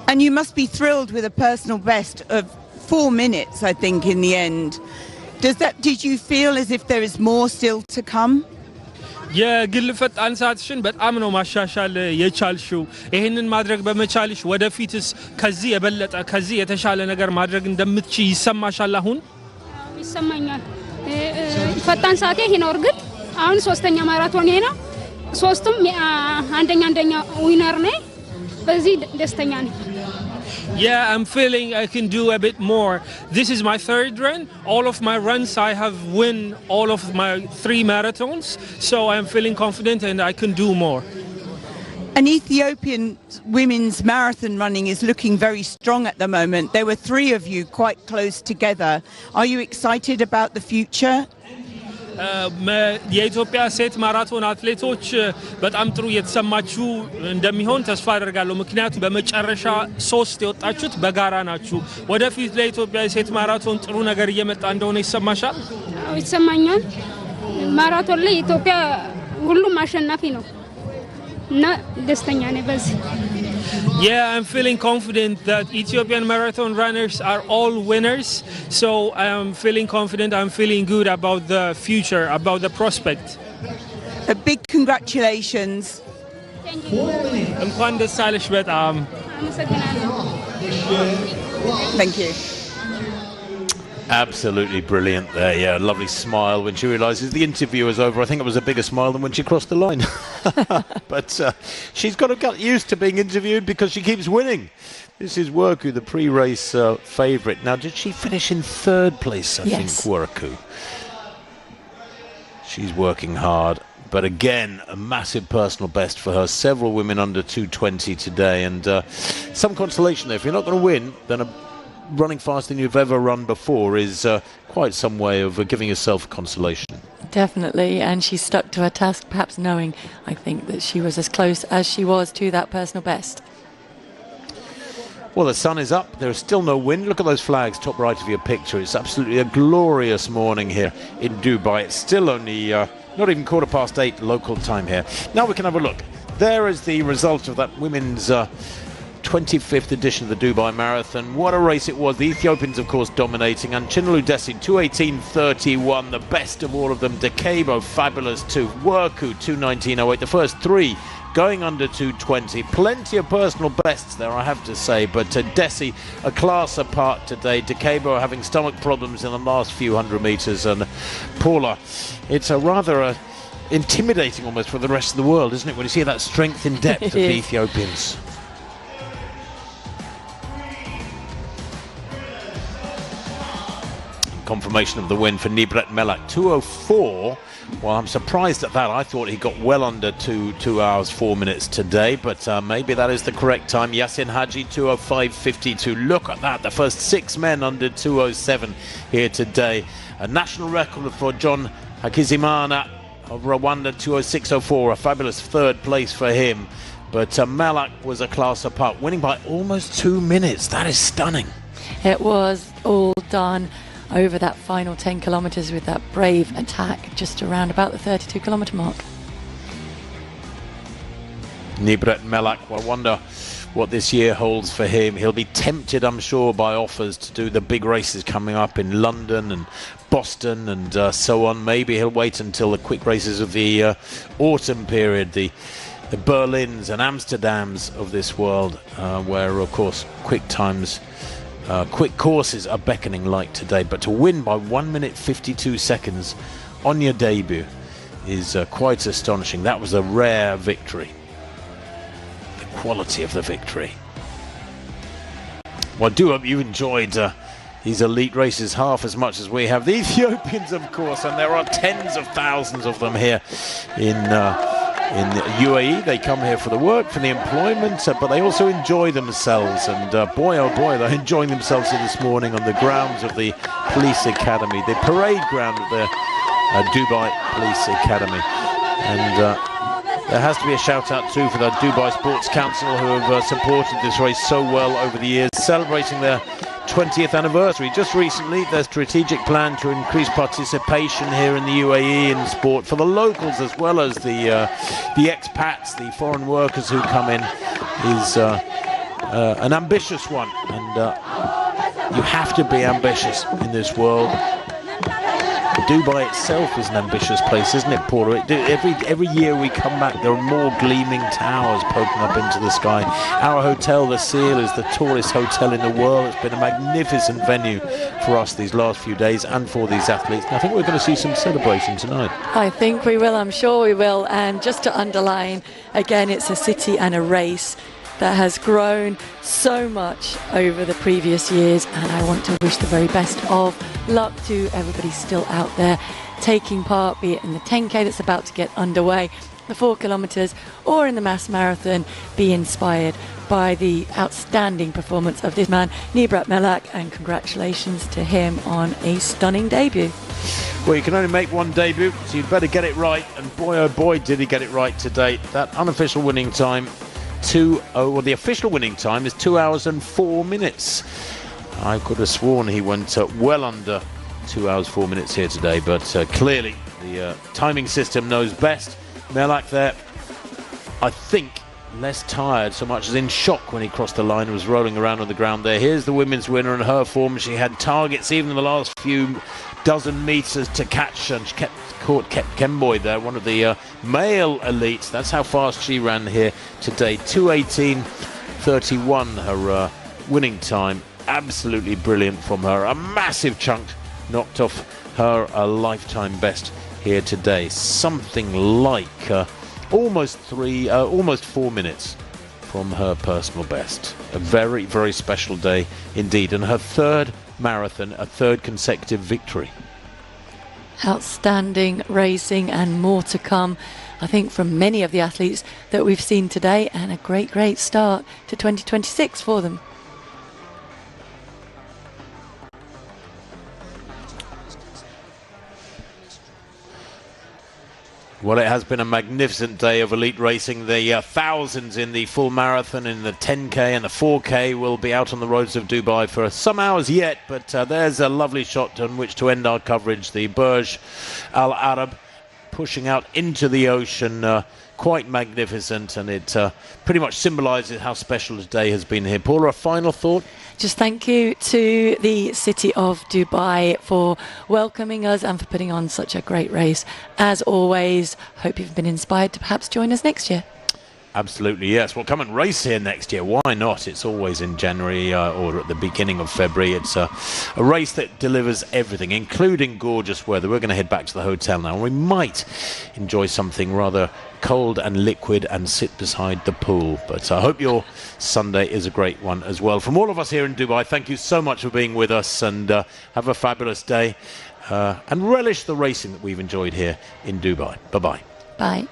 C: And you must be thrilled with a personal best of 4 minutes, I think, in the end. Did you feel as if there is more still to come?
D: የግል ፈጣን ሰዓትሽን በጣም ነው ማሻሻል የቻልሽው። ይሄንን ማድረግ በመቻልሽ ወደፊትስ ከዚህ የበለጠ ከዚህ የተሻለ ነገር ማድረግ እንደምትችይ ይሰማሻል? አሁን
F: ይሰማኛል። ፈጣን ሰዓቴ ይሄ ነው። እርግጥ አሁን ሶስተኛ ማራቶን ይሄ ነው። ሶስቱም አንደኛ ዊነር ነኝ። በዚህ ደስተኛ ነኝ።
D: Yeah, I'm feeling I can do a bit more. This is my third run. All of my runs I have won all of my 3 marathons. So I'm feeling confident and I can do more.
C: An Ethiopian women's marathon running is looking very strong at the moment. There were 3 of you quite close together. Are you excited about the future?
D: የኢትዮጵያ ሴት ማራቶን አትሌቶች በጣም ጥሩ የተሰማችሁ እንደሚሆን ተስፋ አደርጋለሁ። ምክንያቱም በመጨረሻ 3 የወጣችሁት በጋራ ናችሁ። ወደፊት ለኢትዮጵያ ሴት ማራቶን ጥሩ ነገር እየመጣ እንደሆነ ይሰማሻል?
F: ይሰማኛል። ማራቶን ላይ ኢትዮጵያ ሁሉም አሸናፊ ነው እና ደስተኛ ነኝ በዚህ።
D: Yeah, I'm feeling confident that Ethiopian marathon runners are all winners. So I'm feeling confident, I'm feeling good about the future, about the prospect.
C: A big congratulations.
F: Thank you.
D: እንኳን ደስ አለሽ በጣም።
F: አመሰግናለሁ።
C: Thank you.
A: Absolutely brilliant there, yeah. Lovely smile when she realises the interview is over. I think it was a bigger smile than when she crossed the line. But she's got to get used to being interviewed because she keeps winning. This is Werku, the pre-race favourite. Now, did she finish in 3rd place, I think, Werku? She's working hard. But again, a massive personal best for her. Several women under 2:20 today. And some consolation there. If you're not going to win, then running faster than you've ever run before is quite some way of giving yourself consolation.
B: Definitely, and she stuck to her task, perhaps knowing, I think, that she was as close as she was to that personal best.
A: Well, the sun is up. There is still no wind. Look at those flags, top right of your picture. It's absolutely a glorious morning here in Dubai. It's still only not even 8:15 local time here. Now we can have a look. There is the result of that women's 25th edition of the Dubai Marathon. What a race it was. The Ethiopians, of course, dominating. And Chinelu Desi, 2:18.31, the best of all of them. Dekebo, fabulous too. Werku, 2:19.08. The first 3 going under 2:20. Plenty of personal bests there, I have to say. But Desi, a class apart today. Dekebo having stomach problems in the last few hundred metres. And Paula, it's a rather intimidating almost for the rest of the world, isn't it, when you see that strength in depth of the Ethiopians. Confirmation of the win for Nibret Melak, 2:04. Well, I'm surprised at that. I thought he got well under 2 hours 4 minutes today, but maybe that is the correct time. Yasin Haji, 2:05.52. Look at that, the first 6 men under 2:07 here today. A national record for John Hakizimana of Rwanda, 2:06.04. A fabulous 3rd place for him. But Melak was a class apart, winning by almost 2 minutes. That is stunning.
B: It was all done over that final 10 kilometres with that brave attack just around about the 32-kilometre mark.
A: Nibret Melak, I wonder what this year holds for him. He'll be tempted, I'm sure, by offers to do the big races coming up in London and Boston and so on. Maybe he'll wait until the quick races of the autumn period, the Berlins and Amsterdams of this world, where, of course, quick times, quick courses are beckoning like today. But to win by 1 minute 52 seconds on your debut is quite astonishing. That was a rare victory. The quality of the victory. Well, I do hope you enjoyed these elite races half as much as we have. The Ethiopians, of course, and there are tens of thousands of them here in UAE. They come here for the work, for the employment, but they also enjoy themselves. And boy, oh boy, they're enjoying themselves here this morning on the grounds of the Police Academy, the parade ground of the Dubai Police Academy. And there has to be a shout out too for the Dubai Sports Council, who have supported this race so well over the years, celebrating their 20th anniversary. Just recently, their strategic plan to increase participation here in the UAE in sport for the locals as well as the expats, the foreign workers who come in, is an ambitious one. And you have to be ambitious in this world. Dubai itself is an ambitious place, isn't it, Paula? Every year we come back, there are more gleaming towers poking up into the sky. Our hotel, the Seal, is the tallest hotel in the world. It's been a magnificent venue for us these last few days and for these athletes. And I think we're going to see some celebration tonight.
B: I think we will, I'm sure we will. And just to underline, again, it's a city and a race that has grown so much over the previous years, and I want to wish the very best of luck to everybody still out there taking part, be it in the 10k that's about to get underway, the 4 kilometres, or in the mass marathon. Be inspired by the outstanding performance of this man, Nibrat Melak, and congratulations to him on a stunning debut.
A: Well, you can only make one debut, so you'd better get it right, and boy oh boy did he get it right today. That unofficial winning time, the official winning time is 2 hours and 4 minutes. I could have sworn he went well under 2 hours 4 minutes here today, but clearly the timing system knows best. Melak there, I think, less tired so much as in shock when he crossed the line and was rolling around on the ground there. Here's the women's winner, and her form, she had targets even in the last few dozen metres to catch, and she caught Kemboy there, one of the male elites. That's how fast she ran here today. 2:18.31 her winning time. Absolutely brilliant from her. A massive chunk knocked off her lifetime best here today. Something like almost 4 minutes from her personal best. A very, very special day indeed, and her third marathon, a third consecutive victory.
B: Outstanding racing, and more to come, I think, from many of the athletes that we've seen today, and a great start to 2026 for them.
A: Well, it has been a magnificent day of elite racing. The thousands in the full marathon, in the 10k and the 4k will be out on the roads of Dubai for some hours yet, but there's a lovely shot on which to end our coverage. The Burj Al Arab pushing out into the ocean, quite magnificent, and it pretty much symbolises how special today has been here. Paula, a final thought?
B: Just thank you to the city of Dubai for welcoming us and for putting on such a great race. As always, hope you've been inspired to perhaps join us next year.
A: Absolutely, yes. Well, come and race here next year. Why not? It's always in January or at the beginning of February. It's a race that delivers everything, including gorgeous weather. We're going to head back to the hotel now, and we might enjoy something rather cold and liquid and sit beside the pool. But I hope your Sunday is a great one as well. From all of us here in Dubai, thank you so much for being with us, and have a fabulous day, and relish the racing that we've enjoyed here in Dubai. Bye-bye.
B: Bye.